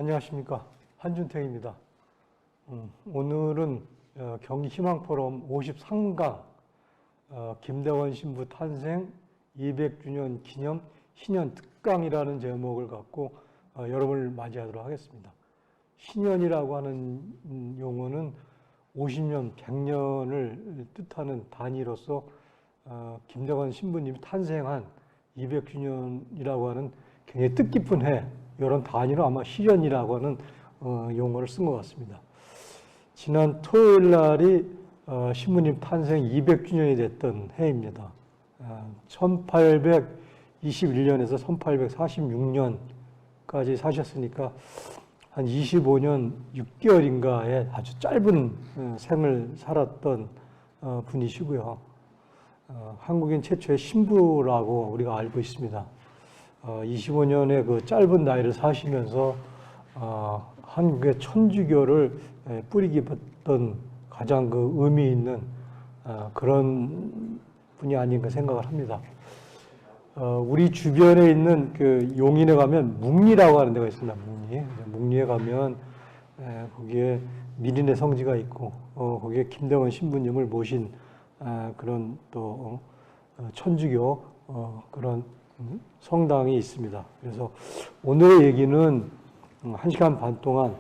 안녕하십니까. 한준택입니다. 오늘은 경기 희망포럼 53강 김대원 신부 탄생 200주년 기념 신년 특강이라는 제목을 갖고 여러분을 맞이하도록 하겠습니다. 신년이라고 하는 용어는 50년, 100년을 뜻하는 단위로서 김대원 신부님이 탄생한 200주년이라고 하는 굉장히 뜻깊은 해, 이런 단위로 아마 시련이라고 하는 용어를 쓴 것 같습니다. 지난 토요일 날이 신부님 탄생 200주년이 됐던 해입니다. 1821년에서 1846년까지 사셨으니까 한 25년 6개월인가의 아주 짧은 생을 살았던 분이시고요. 한국인 최초의 신부라고 우리가 알고 있습니다. 25년의 그 짧은 나이를 사시면서 한국의 천주교를 뿌리 깊었던 가장 그 의미 있는 그런 분이 아닌가 생각을 합니다. 우리 주변에 있는 그 용인에 가면 묵리라고 하는 데가 있습니다. 묵리에 가면 거기에 미린의 성지가 있고 거기에 김대원 신부님을 모신 그런 또 천주교 그런 성당이 있습니다. 그래서 오늘의 얘기는 1시간 반 동안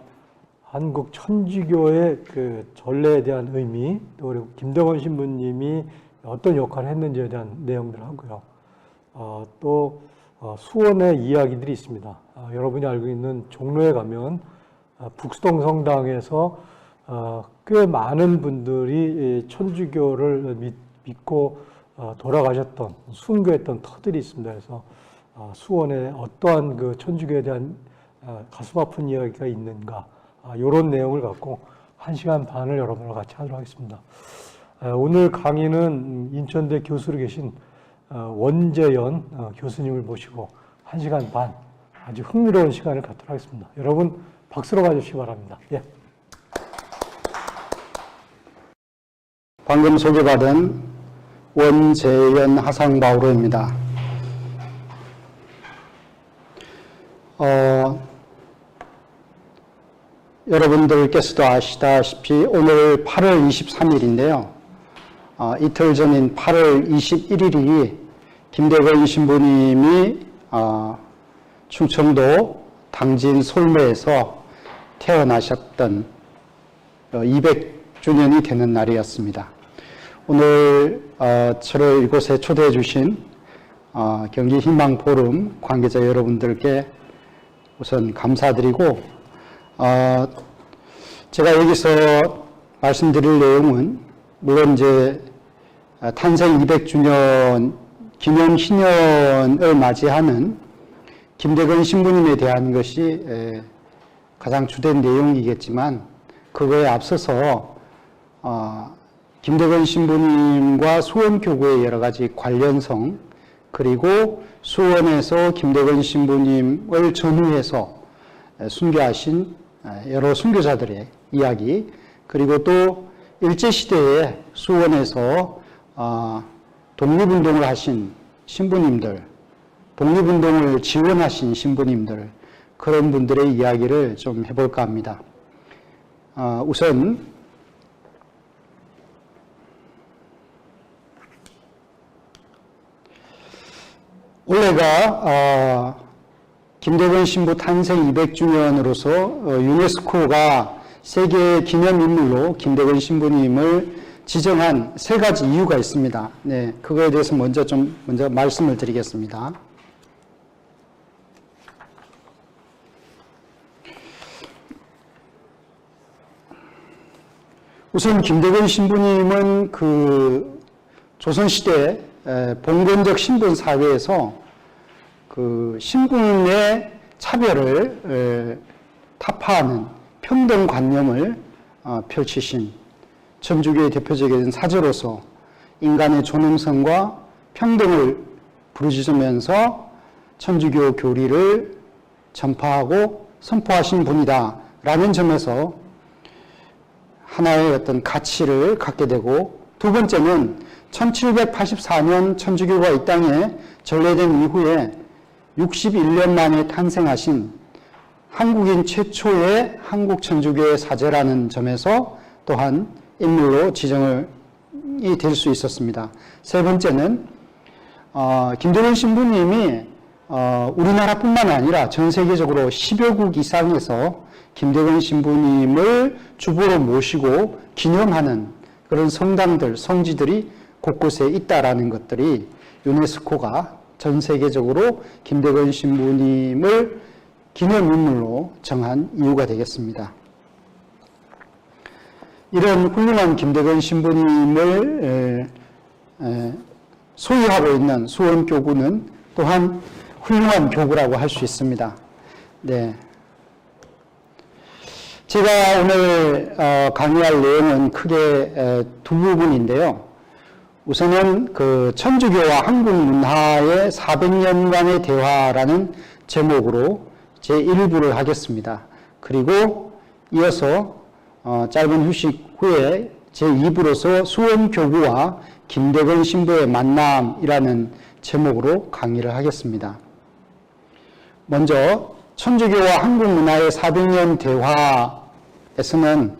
한국 천주교의 그 전례에 대한 의미, 또 그리고 김대원 신부님이 어떤 역할을 했는지에 대한 내용들을 하고요. 또 수원의 이야기들이 있습니다. 여러분이 알고 있는 종로에 가면 북수동 성당에서 꽤 많은 분들이 천주교를 믿고 돌아가셨던, 순교했던 터들이 있습니다. 그래서 수원에 어떠한 그 천주교에 대한 가슴 아픈 이야기가 있는가, 이런 내용을 갖고 1시간 반을 여러분과 같이 하도록 하겠습니다. 오늘 강의는 인천대 교수로 계신 원재연 교수님을 모시고 1시간 반 아주 흥미로운 시간을 갖도록 하겠습니다. 여러분 박수로 봐주시기 바랍니다. 예. 방금 소개받은 원재연 하상바오로입니다. 여러분들께서도 아시다시피 오늘 8월 23일인데요. 이틀 전인 8월 21일이 김대건 신부님이 충청도 당진 솔매에서 태어나셨던 200주년이 되는 날이었습니다. 오늘 저를 이곳에 초대해 주신 경기 희망포럼 관계자 여러분들께 우선 감사드리고, 제가 여기서 말씀드릴 내용은 물론 이제 탄생 200주년 기념 신년을 맞이하는 김대건 신부님에 대한 것이 가장 주된 내용이겠지만, 그거에 앞서서 김대건 신부님과 수원교구의 여러 가지 관련성, 그리고 수원에서 김대건 신부님을 전후해서 순교하신 여러 순교자들의 이야기, 그리고 또 일제시대에 수원에서 독립운동을 하신 신부님들, 독립운동을 지원하신 신부님들, 그런 분들의 이야기를 좀 해볼까 합니다. 우선 올해가 김대건 신부 탄생 200주년으로서 유네스코가 세계 기념인물로 김대건 신부님을 지정한 3가지 이유가 있습니다. 네, 그거에 대해서 먼저 말씀을 드리겠습니다. 우선 김대건 신부님은 그 조선시대 봉건적 신분 사회에서 그 신분의 차별을 타파하는 평등관념을 펼치신 천주교의 대표적인 사제로서 인간의 존엄성과 평등을 부르짖으면서 천주교 교리를 전파하고 선포하신 분이다 라는 점에서 하나의 어떤 가치를 갖게 되고, 두 번째는 1784년 천주교가 이 땅에 전래된 이후에 61년 만에 탄생하신 한국인 최초의 한국 천주교의 사제라는 점에서 또한 인물로 지정이 될 수 있었습니다. 세 번째는 김대건 신부님이 우리나라뿐만 아니라 전 세계적으로 10여 국 이상에서 김대건 신부님을 주보로 모시고 기념하는 그런 성당들, 성지들이 곳곳에 있다라는 것들이 유네스코가 전 세계적으로 김대건 신부님을 기념인물로 정한 이유가 되겠습니다. 이런 훌륭한 김대건 신부님을 소유하고 있는 수원교구는 또한 훌륭한 교구라고 할 수 있습니다. 네. 제가 오늘 강의할 내용은 크게 두 부분인데요. 우선은 그 천주교와 한국 문화의 400년간의 대화라는 제목으로 제1부를 하겠습니다. 그리고 이어서 짧은 휴식 후에 제2부로서 수원교구와 김대건 신부의 만남이라는 제목으로 강의를 하겠습니다. 먼저 천주교와 한국 문화의 400년 대화에서는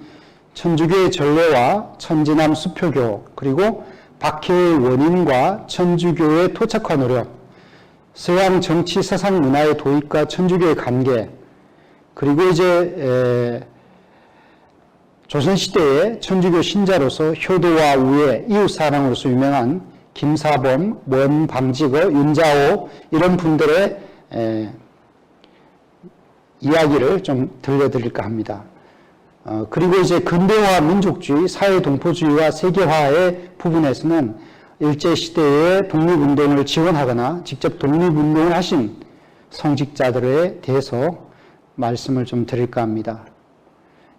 천주교의 전례와 천지남 수표교 그리고 박해의 원인과 천주교의 토착화 노력, 서양 정치 사상 문화의 도입과 천주교의 관계, 그리고 이제 조선시대의 천주교 신자로서 효도와 우애, 이웃사랑으로서 유명한 김사범, 원방직어, 윤자오 이런 분들의 이야기를 좀 들려드릴까 합니다. 그리고 이제 근대화 민족주의, 사회동포주의와 세계화의 부분에서는 일제시대의 독립운동을 지원하거나 직접 독립운동을 하신 성직자들에 대해서 말씀을 좀 드릴까 합니다.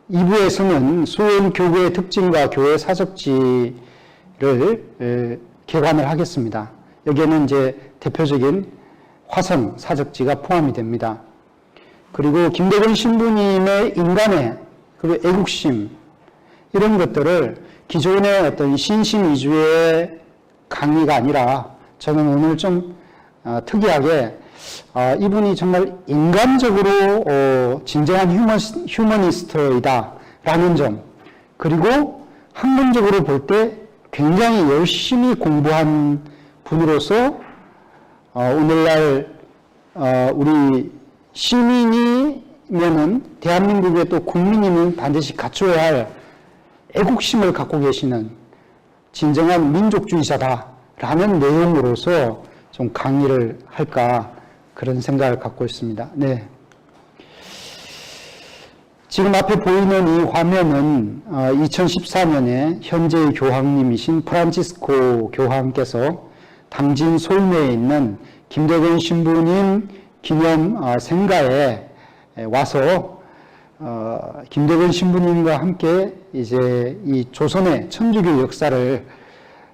2부에서는 수원교구의 특징과 교회 사적지를 개관을 하겠습니다. 여기에는 이제 대표적인 화성 사적지가 포함이 됩니다. 그리고 김대건 신부님의 인간의 그리고 애국심 이런 것들을 기존의 어떤 신심 위주의 강의가 아니라 저는 오늘 좀 특이하게 이분이 정말 인간적으로 진정한 휴머니스트이다 라는 점, 그리고 학문적으로 볼 때 굉장히 열심히 공부한 분으로서 오늘날 우리 시민이면은 대한민국의 또 국민이면 반드시 갖춰야 할 애국심을 갖고 계시는 진정한 민족주의자다라는 내용으로서 좀 강의를 할까 그런 생각을 갖고 있습니다. 네. 지금 앞에 보이는 이 화면은 2014년에 현재의 교황님이신 프란치스코 교황께서 당진 솔메에 있는 김대건 신부님 기념 생가에 와서 김대건 신부님과 함께 이제 이 조선의 천주교 역사를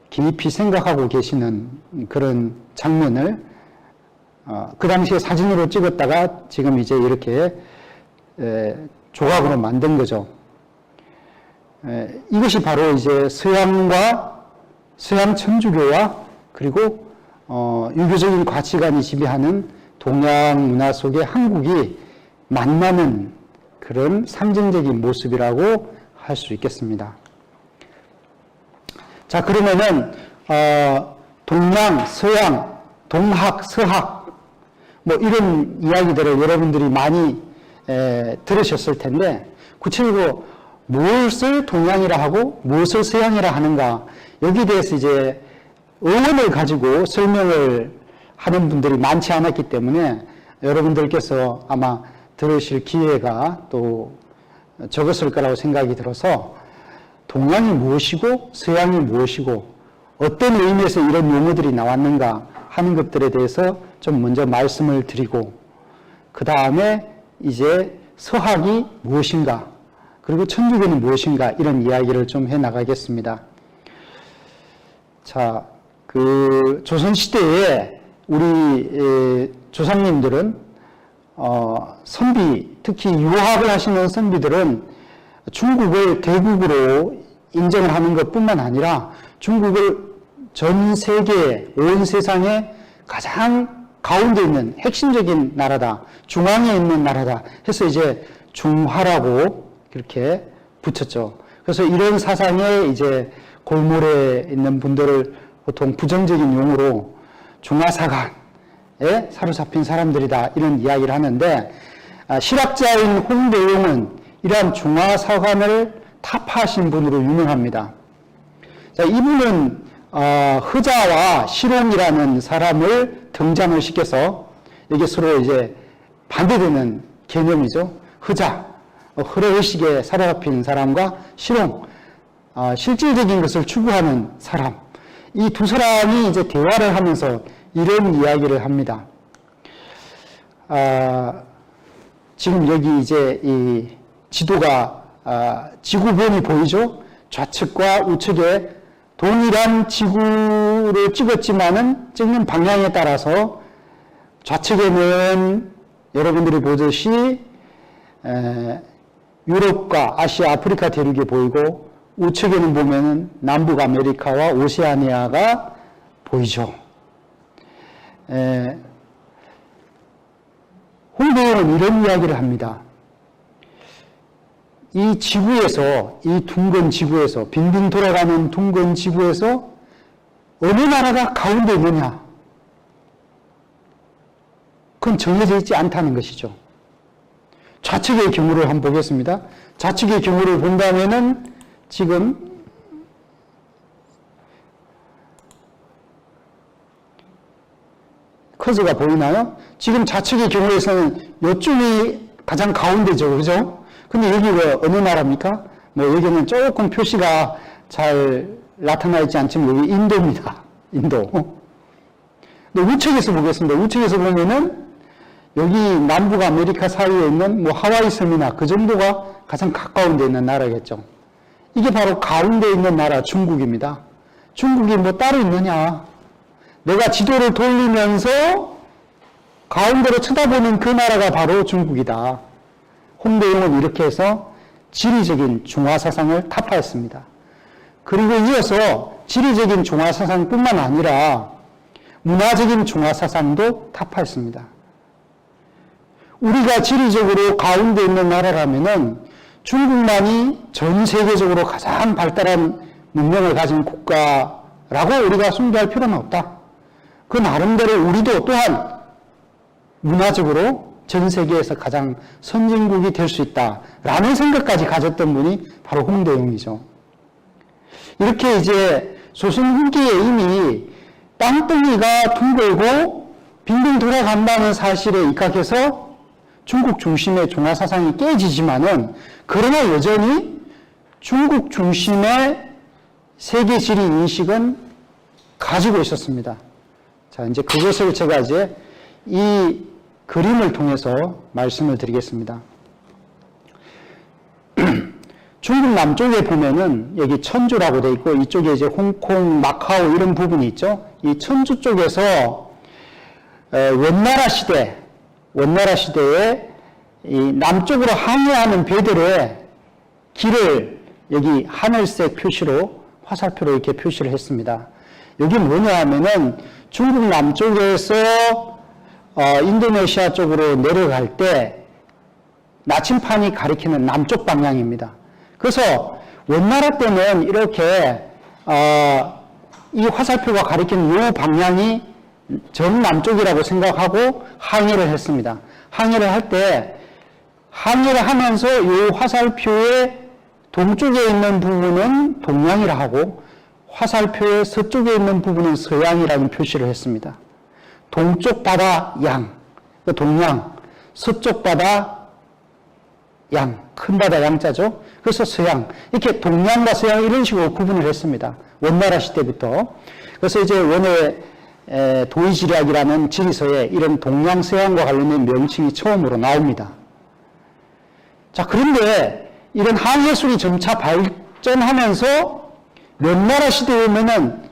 깊이 생각하고 계시는 그런 장면을 그 당시에 사진으로 찍었다가 지금 이제 이렇게 조각으로 만든 거죠. 이것이 바로 이제 서양 천주교와 그리고 유교적인 가치관이 지배하는 동양 문화 속에 한국이 만나는 그런 상징적인 모습이라고 할 수 있겠습니다. 자, 그러면은 동양, 서양, 동학, 서학 뭐 이런 이야기들을 여러분들이 많이 들으셨을 텐데 구체적으로 무엇을 동양이라 하고 무엇을 서양이라 하는가 여기에 대해서 이제 어원을 가지고 설명을 하는 분들이 많지 않았기 때문에 여러분들께서 아마 들으실 기회가 또 적었을 거라고 생각이 들어서 동양이 무엇이고 서양이 무엇이고 어떤 의미에서 이런 용어들이 나왔는가 하는 것들에 대해서 좀 먼저 말씀을 드리고 그 다음에 이제 서학이 무엇인가 그리고 천주교는 무엇인가 이런 이야기를 좀 해나가겠습니다. 자, 그 조선시대에 우리 조상님들은 선비, 특히 유학을 하시는 선비들은 중국을 대국으로 인정을 하는 것뿐만 아니라 중국을 전 세계, 온 세상에 가장 가운데 있는 핵심적인 나라다, 중앙에 있는 나라다 해서 이제 중화라고 그렇게 붙였죠. 그래서 이런 사상에 이제 골몰에 있는 분들을 보통 부정적인 용어로 중화사관에 사로잡힌 사람들이다 이런 이야기를 하는데, 실학자인 홍대용은 이러한 중화사관을 타파하신 분으로 유명합니다. 자, 이분은 흐자와 실홍이라는 사람을 등장을 시켜서, 이게 서로 이제 반대되는 개념이죠. 흐자, 흐려의식에 사로잡힌 사람과 실홍, 실질적인 것을 추구하는 사람. 이 두 사람이 이제 대화를 하면서 이런 이야기를 합니다. 지금 여기 이제 이 지도가, 지구본이 보이죠? 좌측과 우측에 동일한 지구를 찍었지만은 찍는 방향에 따라서 좌측에는 여러분들이 보듯이 유럽과 아시아, 아프리카 대륙이 보이고, 우측에는 보면은 남북 아메리카와 오세아니아가 보이죠. 홍대영은 이런 이야기를 합니다. 이 지구에서, 이 둥근 지구에서, 빙빙 돌아가는 둥근 지구에서 어느 나라가 가운데 있느냐? 그건 정해져 있지 않다는 것이죠. 좌측의 경우를 한번 보겠습니다. 좌측의 경우를 본다면은 지금 커즈가 보이나요? 지금 좌측의 경우에서는 이쪽이 가장 가운데죠. 그죠? 근데 여기 왜 어느 나라입니까? 뭐 여기는 조금 표시가 잘 나타나 있지 않지만 여기 인도입니다. 인도. 근데 우측에서 보겠습니다. 우측에서 보면은 여기 남북 아메리카 사이에 있는 뭐 하와이 섬이나 그 정도가 가장 가까운 데 있는 나라겠죠. 이게 바로 가운데 있는 나라 중국입니다. 중국이 뭐 따로 있느냐? 내가 지도를 돌리면서 가운데로 쳐다보는 그 나라가 바로 중국이다. 홍대용은 이렇게 해서 지리적인 중화사상을 타파했습니다. 그리고 이어서 지리적인 중화사상뿐만 아니라 문화적인 중화사상도 타파했습니다. 우리가 지리적으로 가운데 있는 나라라면은 중국만이 전 세계적으로 가장 발달한 문명을 가진 국가라고 우리가 숭배할 필요는 없다. 그 나름대로 우리도 또한 문화적으로 전 세계에서 가장 선진국이 될 수 있다라는 생각까지 가졌던 분이 바로 홍대용이죠. 이렇게 이제 조선 후기에 이미 땅덩이가 둥글고 빙빙 돌아간다는 사실에 입각해서 중국 중심의 중화사상이 깨지지만은, 그러나 여전히 중국 중심의 세계지리 인식은 가지고 있었습니다. 자, 이제 그것을 제가 이제 이 그림을 통해서 말씀을 드리겠습니다. 중국 남쪽에 보면은 여기 천주라고 돼 있고, 이쪽에 이제 홍콩, 마카오 이런 부분이 있죠. 이 천주 쪽에서 원나라 시대에 이 남쪽으로 항해하는 배들의 길을 여기 하늘색 표시로, 화살표로 이렇게 표시를 했습니다. 여기 뭐냐 하면은 중국 남쪽에서 인도네시아 쪽으로 내려갈 때 나침판이 가리키는 남쪽 방향입니다. 그래서 원나라 때는 이렇게 이 화살표가 가리키는 이 방향이 정남쪽이라고 생각하고 항해를 했습니다. 항해를 할 때, 항해를 하면서 이 화살표의 동쪽에 있는 부분은 동양이라 하고 화살표의 서쪽에 있는 부분은 서양이라는 표시를 했습니다. 동쪽 바다 양, 동양, 서쪽 바다 양, 큰 바다 양자죠. 그래서 서양, 이렇게 동양과 서양 이런 식으로 구분을 했습니다. 원나라 시대부터. 그래서 이제 원의 도의지략이라는 지리서에 이런 동양 서양과 관련된 명칭이 처음으로 나옵니다. 자, 그런데 이런 항해술이 점차 발전하면서 명나라 시대에 오면은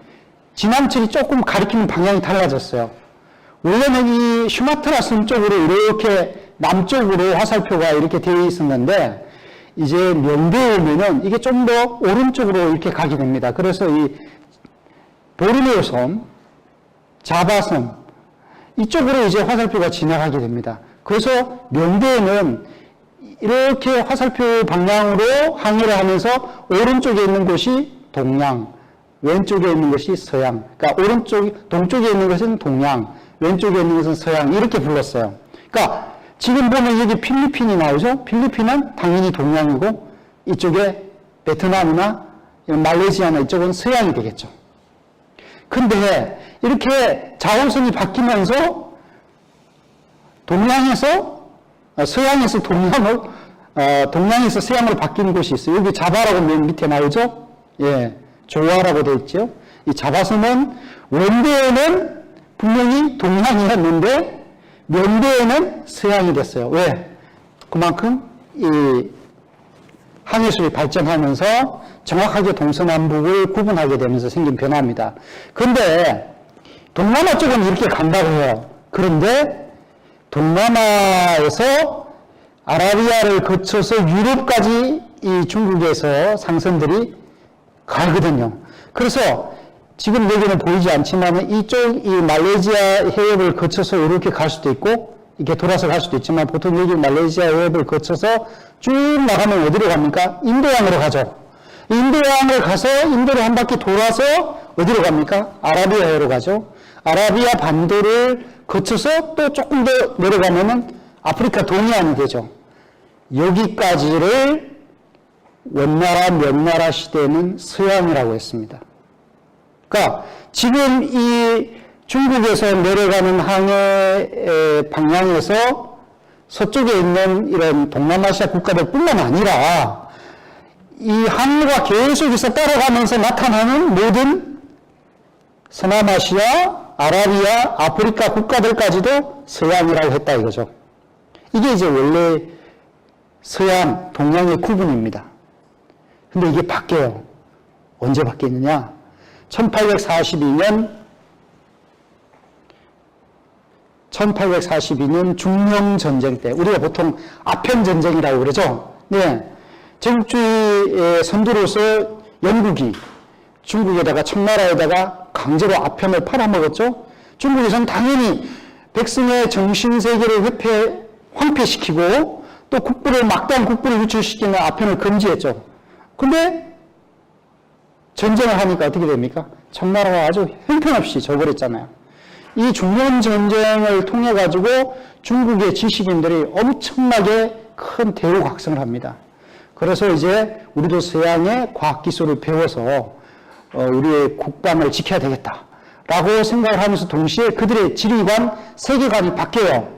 지남철이 조금 가리키는 방향이 달라졌어요. 원래는 이 슈마트라 섬 쪽으로 이렇게 남쪽으로 화살표가 이렇게 되어 있었는데, 이제 명대에 오면은 이게 좀 더 오른쪽으로 이렇게 가게 됩니다. 그래서 이 보르네오 섬, 자바섬, 이쪽으로 이제 화살표가 지나가게 됩니다. 그래서 명대에는 이렇게 화살표 방향으로 항해를 하면서 오른쪽에 있는 곳이 동양, 왼쪽에 있는 것이 서양. 그러니까 동쪽에 있는 것은 동양, 왼쪽에 있는 것은 서양. 이렇게 불렀어요. 그러니까 지금 보면 여기 필리핀이 나오죠? 필리핀은 당연히 동양이고 이쪽에 베트남이나 말레이시아나 이쪽은 서양이 되겠죠. 근데 이렇게 좌우선이 바뀌면서 서양에서 동양에서 서양으로 바뀌는 곳이 있어요. 여기 자바라고 맨 밑에 나오죠? 예, 조화라고 되어 있죠. 이 자바섬은 원대에는 분명히 동양이었는데 면대에는 서양이 됐어요. 왜? 그만큼 이 항해술이 발전하면서 정확하게 동서남북을 구분하게 되면서 생긴 변화입니다. 그런데 동남아 쪽은 이렇게 간다고 해요. 그런데 동남아에서 아라비아를 거쳐서 유럽까지 이 중국에서 상선들이 가거든요. 그래서 지금 여기는 보이지 않지만 이쪽 이 말레이시아 해협을 거쳐서 이렇게 갈 수도 있고 이렇게 돌아서 갈 수도 있지만 보통 여기 말레이시아 해협을 거쳐서 쭉 나가면 어디로 갑니까? 인도양으로 가죠. 인도양을 가서 인도를 한 바퀴 돌아서 어디로 갑니까? 아라비아해로 가죠. 아라비아 반도를 거쳐서 또 조금 더 내려가면은 아프리카 동해안이 되죠. 여기까지를 원나라 명나라 시대에는 서양이라고 했습니다. 그러니까 지금 이 중국에서 내려가는 항해 방향에서 서쪽에 있는 이런 동남아시아 국가들뿐만 아니라 이 항해가 계속해서 따라가면서 나타나는 모든 서남아시아, 아라비아, 아프리카 국가들까지도 서양이라고 했다 이거죠. 이게 이제 원래 서양, 동양의 구분입니다. 근데 이게 바뀌어요. 언제 바뀌느냐? 1842년 중명전쟁 때, 우리가 보통 아편전쟁이라고 그러죠? 네. 제국주의의 선두로서 영국이 중국에다가 청나라에다가 강제로 아편을 팔아먹었죠? 중국에서는 당연히 백성의 정신세계를 황폐시키고 또 막대한 국부를 유출시키는 아편을 금지했죠. 근데 전쟁을 하니까 어떻게 됩니까? 청나라가 아주 형편없이 져버렸잖아요. 이 중명전쟁을 통해 가지고 중국의 지식인들이 엄청나게 큰 대우각성을 합니다. 그래서 이제 우리도 서양의 과학기술을 배워서 우리의 국방을 지켜야 되겠다라고 생각을 하면서 동시에 그들의 지리관, 세계관이 바뀌어요.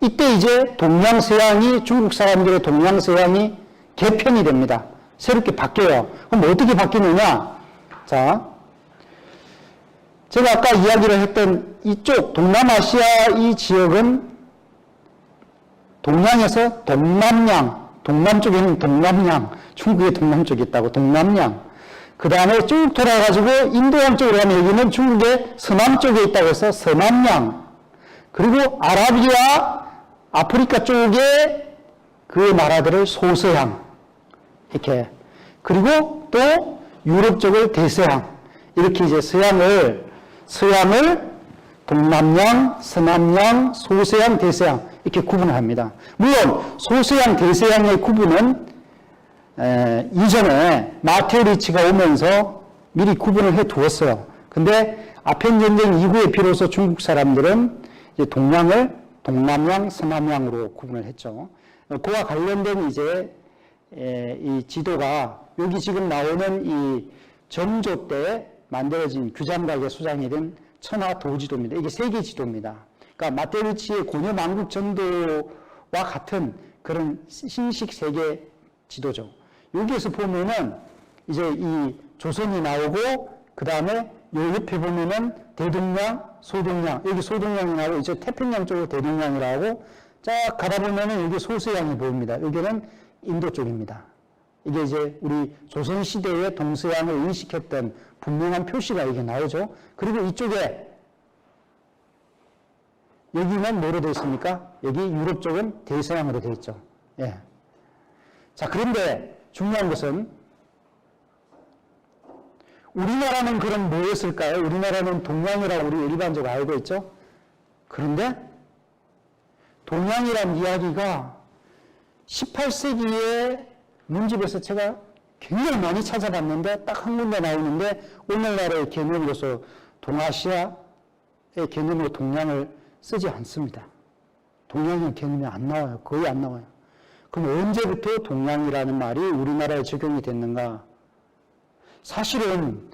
이때 이제 동양서양이, 중국 사람들의 동양서양이 개편이 됩니다. 새롭게 바뀌어요. 그럼 어떻게 바뀌느냐? 자, 제가 아까 이야기를 했던 이쪽 동남아시아 이 지역은 동양에서 동남양, 동남쪽에는 동남양, 중국의 동남쪽에 있다고 동남양. 그 다음에 쭉 돌아가지고 인도양 쪽으로 가면 여기는 중국의 서남쪽에 있다고 해서 서남양. 그리고 아라비아, 아프리카 쪽에 그 나라들을 소서양. 이렇게. 그리고 또 유럽 쪽을 대서양. 이렇게 이제 서양을 동남양, 서남양, 소서양, 대서양 이렇게 구분을 합니다. 물론 소서양, 대서양의 구분은 이전에 마테오리치가 오면서 미리 구분을 해 두었어요. 근데 아편 전쟁 이후에 비로소 중국 사람들은 이제 동양을 동남양, 서남양으로 구분을 했죠. 그와 관련된 이제 이 지도가 여기 지금 나오는 이 정조 때 만들어진 규장각의 수장이 된 천하도지도입니다. 이게 세계 지도입니다. 그러니까 마테오리치의 고려망국 전도와 같은 그런 신식 세계 지도죠. 여기에서 보면은 이제 이 조선이 나오고 그 다음에 요 옆에 보면은 대동양, 소동양, 여기 소동양이 나오고 이제 태평양 쪽으로 대동양이라고 쫙 가다 보면은 여기 소서양이 보입니다. 여기는 인도 쪽입니다. 이게 이제 우리 조선시대의 동서양을 인식했던 분명한 표시가 이게 나오죠. 그리고 이쪽에 여기는 뭐로 되어 있습니까? 여기 유럽 쪽은 대서양으로 되어 있죠. 예. 자, 그런데 중요한 것은 우리나라는 그럼 뭐였을까요? 우리나라는 동양이라고 우리 일반적으로 알고 있죠? 그런데 동양이란 이야기가 18세기에 문집에서 제가 굉장히 많이 찾아봤는데 딱 한 군데 나오는데 오늘날의 개념으로서 동아시아의 개념으로 동양을 쓰지 않습니다. 동양의 개념이 안 나와요. 거의 안 나와요. 그럼 언제부터 동양이라는 말이 우리나라에 적용이 됐는가? 사실은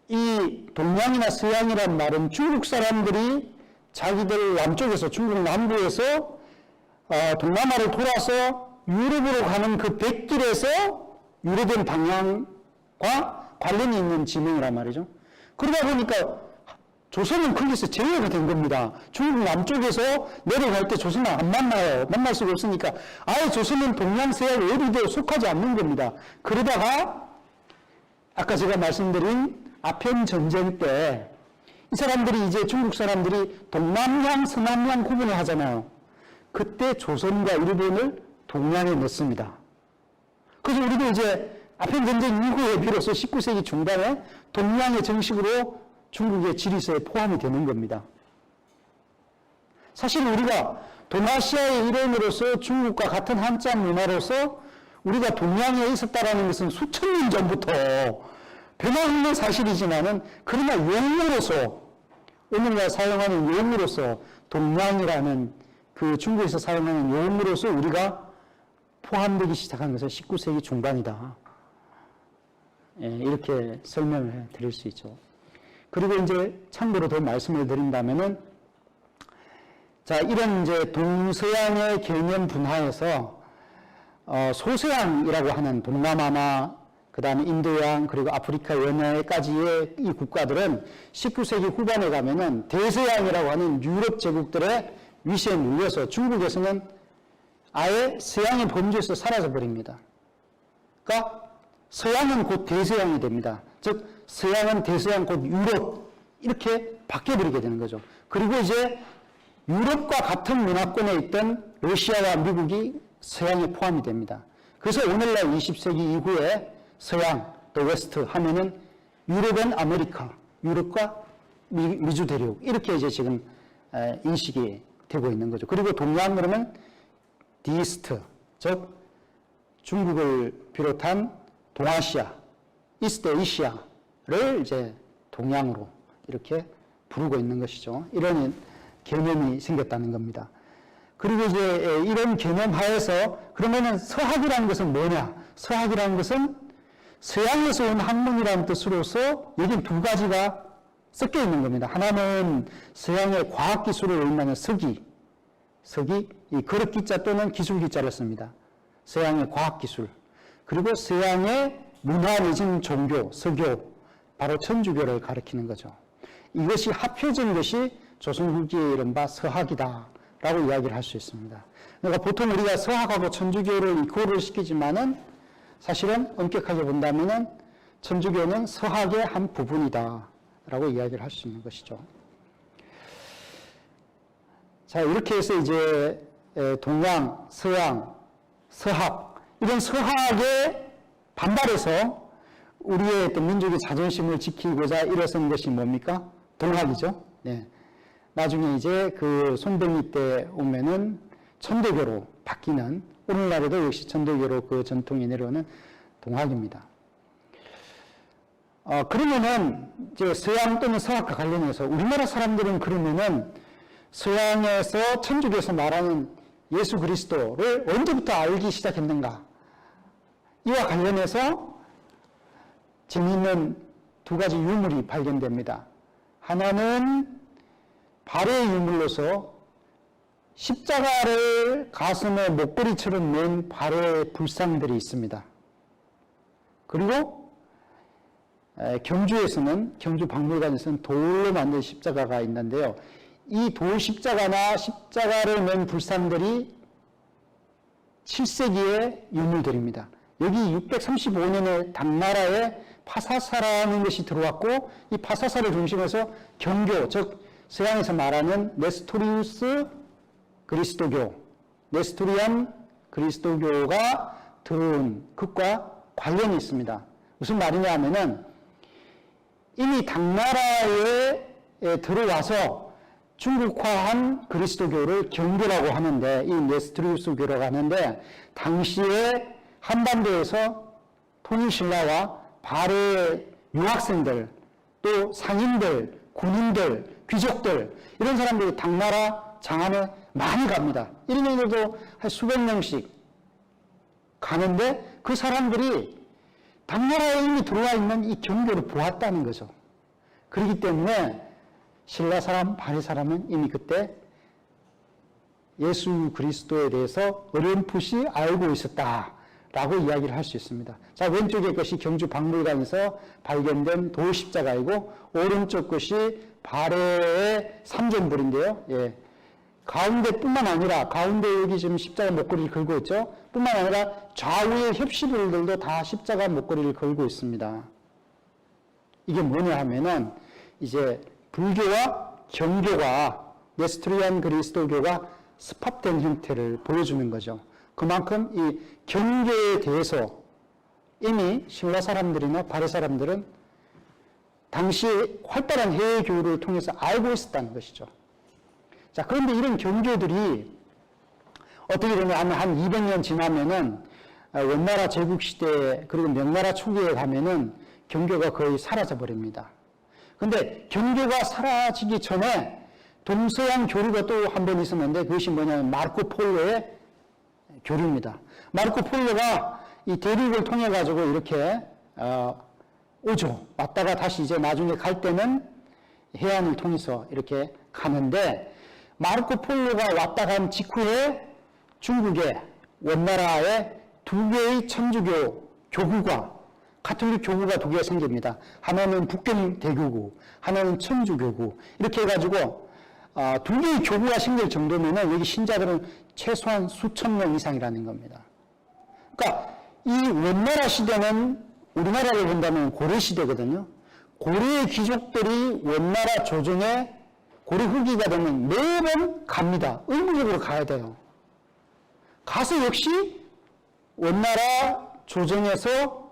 이 동양이나 서양이라는 말은 중국 사람들이 자기들 남쪽에서 중국 남부에서 동남아를 돌아서 유럽으로 가는 그 백길에서 유래된 방향과 관련이 있는 지명이란 말이죠. 그러다 보니까 조선은 거기서 제외가 된 겁니다. 중국 남쪽에서 내려갈 때 조선은 안 만나요. 만날 수가 없으니까 아예 조선은 동양, 서양 어디도 속하지 않는 겁니다. 그러다가 아까 제가 말씀드린 아편 전쟁 때 이 사람들이 이제 중국 사람들이 동남양, 서남양 구분을 하잖아요. 그때 조선과 일본을 동양에 넣습니다. 그래서 우리도 이제 아편 전쟁 이후에 비로소 19세기 중반에 동양에 정식으로 중국의 지리서에 포함이 되는 겁니다. 사실 우리가 동아시아의 일원으로서 중국과 같은 한자 문화로서 우리가 동양에 있었다라는 것은 수천 년 전부터 변함없는 사실이지만은 그러나 용어로서 오늘날 사용하는 용어로서 동양이라는 그 중국에서 사용하는 용어로서 우리가 포함되기 시작한 것은 19세기 중반이다. 예, 이렇게 설명을 드릴 수 있죠. 그리고 이제 참고로 더 말씀을 드린다면은 자, 이런 이제 동서양의 개념 분화에서 소서양이라고 하는 동남아나 그 다음에 인도양 그리고 아프리카 연해까지의 이 국가들은 19세기 후반에 가면은 대서양이라고 하는 유럽 제국들의 위세에 눌려서 중국에서는 아예 서양의 범주에서 사라져버립니다. 그러니까 서양은 곧 대서양이 됩니다. 즉 서양은 대서양 곧 유럽 이렇게 바뀌어버리게 되는 거죠. 그리고 이제 유럽과 같은 문화권에 있던 러시아와 미국이 서양에 포함이 됩니다. 그래서 오늘날 20세기 이후에 서양, 또 웨스트 하면은 유럽 앤 아메리카, 유럽과 미주 대륙 이렇게 이제 지금 인식이 되고 있는 거죠. 그리고 동양 그러면 디스트, 즉 중국을 비롯한 동아시아, 이스트 에이시아를 이제 동양으로 이렇게 부르고 있는 것이죠. 이런 개념이 생겼다는 겁니다. 그리고 이제 이런 개념 하에서 그러면은 서학이라는 것은 뭐냐? 서학이라는 것은 서양에서 온 학문이라는 뜻으로서 여기 두 가지가 섞여 있는 겁니다. 하나는 서양의 과학기술을 의미하는 서기, 이 거릇기자 또는 기술기자를 씁니다. 서양의 과학기술. 그리고 서양의 문화 내지는 종교, 서교, 바로 천주교를 가리키는 거죠. 이것이 합해진 것이 조선 후기의 이른바 서학이다라고 이야기를 할 수 있습니다. 그러니까 보통 우리가 서학하고 천주교를 이코를 시키지만은 사실은 엄격하게 본다면은 천주교는 서학의 한 부분이다라고 이야기를 할 수 있는 것이죠. 자, 이렇게 해서 이제 동양, 서양, 서학 이런 서학에 반발해서 우리의 어떤 민족의 자존심을 지키고자 일어선 것이 뭡니까? 동학이죠. 네. 나중에 이제 그 손병희 때 오면은 천도교로 바뀌는 오늘날에도 역시 천도교로 그 전통이 내려오는 동학입니다. 그러면은 이제 서양 또는 서학과 관련해서 우리나라 사람들은 그러면은 서양에서 천주교에서 말하는 예수 그리스도를 언제부터 알기 시작했는가? 이와 관련해서 재미있는 두 가지 유물이 발견됩니다. 하나는 발의 유물로서 십자가를 가슴에 목걸이처럼 맨 발의 불상들이 있습니다. 그리고 경주에서는, 경주 박물관에서는 돌로 만든 십자가가 있는데요. 이 돌 십자가나 십자가를 맨 불상들이 7세기의 유물들입니다. 여기 635년에 당나라에 파사사라는 것이 들어왔고 이 파사사를 중심으로 경교, 즉 서양에서 말하는 네스토리우스 그리스도교, 네스토리안 그리스도교가 들어온 것과 관련이 있습니다. 무슨 말이냐 하면은 이미 당나라에 들어와서 중국화한 그리스도교를 경교라고 하는데, 이 네스토리우스교라고 하는데, 당시에 한반도에서 통일신라와 발해 유학생들, 또 상인들, 군인들, 귀족들, 이런 사람들이 당나라 장안에 많이 갑니다. 1년에도 한 수백 명씩 가는데, 그 사람들이 당나라에 이미 들어와 있는 이 경교를 보았다는 거죠. 그렇기 때문에 신라 사람, 발해 사람은 이미 그때 예수 그리스도에 대해서 어렴풋이 알고 있었다라고 이야기를 할 수 있습니다. 자, 왼쪽의 것이 경주 박물관에서 발견된 돌십자가이고, 오른쪽 것이 발해의 삼존불인데요. 예. 가운데뿐만 아니라, 가운데 여기 지금 십자가 목걸이를 걸고 있죠. 뿐만 아니라 좌우의 협시들도 다 십자가 목걸이를 걸고 있습니다. 이게 뭐냐 하면은 이제 불교와 경교가, 네스토리안 그리스도교가 습합된 형태를 보여주는 거죠. 그만큼 이 경교에 대해서 이미 신라 사람들이나 발해 사람들은 당시 활발한 해외 교류를 통해서 알고 있었다는 것이죠. 자, 그런데 이런 경교들이 어떻게 되냐면 한 200년 지나면은 원나라 제국 시대 그리고 명나라 초기에 가면은 경교가 거의 사라져 버립니다. 근데 경교가 사라지기 전에 동서양 교류가 또 한 번 있었는데, 그것이 뭐냐면 마르코 폴로의 교류입니다. 마르코 폴로가 이 대륙을 통해 가지고 이렇게 오죠. 왔다가 다시 이제 나중에 갈 때는 해안을 통해서 이렇게 가는데, 마르코 폴로가 왔다 간 직후에 중국의 원나라에 두 개의 천주교 교구가, 가톨릭 교구가 두 개가 생깁니다. 하나는 북경 대교구, 하나는 천주교구. 이렇게 해가지고 두 개의 교구가 생길 정도면은 여기 신자들은 최소한 수천 명 이상이라는 겁니다. 그러니까 이 원나라 시대는 우리나라를 본다면 고려 시대거든요. 고려의 귀족들이 원나라 조정에 고려 후기가 되면 매번 갑니다. 의무적으로 가야 돼요. 가서 역시 원나라 조정에서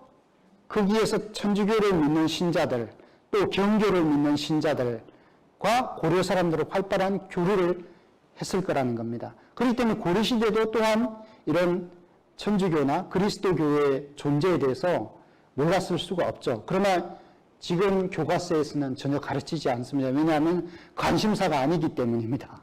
거기에서 천주교를 믿는 신자들, 또 경교를 믿는 신자들과 고려 사람들의 활발한 교류를 했을 거라는 겁니다. 그렇기 때문에 고려시대도 또한 이런 천주교나 그리스도교의 존재에 대해서 몰랐을 수가 없죠. 그러나 지금 교과서에서는 전혀 가르치지 않습니다. 왜냐하면 관심사가 아니기 때문입니다.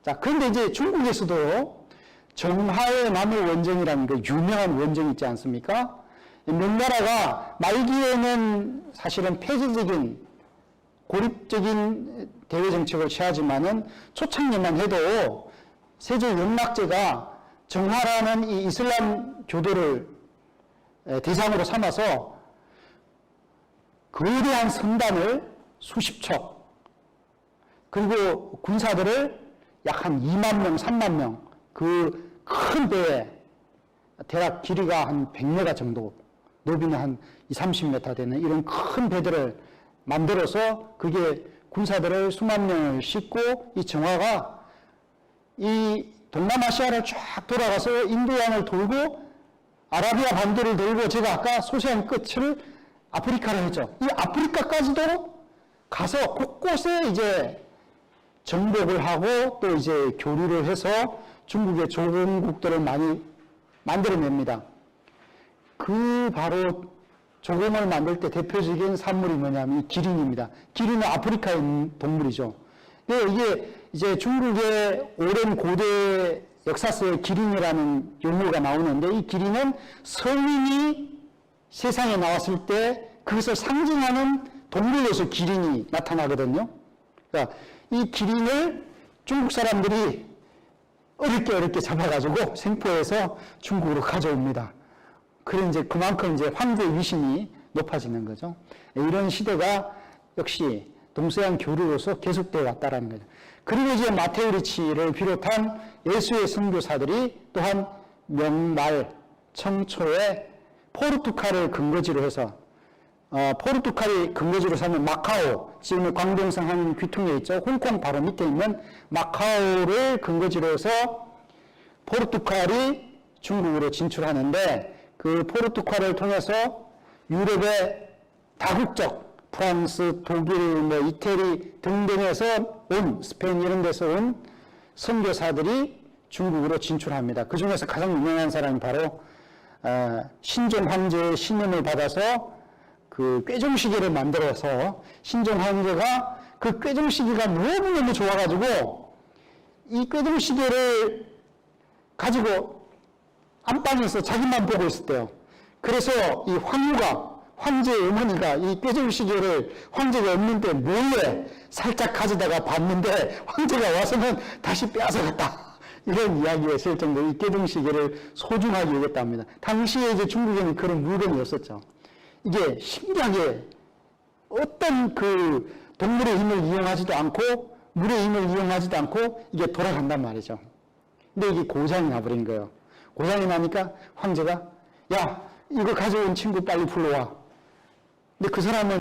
자, 그런데 이제 중국에서도 정하의 나무 원정이라는 그 유명한 원정이 있지 않습니까? 명나라가 말기에는 사실은 폐쇄적인 고립적인 대외 정책을 취하지만은 초창기만 해도 세종 영락제가 정하라는 이 이슬람 교도를 대상으로 삼아서 거대한 선단을 수십 척, 그리고 군사들을 약 한 2만 명, 3만 명, 그 큰 배에 대략 길이가 한 100m 정도, 높이는 한 20, 30m 되는 이런 큰 배들을 만들어서 그게 군사들을 수만 명을 싣고 이 정화가 이 동남아시아를 쫙 돌아가서 인도양을 돌고 아라비아 반도를 돌고, 제가 아까 소시안 끝을 아프리카를 했죠. 이 아프리카까지도 가서 곳곳에 이제 정복을 하고 또 이제 교류를 해서 중국의 조공국들을 많이 만들어냅니다. 그 바로 조공을 만들 때 대표적인 산물이 뭐냐면 이 기린입니다. 기린은 아프리카의 동물이죠. 이게 이제 중국의 오랜 고대 역사서에 기린이라는 용어가 나오는데, 이 기린은 성인이 세상에 나왔을 때 그것을 상징하는 동물로서 기린이 나타나거든요. 그러니까 이 기린을 중국 사람들이 어렵게 잡아가지고 생포해서 중국으로 가져옵니다. 그래 이제 그만큼 이제 황제의 위신이 높아지는 거죠. 이런 시대가 역시 동서양 교류로서 계속되어 왔다라는 거죠. 그리고 이제 마테오 리치를 비롯한 예수의 선교사들이 또한 명말 청초에 포르투갈을 근거지로 해서, 포르투갈이 근거지로 삼은 마카오, 지금 광동성 한 귀퉁이에 있죠. 홍콩 바로 밑에 있는 마카오를 근거지로 해서 포르투갈이 중국으로 진출하는데, 그 포르투갈을 통해서 유럽의 다국적 프랑스, 독일, 뭐 이태리 등등에서 온 스페인 이런 데서 온 선교사들이 중국으로 진출합니다. 그 중에서 가장 유명한 사람이 바로 신종 황제의 신임을 받아서 그 꾀종시계를 만들어서 신종 황제가 그 꾀종시계가 너무너무 좋아가지고 이 꾀종시계를 가지고 안방에서 자기만 보고 있었대요. 그래서 이 황제의 어머니가 이 꾀종시계를 황제가 없는 때 몰래 살짝 가져다가 봤는데 황제가 와서는 다시 빼앗아갔다. 이런 이야기가 있을 정도로 이 꾀종시계를 소중하게 여겼다 합니다. 당시에 이제 중국에는 그런 물건이 없었죠. 이게 신기하게 어떤 그 동물의 힘을 이용하지도 않고 물의 힘을 이용하지도 않고 이게 돌아간단 말이죠. 근데 이게 고장이 나버린 거예요. 고장이 나니까 황제가 야 이거 가져온 친구 빨리 불러와. 근데 그 사람은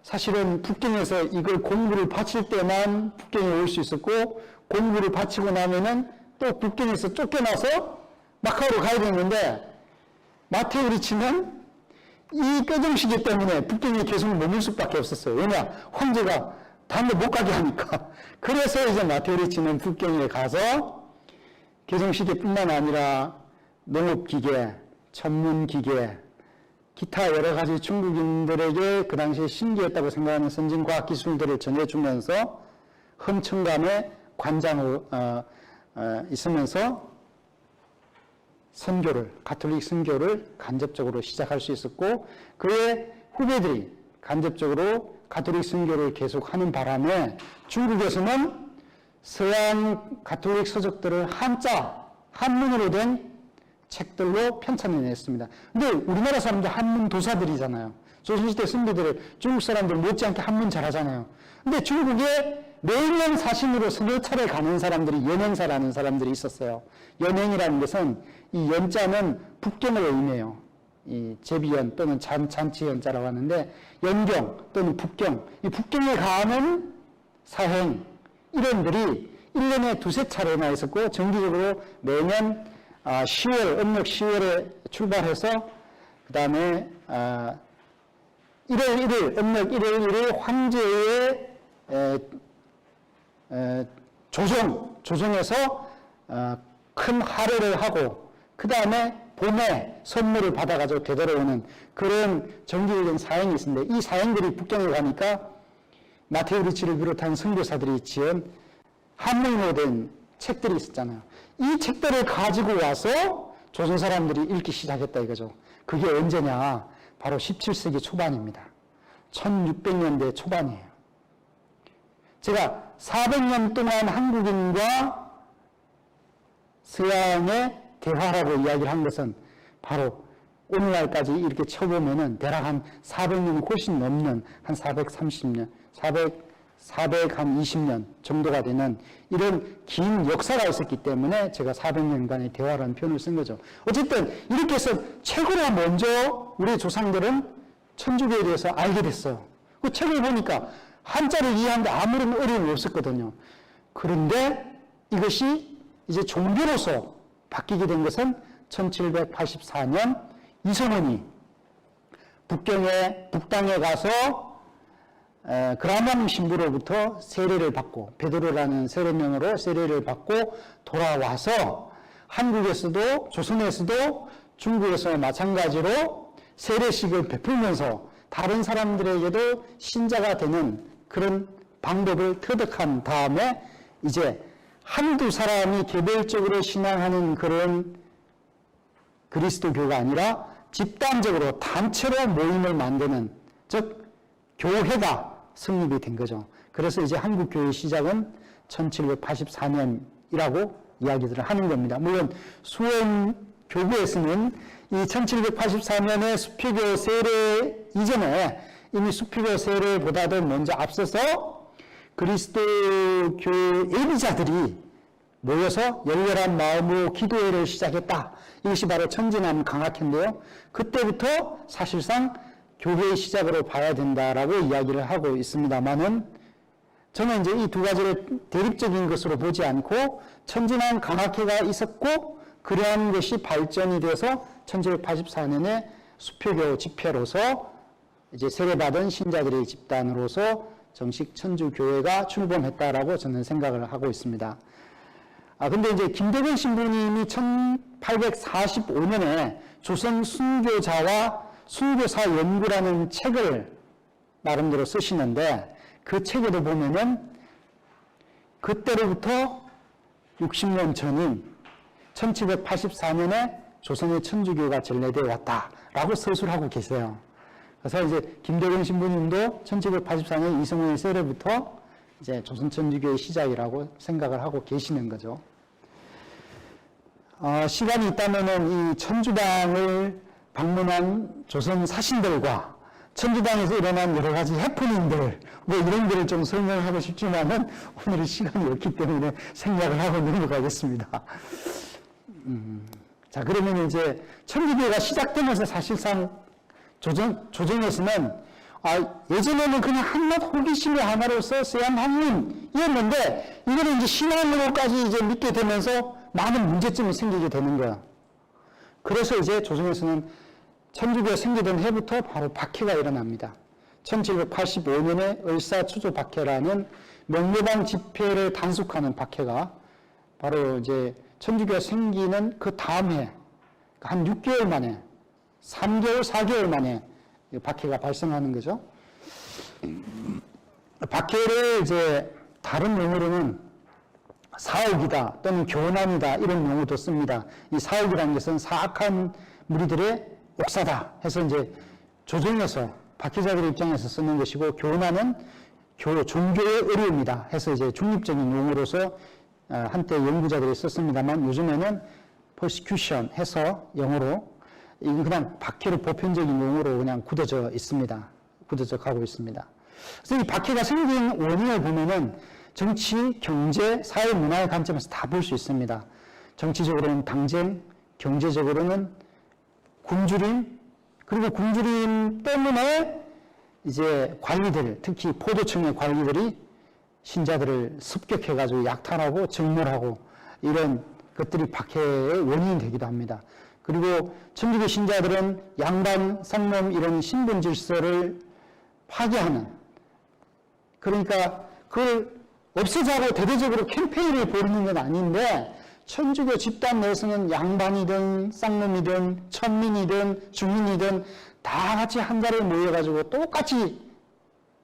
사실은 북경에서 이걸 공부를 바칠 때만 북경에 올 수 있었고 공부를 바치고 나면은 또 북경에서 쫓겨나서 마카오로 가야 되는데 마테오 리치는 이 꾀종시계 때문에 북경에 계속 머물 수밖에 없었어요. 왜냐? 황제가 다른 데 못 가게 하니까. 그래서 이제 마테오 리치는 북경에 가서 꾀종시계뿐만 아니라 농업기계, 전문기계, 기타 여러 가지 중국인들에게 그 당시에 신기했다고 생각하는 선진과학 기술들을 전해주면서 험청감의 관장으로 있으면서 선교를, 가톨릭 선교를 간접적으로 시작할 수 있었고 그의 후배들이 간접적으로 가톨릭 선교를 계속하는 바람에 중국에서는 서양 가톨릭 서적들을 한문으로 된 책들로 편찬해냈습니다. 근데 우리나라 사람들 한문 도사들이잖아요. 조선시대 선비들을 중국 사람들 못지않게 한문 잘하잖아요. 근데 중국에 매년 사신으로 서너 차례 가는 사람들이 연행사라는 사람들이 있었어요. 연행이라는 것은 이 연자는 북경을 의미해요. 이 제비연 또는 잔치연자라고 하는데 연경 또는 북경, 이 북경에 가는 사행 일원들이 1년에 두세 차례나 있었고 정기적으로 매년 10월, 음력 10월에 출발해서 그 다음에 1월 1일, 음력 1월 1일 황제의 조정에서 큰 할애를 하고 그 다음에 봄에 선물을 받아가지고 되돌아오는 그런 정기적인 사행이 있습니다. 이 사행들이 북경에 가니까 마테오 리치를 비롯한 선교사들이 지은 한문으로 된 책들이 있었잖아요. 이 책들을 가지고 와서 조선 사람들이 읽기 시작했다 이거죠. 그게 언제냐? 바로 17세기 초반입니다. 1600년대 초반이에요. 제가 400년 동안 한국인과 서양의 대화라고 이야기를 한 것은 바로 오늘날까지 이렇게 쳐보면은 대략 한 400년이 훨씬 넘는 한 430년, 420년 정도가 되는 이런 긴 역사가 있었기 때문에 제가 400년간의 대화라는 표현을 쓴 거죠. 어쨌든 이렇게 해서 최고로 먼저 우리 조상들은 천주교에 대해서 알게 됐어요. 그 책을 보니까 한자를 이해하는데 아무런 어려움이 없었거든요. 그런데 이것이 이제 종교로서 바뀌게 된 것은 1784년 이성원이 북당에 가서 그라몽 신부로부터 세례를 받고 베드로라는 세례명으로 세례를 받고 돌아와서 한국에서도 조선에서도 중국에서 마찬가지로 세례식을 베풀면서 다른 사람들에게도 신자가 되는 그런 방법을 터득한 다음에 이제 한두 사람이 개별적으로 신앙하는 그런 그리스도교가 아니라 집단적으로 단체로 모임을 만드는 즉 교회가 성립이 된 거죠. 그래서 이제 한국교회의 시작은 1784년이라고 이야기들을 하는 겁니다. 물론 수원교구에서는 이 1784년에 수표교 세례 이전에 이미 수표교 세례보다도 먼저 앞서서 그리스도교 예비자들이 모여서 열렬한 마음으로 기도회를 시작했다. 이것이 바로 천진암 강학회인데요. 그때부터 사실상 교회의 시작으로 봐야 된다라고 이야기를 하고 있습니다만은 저는 이제 이 두 가지를 대립적인 것으로 보지 않고 천진암 강학회가 있었고 그러한 것이 발전이 돼서 1784년에 수표교 집회로서 이제 세례받은 신자들의 집단으로서 정식 천주교회가 출범했다라고 저는 생각을 하고 있습니다. 근데 이제 김대건 신부님이 1845년에 조선 순교자와 순교사 연구라는 책을 나름대로 쓰시는데 그 책에도 보면은 그때로부터 60년 전인 1784년에 조선의 천주교가 전래되어 왔다라고 서술하고 계세요. 그래서 이제 김대건 신부님도 1784년 이성훈의 세례부터 이제 조선 천주교의 시작이라고 생각을 하고 계시는 거죠. 시간이 있다면은 이 천주당을 방문한 조선 사신들과 천주당에서 일어난 여러 가지 해프닝들, 뭐 이런 거를 좀 설명하고 싶지만은 오늘은 시간이 없기 때문에 생략을 하고 넘어가겠습니다. 자, 그러면 이제 천주교가 시작되면서 사실상 조정에서는 예전에는 그냥 한낱 호기심의 하나로서 서양 학문이었는데 이거는 이제 신앙으로까지 이제 믿게 되면서 많은 문제점이 생기게 되는 거야. 그래서 이제 조정에서는 천주교가 생기던 해부터 바로 박해가 일어납니다. 1785년에 을사추조 박해라는 명료방 집회를 단속하는 박해가 바로 이제 천주교가 생기는 그 다음 해, 한 6개월 만에, 3개월, 4개월 만에 박해가 발생하는 거죠. 박해를 이제 다른 용어로는 사옥이다 또는 교난이다 이런 용어도 씁니다. 이 사옥이라는 것은 사악한 무리들의 옥사다 해서 이제 조정에서 박해자들의 입장에서 쓰는 것이고 교난은 종교의 어려움이다 해서 이제 중립적인 용어로서 한때 연구자들이 썼습니다만 요즘에는 persecution 해서 영어로 이건 그냥 박해로 보편적인 용어로 그냥 굳어져 있습니다. 굳어져 가고 있습니다. 그래서 이 박해가 생긴 원인을 보면은 정치, 경제, 사회, 문화의 관점에서 다 볼 수 있습니다. 정치적으로는 당쟁, 경제적으로는 굶주림, 그리고 굶주림 때문에 이제 관리들, 특히 포도청의 관리들이 신자들을 습격해가지고 약탈하고 정몰하고 이런 것들이 박해의 원인이 되기도 합니다. 그리고 천주교 신자들은 양반, 상놈 이런 신분 질서를 파괴하는, 그러니까 그걸 없애자고 대대적으로 캠페인을 벌이는 건 아닌데 천주교 집단 내에서는 양반이든 쌍놈이든 천민이든 주민이든 다 같이 한 자리에 모여가지고 똑같이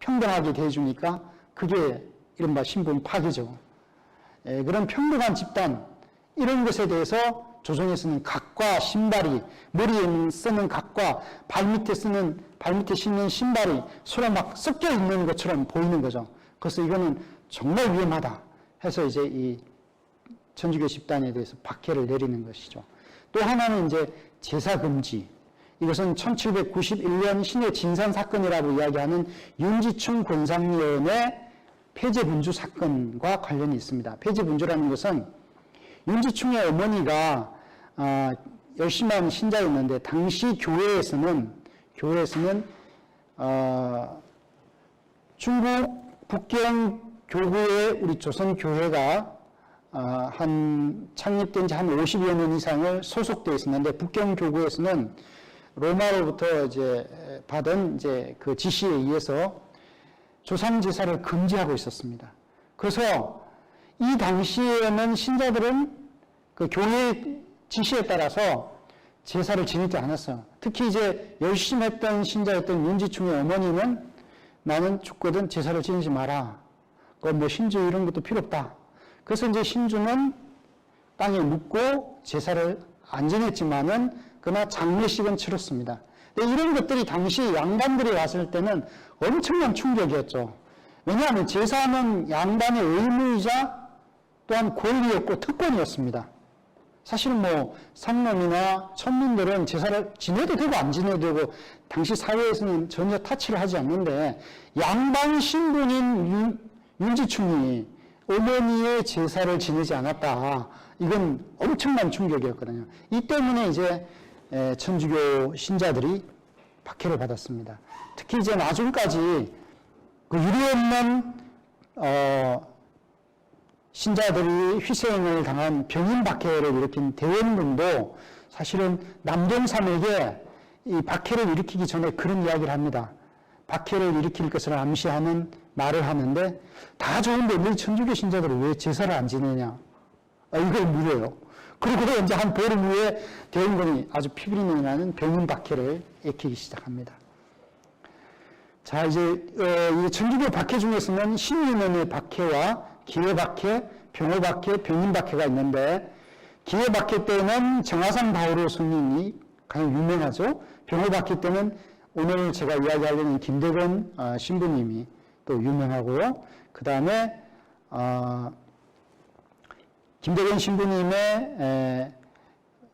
평등하게 대해주니까 그게 이른바 신분 파괴죠. 그런 평등한 집단 이런 것에 대해서 조정에서는 각과 신발이 머리에 쓰는 각과 발밑에 신는 신발이 서로 막 섞여 있는 것처럼 보이는 거죠. 그래서 이거는 정말 위험하다 해서 이제 이 천주교 집단에 대해서 박해를 내리는 것이죠. 또 하나는 이제 제사 금지. 이것은 1791년 신의 진산 사건이라고 이야기하는 윤지충 권상련의 폐제분주 사건과 관련이 있습니다. 폐제분주라는 것은 윤지충의 어머니가 열심한 신자였는데 당시 교회에서는 중국 북경 교구의 우리 조선교회가 창립된 지 한 50여 년 이상을 소속되어 있었는데 북경교구에서는 로마로부터 이제 받은 이제 그 지시에 의해서 조상제사를 금지하고 있었습니다. 그래서 이 당시에는 신자들은 그 교회의 지시에 따라서 제사를 지내지 않았어요. 특히 이제 열심히 했던 신자였던 윤지충의 어머니는 나는 죽거든 제사를 지내지 마라. 뭐 신주 이런 것도 필요 없다. 그래서 이제 신주는 땅에 묻고 제사를 안 지냈지만은 그러나 장례식은 치렀습니다. 근데 이런 것들이 당시 양반들이 왔을 때는 엄청난 충격이었죠. 왜냐하면 제사는 양반의 의무이자 또한 권리였고 특권이었습니다. 사실은 뭐 상놈이나 천민들은 제사를 지내도 되고 안 지내도 되고 당시 사회에서는 전혀 타치를 하지 않는데 양반 신분인 윤지충이 어머니의 제사를 지내지 않았다. 이건 엄청난 충격이었거든요. 이 때문에 이제 천주교 신자들이 박해를 받았습니다. 특히 이제 나중까지 그 유례없는 신자들이 희생을 당한 병인 박해를 일으킨 대원군도 사실은 남동삼에게 이 박해를 일으키기 전에 그런 이야기를 합니다. 박해를 일으킬 것을 암시하는 말을 하는데 다 좋은데 너희 천주교 신자들은 왜 제사를 안 지내냐? 이걸 물어요. 그리고 이제 한 보름 후에 대원군이 아주 피비린내 나는 병인 박해를 익히기 시작합니다. 자, 이제 이 천주교 박해 중에서는 신유년의 박해와 기회 박해, 병호 박해, 병인 박해가 있는데 기회 박해 때는 정화상 바오로 성인이 가장 유명하죠. 병호 박해 때는 오늘 제가 이야기하려는 김대건 신부님이 또 유명하고요. 그 다음에 김대건 신부님의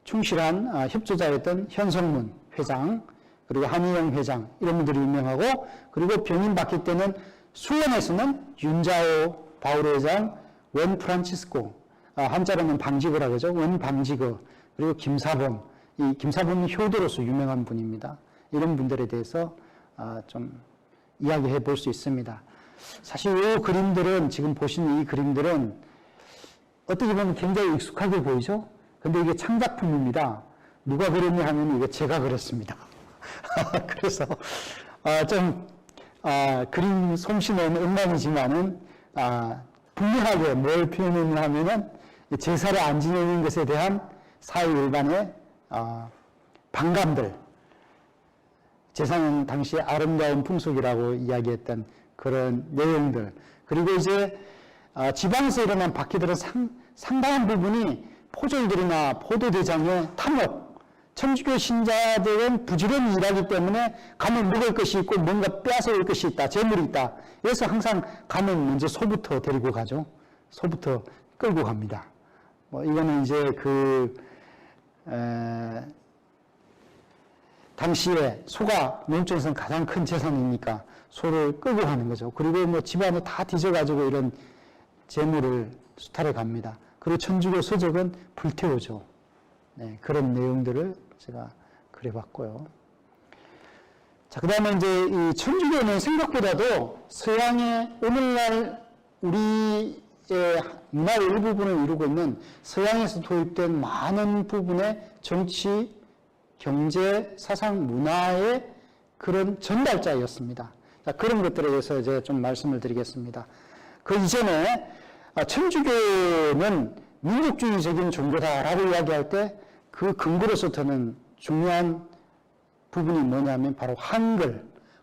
충실한 협조자였던 현성문 회장, 그리고 한희영 회장 이런 분들이 유명하고, 그리고 병인 박해 때는 수원에서는 윤자오 바오로 회장, 원 프란치스코, 한자로는 방지거라고 하죠. 원 방지거, 그리고 김사범, 이 김사범은 효도로서 유명한 분입니다. 이런 분들에 대해서 좀 이야기해 볼 수 있습니다. 사실 이 그림들은, 지금 보시는 이 그림들은 어떻게 보면 굉장히 익숙하게 보이죠? 근데 이게 창작품입니다. 누가 그렸냐 하면 이거 제가 그렸습니다. 그래서 그림 솜씨는 엉망이지만은 분명하게 뭘 표현했냐 하면은 제사를 안 지내는 것에 대한 사회 일반의 반감들, 제사는 당시 아름다운 풍속이라고 이야기했던 그런 내용들, 그리고 이제 지방에서 일어난 박해들은 상당한 부분이 포졸들이나 포도대장의 탐욕, 천주교 신자들은 부지런히 일하기 때문에 가면 먹을 것이 있고 뭔가 빼앗아올 것이 있다, 재물이 있다. 그래서 항상 가면 먼저 소부터 데리고 가죠. 소부터 끌고 갑니다. 이거는 이제 당시에 소가 농촌에서는 가장 큰 재산이니까 소를 끌고 가는 거죠. 그리고 집안에 다 뒤져가지고 이런 재물을 수탈해 갑니다. 그리고 천주교 서적은 불태우죠. 네, 그런 내용들을 제가 그려봤고요. 자, 그 다음에 이제 이 천주교는 생각보다도 서양의 오늘날 우리의 문화의 일부분을 이루고 있는 서양에서 도입된 많은 부분의 정치, 경제, 사상, 문화의 그런 전달자였습니다. 자, 그런 것들에 대해서 이제 좀 말씀을 드리겠습니다. 그 이전에 천주교는 민족주의적인 종교다라고 이야기할 때 그 근거로서 드는 중요한 부분이 뭐냐면 바로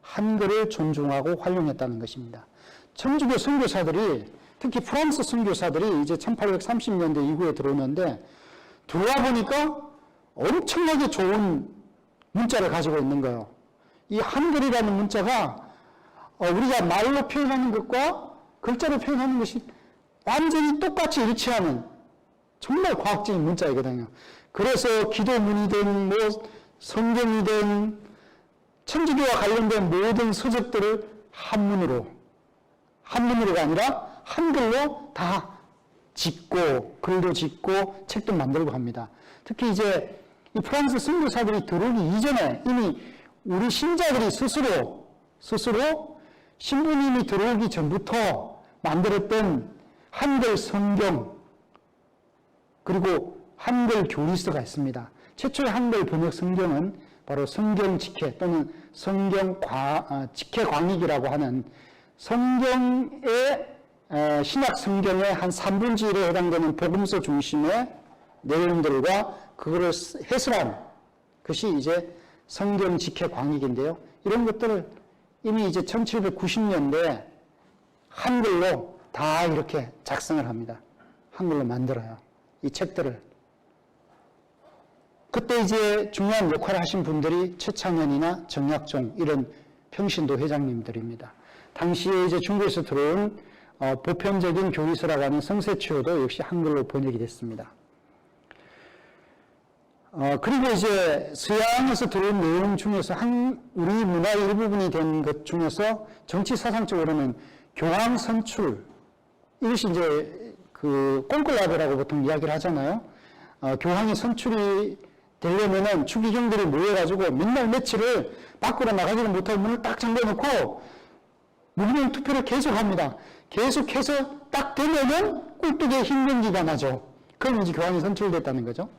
한글을 존중하고 활용했다는 것입니다. 천주교 선교사들이, 특히 프랑스 선교사들이 이제 1830년대 이후에 들어오는데 들어와 보니까 엄청나게 좋은 문자를 가지고 있는 거예요. 이 한글이라는 문자가 우리가 말로 표현하는 것과 글자로 표현하는 것이 완전히 똑같이 일치하는 정말 과학적인 문자이거든요. 그래서 기도문이든 성경이든 천주교와 관련된 모든 서적들을 한문으로가 아니라 한글로 다 짓고 글도 짓고 책도 만들고 합니다. 특히 이제 이 프랑스 선교사들이 들어오기 이전에 이미 우리 신자들이 스스로 신부님이 들어오기 전부터 만들었던 한글 성경, 그리고 한글 교리서가 있습니다. 최초의 한글 번역 성경은 바로 성경 직해 또는 직해 광익이라고 하는 성경의 신약 성경의 한 3분의 1에 해당되는 복음서 중심의 내용들과 그거를 해설한 것이 이제 성경 직해 광익인데요. 이런 것들을 이미 이제 1790년대에 한글로 다 이렇게 작성을 합니다. 한글로 만들어요. 이 책들을. 그때 이제 중요한 역할을 하신 분들이 최창현이나 정약종 이런 평신도 회장님들입니다. 당시에 이제 중국에서 들어온 보편적인 교리서라고 하는 성세치호도 역시 한글로 번역이 됐습니다. 그리고 이제 서양에서 들어온 내용 중에서 우리 문화의 일부분이 된 것 중에서 정치 사상적으로는 교황 선출, 이것이 이제 콘클라베라고 보통 이야기를 하잖아요. 교황이 선출이 되려면은 추기경들이 모여가지고 맨날 며칠을 밖으로 나가지를 못하고 문을 딱 잠궈놓고 무기명 투표를 계속합니다. 계속해서 딱 되면은 꿀뚝에 흰연기가 나죠. 그럼 이제 교황이 선출됐다는 거죠.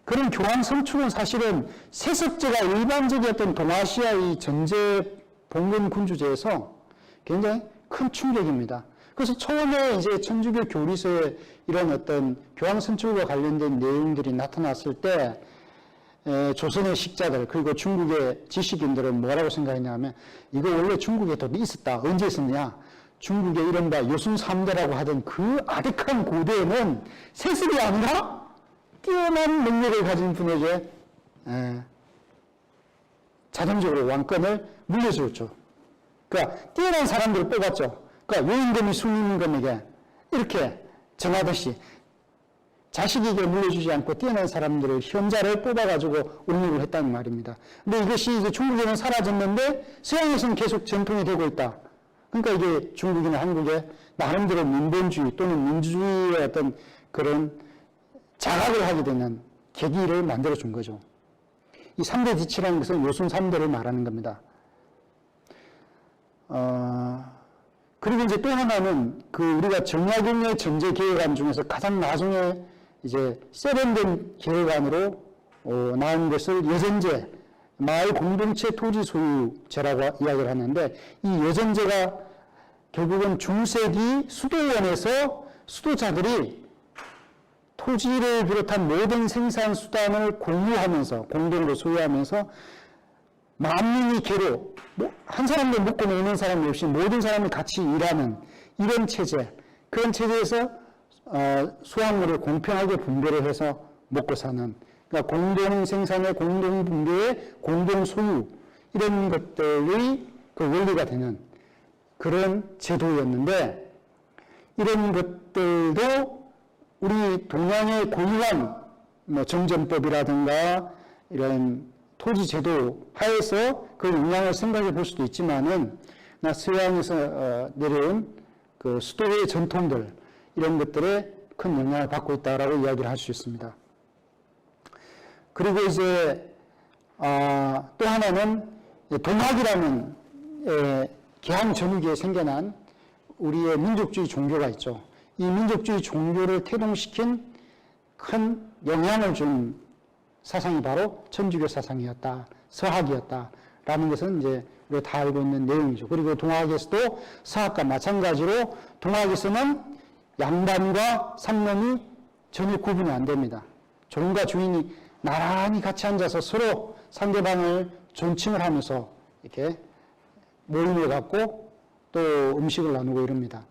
그런 교황 선출은 사실은 세습제가 일반적이었던 동아시아의 전제 봉건 군주제에서 굉장히 큰 충격입니다. 그래서 처음에 이제 천주교 교리서에 이런 어떤 교황 선출과 관련된 내용들이 나타났을 때 조선의 식자들 그리고 중국의 지식인들은 뭐라고 생각했냐면 이거 원래 중국에도 있었다. 언제 있었냐? 중국의 이른바 요순 3대라고 하던 그 아득한 고대에는 세습이 아니라 뛰어난 능력을 가진 분에게 자동적으로 왕권을 물려주었죠. 그러니까 뛰어난 사람들을 뽑았죠. 그러니까 요인금이 순임금에게 이렇게 정하듯이 자식에게 물려주지 않고 뛰어난 사람들을 현자를 뽑아가지고 옹립을 했다는 말입니다. 근데 이것이 이제 중국에는 사라졌는데 서양에서는 계속 전통이 되고 있다. 그러니까 이게 중국이나 한국의 나름대로 민본주의 또는 민주주의의 어떤 그런 자각을 하게 되는 계기를 만들어준 거죠. 이 3대 지치라는 것은 요순 3대를 말하는 겁니다. 그리고 이제 또 하나는 그 우리가 정약용의 정제 계획안 중에서 가장 나중에 이제 세련된 계획안으로 나온 것을 여전제, 마을 공동체 토지 소유제라고 이야기를 하는데 이 여전제가 결국은 중세기 수도원에서 수도자들이 토지를 비롯한 모든 생산 수단을 공유하면서 공동으로 소유하면서 만민이 개로 한 사람도 먹고 노는 사람이 없이 모든 사람이 같이 일하는 이런 체제, 그런 체제에서 수확물을 공평하게 분배를 해서 먹고 사는, 그러니까 공동 생산의 공동 분배의 공동 소유 이런 것들이 그 원리가 되는 그런 제도였는데 이런 것들도 우리 동양의 고유한 정전법이라든가 이런 토지 제도 하에서 그 영향을 생각해 볼 수도 있지만은 서양에서 내려온 그 수도의 전통들 이런 것들에 큰 영향을 받고 있다라고 이야기를 할 수 있습니다. 그리고 이제 또 하나는 동학이라는 개항 전후기에 생겨난 우리의 민족주의 종교가 있죠. 이 민족주의 종교를 태동시킨 큰 영향을 준 사상이 바로 천주교 사상이었다, 서학이었다라는 것은 이제 우리가 다 알고 있는 내용이죠. 그리고 동학에서도 서학과 마찬가지로 동학에서는 양반과 삼놈이 전혀 구분이 안 됩니다. 종과 주인이 나란히 같이 앉아서 서로 상대방을 존칭을 하면서 이렇게 모임을 갖고 또 음식을 나누고 이럽니다.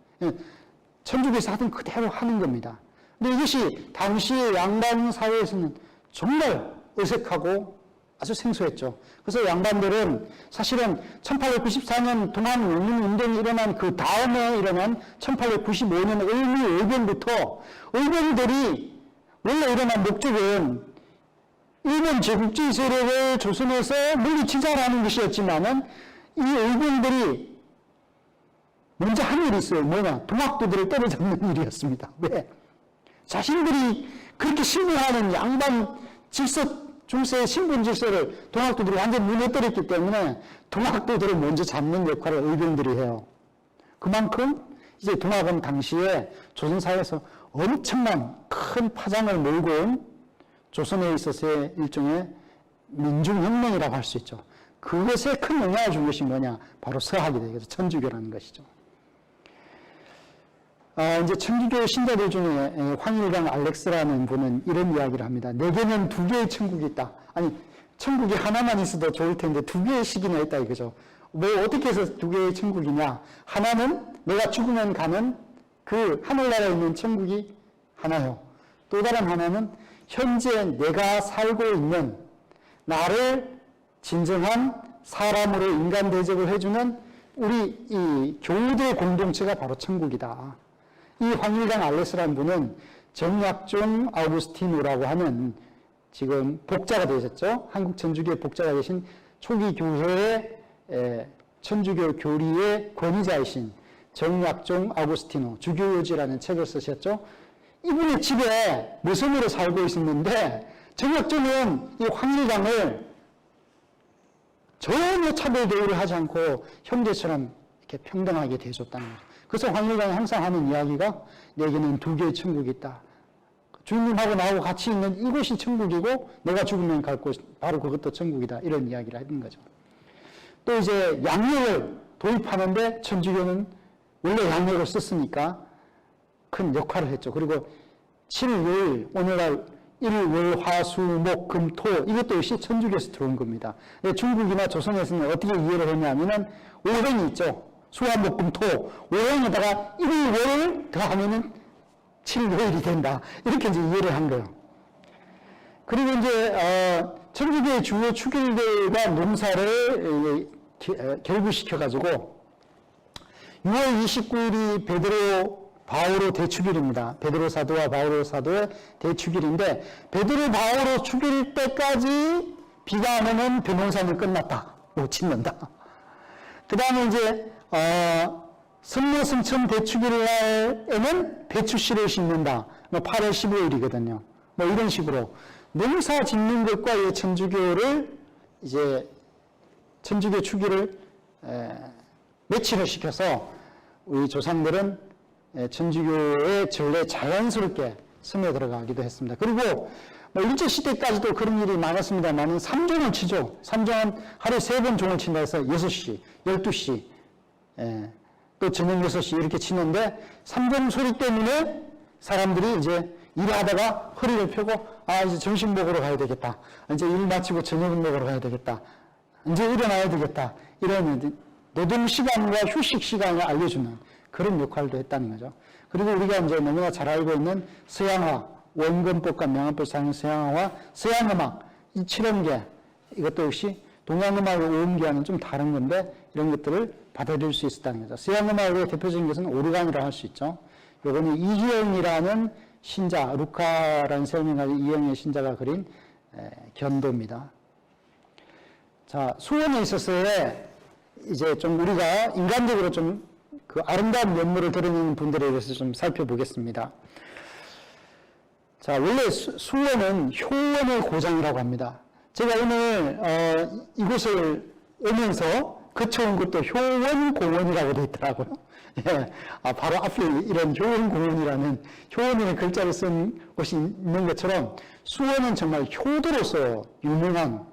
천주교에서 하던 그대로 하는 겁니다. 근데 이것이 당시의 양반 사회에서는 정말 어색하고 아주 생소했죠. 그래서 양반들은 사실은 1894년 동학농민운동이 일어난 그 다음에 일어난 1895년 을미의변부터 의변들이 원래 일어난 목적은 일본 제국주의 세력을 조선에서 물리치자라는 것이었지만은 이 의변들이 먼저 한 일이 있어요. 뭐냐? 동학도들을 때려잡는 일이었습니다. 왜? 자신들이 그렇게 신봉하는 양반 질서, 중세의 신분 질서를 동학도들이 완전 무너뜨렸기 때문에 동학도들을 먼저 잡는 역할을 의병들이 해요. 그만큼 이제 동학은 당시에 조선사회에서 엄청난 큰 파장을 몰고 온 조선에 있어서의 일종의 민중혁명이라고 할 수 있죠. 그것에 큰 영향을 준 것이 뭐냐? 바로 서학이 되겠죠. 천주교라는 것이죠. 이제 천주교 신자들 중에 황일강 알렉스라는 분은 이런 이야기를 합니다. 내게는 두 개의 천국이 있다. 아니, 천국이 하나만 있어도 좋을 텐데 두 개의 식이나 있다 이거죠. 뭐 어떻게 해서 두 개의 천국이냐? 하나는 내가 죽으면 가는 그 하늘나라에 있는 천국이 하나요. 또 다른 하나는 현재 내가 살고 있는 나를 진정한 사람으로 인간 대접을 해주는 우리 이 교우들의 공동체가 바로 천국이다. 이 황일강 알렉스라는 분은 정약종 아우구스티누라고 하는 지금 복자가 되셨죠. 한국 천주교의 복자가 되신 초기 교회의 천주교 교리의 권위자이신 정약종 아우구스티누 주교요지라는 책을 쓰셨죠. 이분의 집에 모섬으로 살고 있었는데 정약종은 이 황일강을 전혀 차별 대우를 하지 않고 형제처럼 이렇게 평등하게 대해줬다는 거죠. 그래서 황일강이 항상 하는 이야기가 내게는 두 개의 천국이 있다. 주님하고 나하고 같이 있는 이곳이 천국이고 내가 죽으면 갈 곳 바로 그것도 천국이다. 이런 이야기를 하는 거죠. 또 이제 양력을 도입하는데 천주교는 원래 양력을 썼으니까 큰 역할을 했죠. 그리고 7일, 오늘날 일, 월, 화, 수, 목, 금, 토 이것도 역시 천주교에서 들어온 겁니다. 중국이나 조선에서는 어떻게 이해를 했냐면은 오행이 있죠. 수화, 목, 금, 토. 오행에다가 일, 월을 더하면은 7, 5일이 된다. 이렇게 이제 이해를 한 거예요. 그리고 이제 천주교의 주요 축일들과 농사를 결부시켜가지고 6월 29일이 베드로 바오로 대축일입니다. 베드로 사도와 바오로 사도의 대축일인데 베드로 바오로 축일 때까지 비가 안 오면 벼농사는 끝났다. 못 짓는다. 그 다음에 이제 성묘승천 대축일 날에는 배추씨를 심는다. 8월 15일이거든요. 뭐 이런 식으로 농사 짓는 것과 이 천주교를 이제 천주교 축일을 매치를 시켜서 우리 조상들은 천주교의 전례 자연스럽게 스며들어가기도 했습니다. 그리고 뭐 일제시대까지도 그런 일이 많았습니다만 삼종을 치죠. 삼종은 하루에 3번 종을 친다 해서 6시, 12시, 또 저녁 6시 이렇게 치는데 삼종 소리 때문에 사람들이 이제 일하다가 허리를 펴고 이제 점심 먹으러 가야 되겠다. 이제 일 마치고 저녁 먹으러 가야 되겠다. 이제 일어나야 되겠다. 이런 노동 시간과 휴식 시간을 알려주는 그런 역할도 했다는 거죠. 그리고 우리가 이제 너무나 잘 알고 있는 서양화, 원근법과 명암법 사용 서양화와 서양음악, 이 7원계, 이것도 역시 동양음악을 오음기와는 좀 다른 건데 이런 것들을 받아들일 수 있었다는 거죠. 서양음악의 대표적인 것은 오르간이라고 할 수 있죠. 요거는 이희영이라는 신자, 루카라는 세명이 가진 이희영의 신자가 그린 견도입니다. 자, 수원에 있어서의 이제 좀 우리가 인간적으로 좀 그 아름다운 면모를 드러내는 분들에 대해서 좀 살펴보겠습니다. 자, 원래 수원은 효원의 고장이라고 합니다. 제가 오늘 이곳을 오면서 거쳐온 것도 효원공원이라고 되어 있더라고요. 예, 바로 앞에 이런 효원공원이라는 효원의 글자를 쓴 곳이 있는 것처럼 수원은 정말 효도로서 유명한,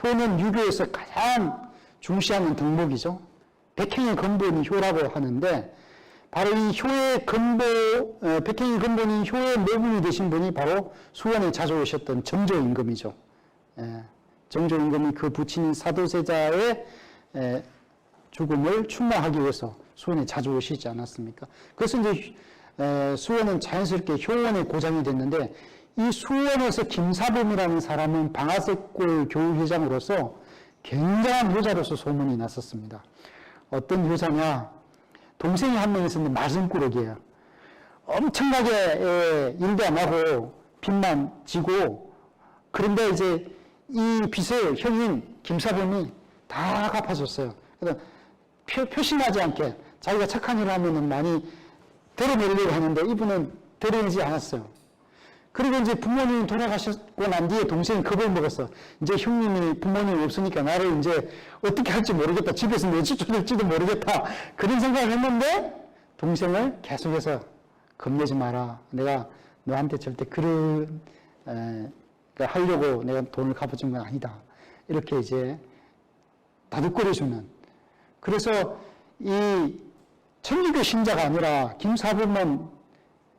효는 유교에서 가장 중시하는 덕목이죠. 백행의 근본이 효라고 하는데 바로 이 효의 근본, 백행의 근본인 효의 모분이 되신 분이 바로 수원에 자주 오셨던 정조임금이죠. 정조임금이 그 부친인 사도세자의 죽음을 추모하기 위해서 수원에 자주 오시지 않았습니까? 그래서 이제 수원은 자연스럽게 효원의 고장이 됐는데 이 수원에서 김사범이라는 사람은 방아쇠골 교회장으로서 굉장한 효자로서 소문이 났었습니다. 어떤 효자냐? 동생이 한 명 있었는데 말썽꾸러기예요. 엄청나게 일도 안 하고 빚만 지고 그런데 이제 이 빚을 형인 김사범이 다 갚아줬어요. 그래서 표심하지 않게 자기가 착한 일을 하면은 많이 데려내려고 하는데 이분은 데려내지 않았어요. 그리고 이제 부모님이 돌아가셨고 난 뒤에 동생이 겁을 먹었어. 이제 형님이 부모님이 없으니까 나를 이제 어떻게 할지 모르겠다. 집에서 내쫓을지도 모르겠다. 그런 생각을 했는데 동생을 계속해서 겁내지 마라. 내가 너한테 절대 그런 하려고 내가 돈을 갚아준 건 아니다. 이렇게 이제 다독거려주는. 그래서 이 천주교 신자가 아니라 김사범은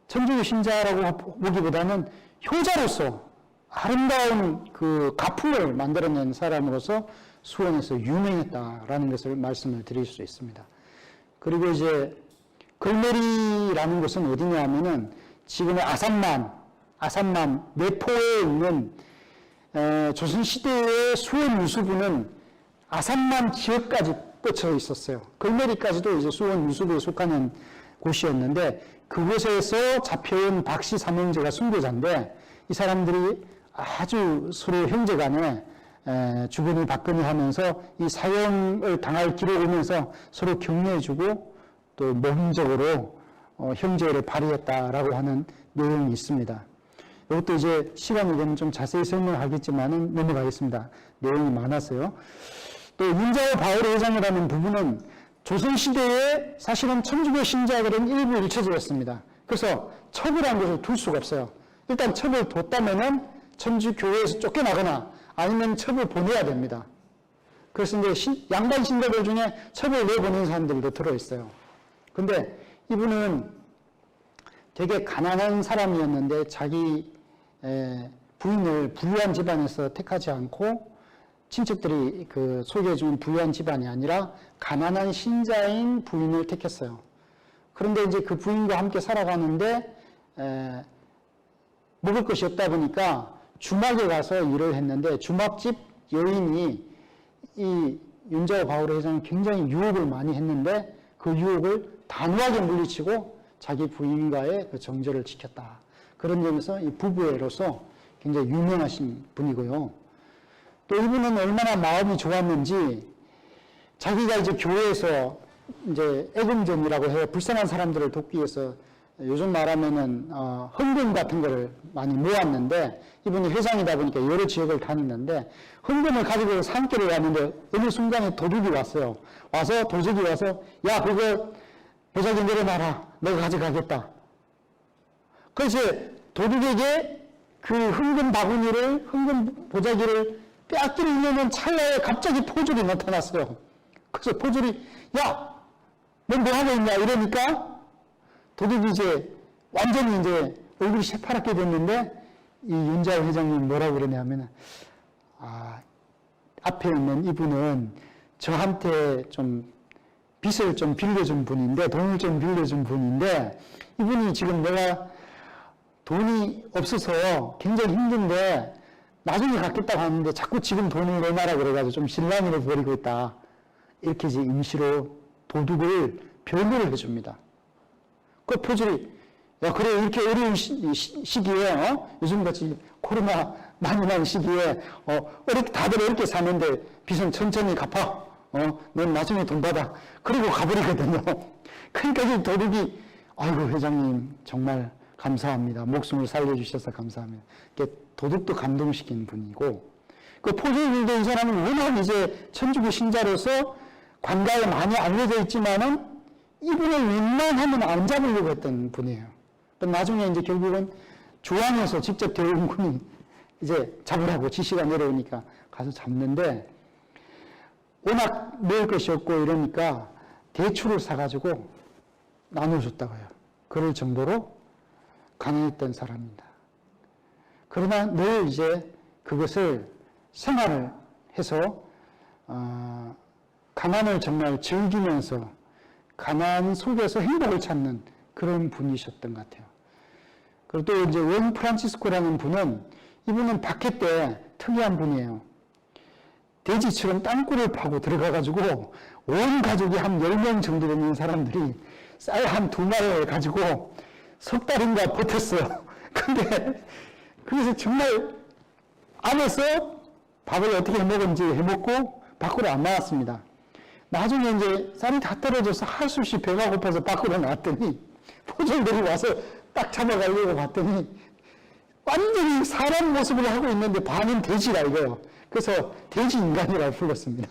천주교 신자라고 보기보다는 효자로서 아름다운 그 가풍을 만들어낸 사람으로서 수원에서 유명했다라는 것을 말씀을 드릴 수 있습니다. 그리고 이제 걸메리라는 곳은 어디냐 하면은 지금의 아산만 내포에 있는 조선시대의 수원 유수부는 아산만 지역까지 뻗쳐 있었어요. 걸메리까지도 이제 수원 유수부에 속하는 곳이었는데 그곳에서 잡혀온 박씨 삼형제가 순교자인데 이 사람들이 아주 서로 형제간에 주거니 받거니 하면서 이 사형을 당할 길을 오면서 서로 격려해주고 또 모범적으로 형제를 발휘했다라고 하는 내용이 있습니다. 이것도 이제 시간이 되면 좀 자세히 설명하겠지만은 넘어가겠습니다. 내용이 많아서요. 또 윤자와 바울의 회장이라는 부분은 조선시대에 사실은 천주교 신자들은 일부 일처제였습니다. 그래서 첩이라는 것을 둘 수가 없어요. 일단 첩을 뒀다면은 천주교회에서 쫓겨나거나 아니면 첩을 보내야 됩니다. 그래서 이제 양반 신자들 중에 첩을 내보낸 사람들도 들어있어요. 근데 이분은 되게 가난한 사람이었는데 자기 부인을 부유한 집안에서 택하지 않고 친척들이 소개해준 부유한 집안이 아니라 가난한 신자인 부인을 택했어요. 그런데 이제 그 부인과 함께 살아가는데 먹을 것이 없다 보니까 주막에 가서 일을 했는데 주막집 여인이 이 윤자와 바울의 회장은 굉장히 유혹을 많이 했는데 그 유혹을 단호하게 물리치고 자기 부인과의 그 정절을 지켰다. 그런 점에서 이 부부애로서 굉장히 유명하신 분이고요. 또 이분은 얼마나 마음이 좋았는지 자기가 이제 교회에서 이제 애금전이라고 해요. 불쌍한 사람들을 돕기 위해서 요즘 말하면은 헌금 같은 거를 많이 모았는데 이분이 회장이다 보니까 여러 지역을 다니는데 헌금을 가지고 산길을 갔는데 어느 순간에 도둑이 왔어요. 와서 도적이 와서 야 그거 보자기 내려놔라. 내가 가져가겠다. 그래서 도둑에게 그 헌금 바구니를 헌금 보자기를 빼앗기려는 찰나에 갑자기 포졸이 나타났어요. 그래서 포졸이 야 너 뭐 하고 있냐 이러니까 도둑이 이제 완전히 이제 얼굴이 새파랗게 됐는데 이 윤자호 회장님이 뭐라고 그러냐면 앞에 있는 이분은 저한테 좀 빚을 좀 빌려준 분인데 돈을 좀 빌려준 분인데 이분이 지금 내가 돈이 없어서 굉장히 힘든데 나중에 갚겠다고 하는데 자꾸 지금 돈을 내놔라 그래가지고 좀 실랑이를 벌이고 있다. 이렇게 이제 임시로 도둑을 변호를 해줍니다. 그 포졸이 야 그래 이렇게 어려운 시기에 요즘같이 코로나 많이 난 시기에 어렵게 다들 어렵게 사는데 빚은 천천히 갚아. 넌 나중에 돈 받아. 그리고 가버리거든요. 그러니까 이 도둑이 아이고 회장님 정말 감사합니다. 목숨을 살려주셔서 감사합니다. 도둑도 감동시킨 분이고 그 포졸들도 이 사람은 워낙 이제 천주교 신자로서 관가에 많이 알려져 있지만은 이분을 웬만하면 안 잡으려고 했던 분이에요. 나중에 이제 결국은 조항에서 직접 대원군이 이제 잡으라고 지시가 내려오니까 가서 잡는데 워낙 먹을 것이 없고 이러니까 대추를 사가지고 나눠줬다고 해요. 그럴 정도로 가난했던 사람입니다. 그러나 늘 이제 그것을 생활을 해서 가난을 정말 즐기면서 가난 속에서 행복을 찾는 그런 분이셨던 것 같아요. 그리고 또 이제 원 프란치스코라는 분은 이분은 박해 때 특이한 분이에요. 돼지처럼 땅굴을 파고 들어가가지고 온 가족이 한 10명 정도 되는 사람들이 쌀 한 2마리를 가지고 석 달인가 버텼어요. 근데 그래서 정말 안에서 밥을 어떻게 해먹은지 해먹고 밖으로 안 나왔습니다. 나중에 이제 쌀이 다 떨어져서 할 수 없이 배가 고파서 밖으로 나왔더니 포졸들이 와서 딱 잡아가려고 봤더니 완전히 사람 모습을 하고 있는데 반은 돼지라 이거요. 그래서 돼지 인간이라고 불렀습니다.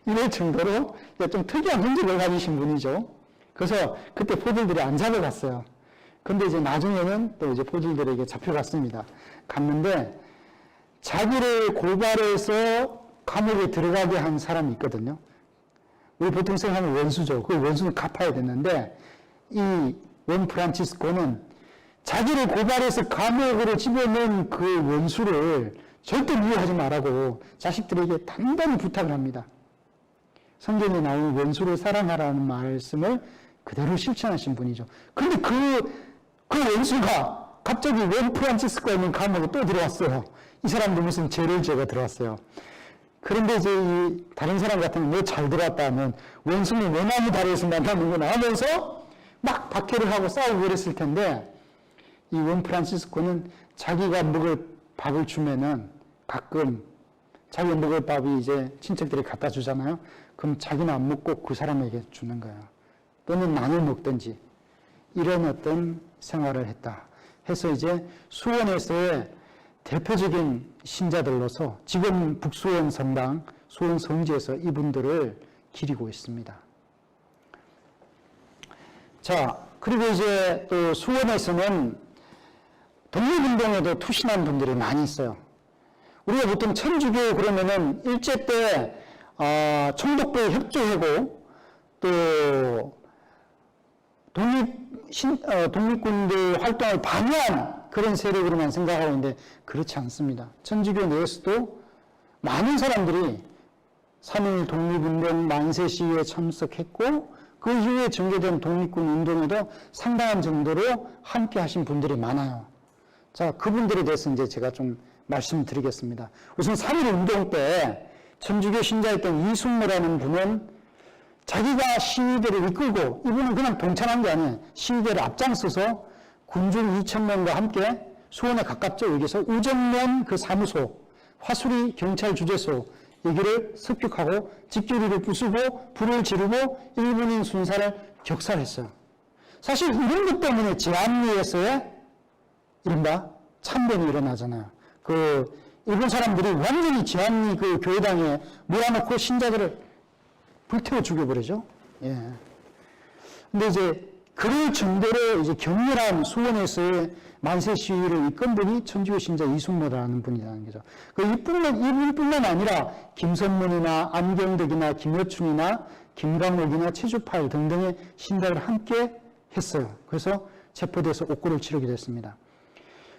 이럴 정도로 좀 특이한 흔적을 가지신 분이죠. 그래서 그때 포졸들이 안 잡아갔어요. 근데 이제 나중에는 또 이제 포졸들에게 잡혀갔습니다. 갔는데 자기를 고발해서 감옥에 들어가게 한 사람이 있거든요. 우리 보통 생각하면 원수죠. 그 원수는 갚아야 되는데 이 원 프란치스코는 자기를 고발해서 감옥으로 집어넣은 그 원수를 절대 미워하지 말라고 자식들에게 단단히 부탁을 합니다. 성경에 나오는 원수를 사랑하라는 말씀을 그대로 실천하신 분이죠. 그런데 그 원수가 갑자기 원 프란치스코가 있는 감옥에 또 들어왔어요. 이 사람도 무슨 죄를 지어가 들어왔어요. 그런데 이제 이 다른 사람 같으면 너 잘 들어왔다면 원수는 외나무 다리에서 만나는구나 하면서 막 박해를 하고 싸우고 그랬을 텐데 이 원 프란치스코는 자기가 먹을 밥을 주면은 가끔 자기가 먹을 밥이 이제 친척들이 갖다 주잖아요. 그럼 자기는 안 먹고 그 사람에게 주는 거예요. 또는 나눠 먹든지 이런 어떤 생활을 했다. 해서 이제 수원에서의 대표적인 신자들로서 지금 북수원 성당, 수원 성지에서 이분들을 기리고 있습니다. 자, 그리고 이제 또 수원에서는 독립운동에도 투신한 분들이 많이 있어요. 우리가 보통 천주교 그러면은 일제 때 총독부에 협조하고 또 독립군들 활동을 방해한 그런 세력으로만 생각하고 있는데 그렇지 않습니다. 천주교 내에서도 많은 사람들이 3.1 독립운동 만세 시위에 참석했고 그 이후에 전개된 독립군 운동에도 상당한 정도로 함께 하신 분들이 많아요. 자, 그분들에 대해서 이제 제가 좀 말씀드리겠습니다. 우선 3.1 운동 때 천주교 신자였던 이순모라는 분은 자기가 시위대를 이끌고, 이분은 그냥 동참한 게 아니에요. 시위대를 앞장서서 군중 2,000명과 함께 수원에 가깝죠. 여기서 우정면 그 사무소, 화수리 경찰 주재소 여기를 습격하고 집주리를 부수고 불을 지르고 일본인 순사를 격살했어요. 사실 이런 것 때문에 제안리에서의 이른바 참변이 일어나잖아요. 그 일본 사람들이 완전히 제안리 그 교회당에 몰아넣고 신자들을 불태워 죽여버리죠. 예. 근데 이제 그럴 정도로 이제 격렬한 수원에서의 만세 시위를 이끈 분이 천주교 신자 이순모라는 분이라는 거죠. 이분뿐만 아니라 김선문이나 안경덕이나 김여춘이나 김강옥이나 최주팔 등등의 신자를 함께 했어요. 그래서 체포돼서 옥고를 치르게 됐습니다.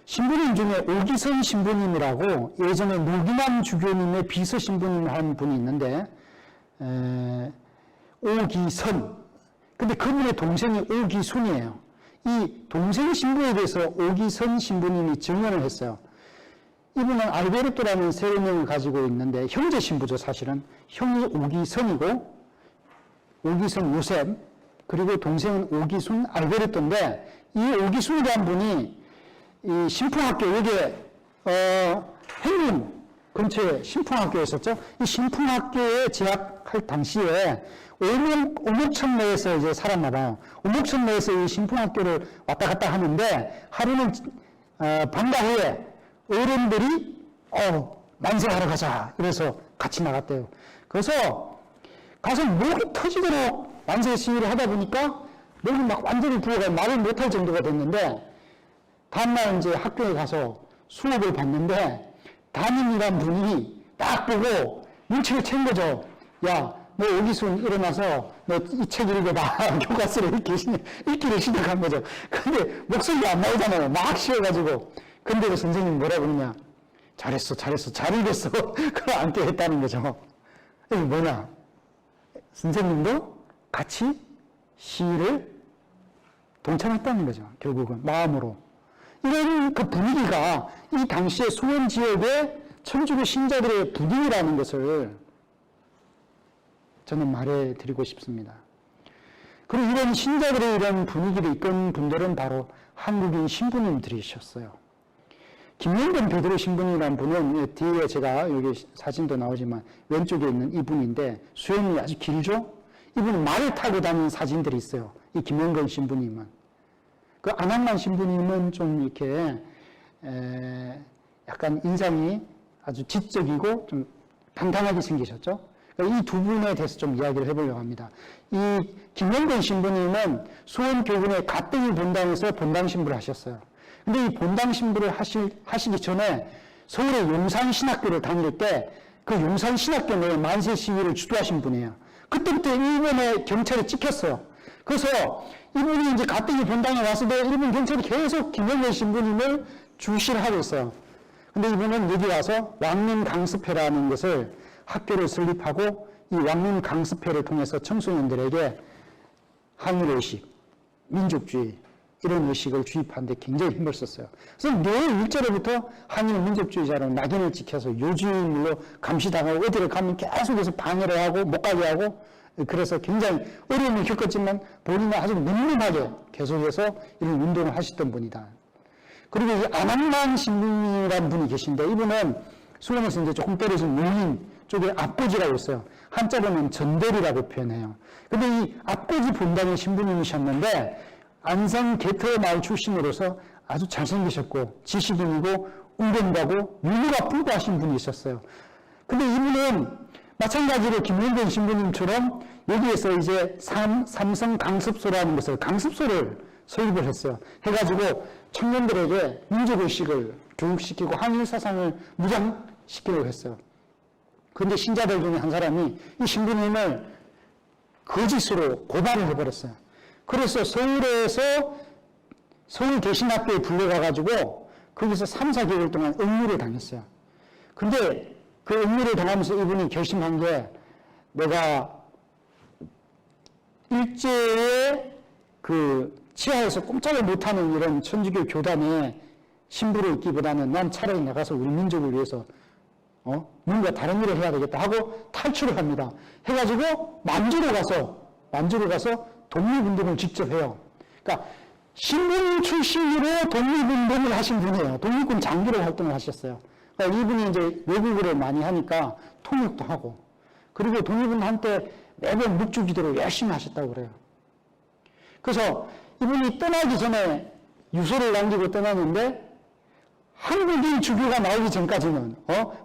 신부님 중에 오기선 신부님이라고 예전에 노기남 주교님의 비서 신부님 한 분이 있는데 오기선. 근데 그분의 동생이 오기순이에요. 이 동생 신부에 대해서 오기선 신부님이 증언을 했어요. 이분은 알베르토라는 세력명을 가지고 있는데 형제 신부죠, 사실은. 형이 오기선이고 오기선 요셉 그리고 동생은 오기순 알베르토인데 이 오기순이라는 분이 이 신풍학교 여기에 행군 근처에 신풍학교에 있었죠. 이 신풍학교에 재학할 당시에 오목천 내에서 이제 살았나 봐요. 오목천 내에서 이 신풍학교를 왔다 갔다 하는데 하루는 방과 후에 어른들이 만세하러 가자 그래서 같이 나갔대요. 그래서 가서 목이 터지도록 만세 시위를 하다 보니까 목이 막 완전히 부어가 말을 못할 정도가 됐는데 다음날 이제 학교에 가서 수업을 봤는데 담임이란 분이 딱 보고 눈치를 챈 거죠. 야, 너 오기순 일어나서 너 이 책 읽어봐. 교과서를 읽기를 시작한 거죠. 근데 목소리가 안 나오잖아요. 막 쉬어가지고. 근데 그 선생님이 뭐라 그러냐. 잘했어. 잘 읽었어. 그걸 안 깨했다는 거죠. 이게 뭐냐. 선생님도 같이 시위를 동참했다는 거죠. 결국은 마음으로. 이런 그 분위기가 이 당시에 수원 지역의 천주교 신자들의 분위기라는 것을 저는 말해드리고 싶습니다. 그리고 이런 신자들의 이런 분위기를 이끈 분들은 바로 한국인 신부님들이셨어요. 김영건 베드로 신부님이라는 분은 뒤에 제가 여기 사진도 나오지만 왼쪽에 있는 이분인데 수염이 아주 길죠? 이분은 말을 타고 다니는 사진들이 있어요. 이 김영건 신부님은. 그 안한만 신부님은 좀 이렇게 약간 인상이 아주 지적이고 좀 당당하게 생기셨죠. 그러니까 이 두 분에 대해서 좀 이야기를 해보려고 합니다. 이 김영건 신부님은 수원 교군의 가땡이 본당에서 본당 신부를 하셨어요. 근데 이 본당 신부를 하시기 전에 서울의 용산신학교를 다닐 때 그 용산신학교 내에 만세 시위를 주도하신 분이에요. 그때부터 일본의 경찰에 찍혔어요. 그래서 이분이 이제 가뜩이 본당에 와서도 일본 경찰이 계속 김영건 신부님을 주시를 하고 있어요. 근데 이분은 여기 와서 왕민 강습회라는 것을 학교를 설립하고 이 왕민 강습회를 통해서 청소년들에게 항일의식, 민족주의 이런 의식을 주입하는데 굉장히 힘을 썼어요. 그래서 매일 일제로부터 한일 민족주의자로 낙인을 찍혀서 요주인물로 감시당하고 어디를 가면 계속해서 방해를 하고 못 가게 하고 그래서 굉장히 어려움을 겪었지만 본인은 아주 늠름하게 계속해서 이런 운동을 하셨던 분이다. 그리고 이 안한만 신부님이라는 분이 계신데 이분은 수원에서 이제 조금 떨어진 용인 쪽에 앞고지라고 있어요. 한자 보면 전대리라고 표현해요. 근데 이 앞고지 본당의 신부님이셨는데 안성 개터 마을 출신으로서 아주 잘생기셨고 지식인이고 운동가고 유머가 풍부하신 분이 있었어요. 근데 이분은 마찬가지로 김영건 신부님처럼 여기에서 이제 삼성 강습소라는 것을 강습소를 설립을 했어요. 해가지고 청년들에게 민족의식을 교육시키고 항일사상을 무장시키려고 했어요. 그런데 신자들 중에 한 사람이 이 신부님을 거짓으로 고발을 해버렸어요. 그래서 서울 개신학교에 불려가가지고 거기서 3, 4개월 동안 억류를 당했어요. 근데 그 억류를 당하면서 이분이 결심한 게 내가 일제의 그 치하에서 꼼짝을 못하는 이런 천주교 교단에 신부로 있기보다는 난 차라리 나가서 우리 민족을 위해서 뭔가 다른 일을 해야 되겠다 하고 탈출을 합니다. 해가지고 만주로 가서 독립운동을 직접 해요. 그러니까 신분 출신으로 독립운동을 하신 분이에요. 독립군 장교로 활동을 하셨어요. 그러니까 이분이 이제 외국어를 많이 하니까 통역도 하고, 그리고 독립운 한때 매번 묵주기도를 열심히 하셨다고 그래요. 그래서 이분이 떠나기 전에 유서를 남기고 떠나는데, 한국인 주교가 나오기 전까지는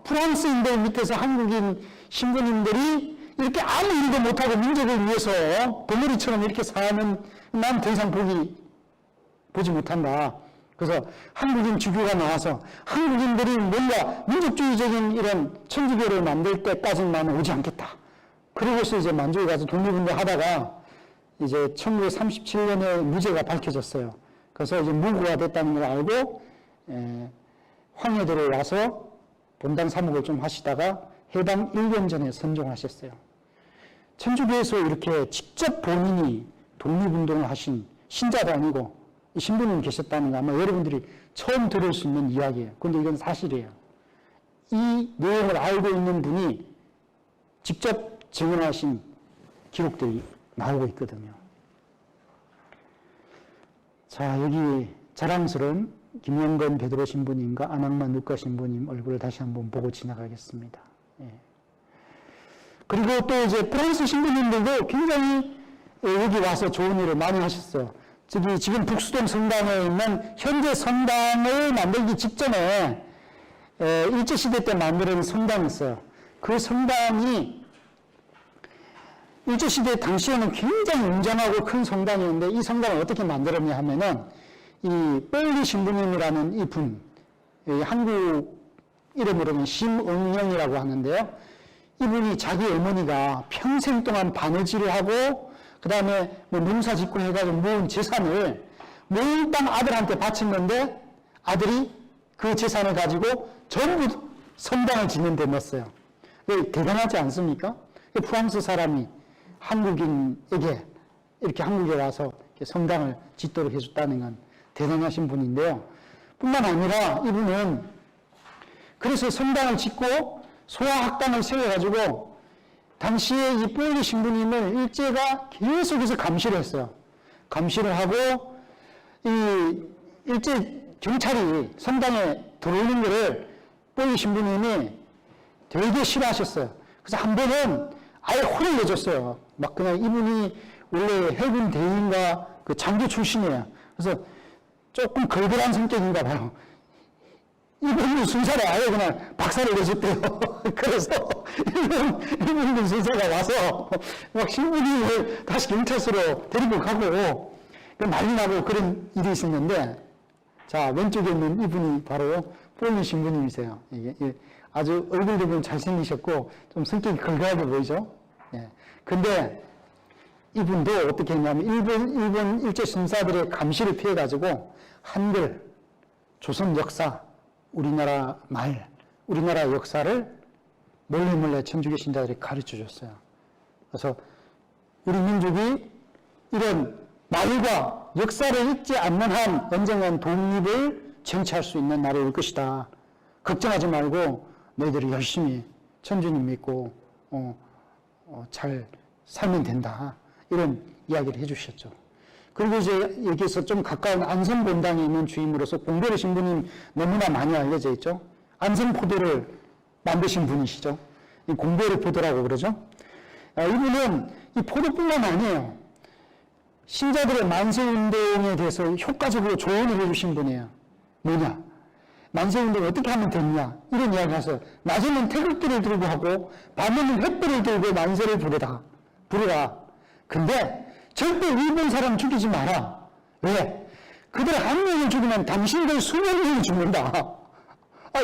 프랑스인들 밑에서 한국인 신부님들이 이렇게 아무 일도 못하고 민족을 위해서 덩어리처럼 이렇게 사는 난 더 이상 보지 못한다. 그래서 한국인 주교가 나와서 한국인들이 뭔가 민족주의적인 이런 천주교를 만들 때까지는 나는 오지 않겠다. 그러고서 이제 만주에 가서 독립운동 하다가 이제 1937년에 무죄가 밝혀졌어요. 그래서 이제 무고가 됐다는 걸 알고 황해도로 와서 본당 사목을 좀 하시다가 해방 1년 전에 선종하셨어요. 천주교에서 이렇게 직접 본인이 독립운동을 하신 신자도 아니고 신부님 계셨다는 거 아마 여러분들이 처음 들을 수 있는 이야기예요. 그런데 이건 사실이에요. 이 내용을 알고 있는 분이 직접 증언하신 기록들이 나오고 있거든요. 자, 여기 자랑스러운 김영건 베드로 신부님과 안악만 누가 신부님 얼굴을 다시 한번 보고 지나가겠습니다. 예. 그리고 또 이제 프랑스 신부님들도 굉장히 여기 와서 좋은 일을 많이 하셨어요. 저기 지금 북수동 성당에 있는 현재 성당을 만들기 직전에 일제시대 때 만든 성당이 있어요. 그 성당이 일제시대 당시에는 굉장히 웅장하고 큰 성당이었는데 이 성당을 어떻게 만들었냐 하면은 이 뻘리 신부님이라는 이 분, 한국 이름으로는 심은영이라고 하는데요. 이분이 자기 어머니가 평생 동안 바느질을 하고 그 다음에 뭐 농사 짓고 해가지고 모은 재산을 몽땅 아들한테 바친 건데 아들이 그 재산을 가지고 전부 성당을 짓는 데 넣었어요. 대단하지 않습니까? 프랑스 사람이 한국인에게 이렇게 한국에 와서 이렇게 성당을 짓도록 해줬다는 건 대단하신 분인데요. 뿐만 아니라 이분은 그래서 성당을 짓고 소아학당을 세워가지고 당시에 이 뻘리 신부님을 일제가 계속해서 감시를 했어요. 감시를 하고 이 일제 경찰이 성당에 들어오는 것을 뻘리 신부님이 되게 싫어하셨어요. 그래서 한 번은 아예 혼을 내줬어요. 막 그냥 이분이 원래 해군 대위인가 그 장교 출신이에요. 그래서 조금 걸걸한 성격인가 봐요. 일본 순사를 아예 그냥 박살을 내줬대요. 그래서 일본 순사가 와서 막 신부님을 다시 경찰서로 데리고 가고 난리 나고 그런 일이 있었는데, 자, 왼쪽에 있는 이분이 바로 뻘리 신부님이세요. 이게 아주 얼굴도 보면 잘생기셨고 좀 성격이 걸걸하게 보이죠. 예. 근데 이분도 어떻게 했냐면 일본 일제 순사들의 감시를 피해가지고 한글, 조선 역사, 우리나라 말, 우리나라 역사를 몰래 천주교 신자들이 가르쳐 줬어요. 그래서 우리 민족이 이런 말과 역사를 잊지 않는 한 언젠간 독립을 쟁취할 수 있는 날이 올 것이다. 걱정하지 말고 너희들이 열심히 천주님 믿고 잘 살면 된다. 이런 이야기를 해주셨죠. 그리고 이제 여기서 좀 가까운 안성본당에 있는 주임으로서 공배리 신부님 너무나 많이 알려져 있죠. 안성포도를 만드신 분이시죠. 이 공배리 포도라고 그러죠. 이분은 이 포도뿐만 아니에요. 신자들의 만세운동에 대해서 효과적으로 조언을 해주신 분이에요. 뭐냐? 만세운동을 어떻게 하면 되느냐? 이런 이야기 하세요. 낮에는 태극기를 들고 하고 밤에는 횃불을 들고 만세를 부르라. 근데 절대 일본 사람 죽이지 마라. 왜? 그들 한 명을 죽이면 당신들 수백 명이 죽는다.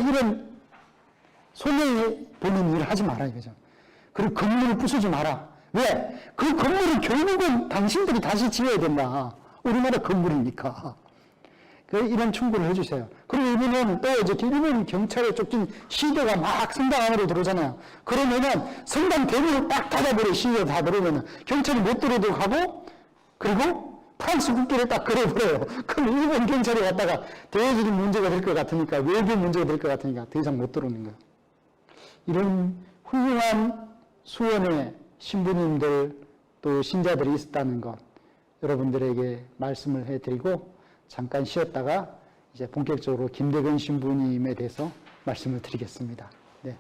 이런 손해 보는 일을 하지 마라 이거죠. 그리고 건물을 부수지 마라. 왜? 그 건물을 결국은 당신들이 다시 지어야 된다. 우리나라 건물이니까. 이런 충고를 해주세요. 그리고 이분은 또 이제 일본 경찰에 쫓긴 시대가 막 성당 안으로 들어오잖아요. 그러면은 성당 대문을 딱 닫아버려. 시대 다 들어오면은 경찰이 못 들어오도록 하고, 그리고 프랑스 국기를 딱 그려버려요. 그럼 일본 경찰이 왔다가 대외적인 문제가 될 것 같으니까, 외교 문제가 될 것 같으니까 더 이상 못 들어오는 거예요. 이런 훌륭한 수원의 신부님들 또 신자들이 있었다는 것 여러분들에게 말씀을 해드리고, 잠깐 쉬었다가 이제 본격적으로 김대건 신부님에 대해서 말씀을 드리겠습니다. 네.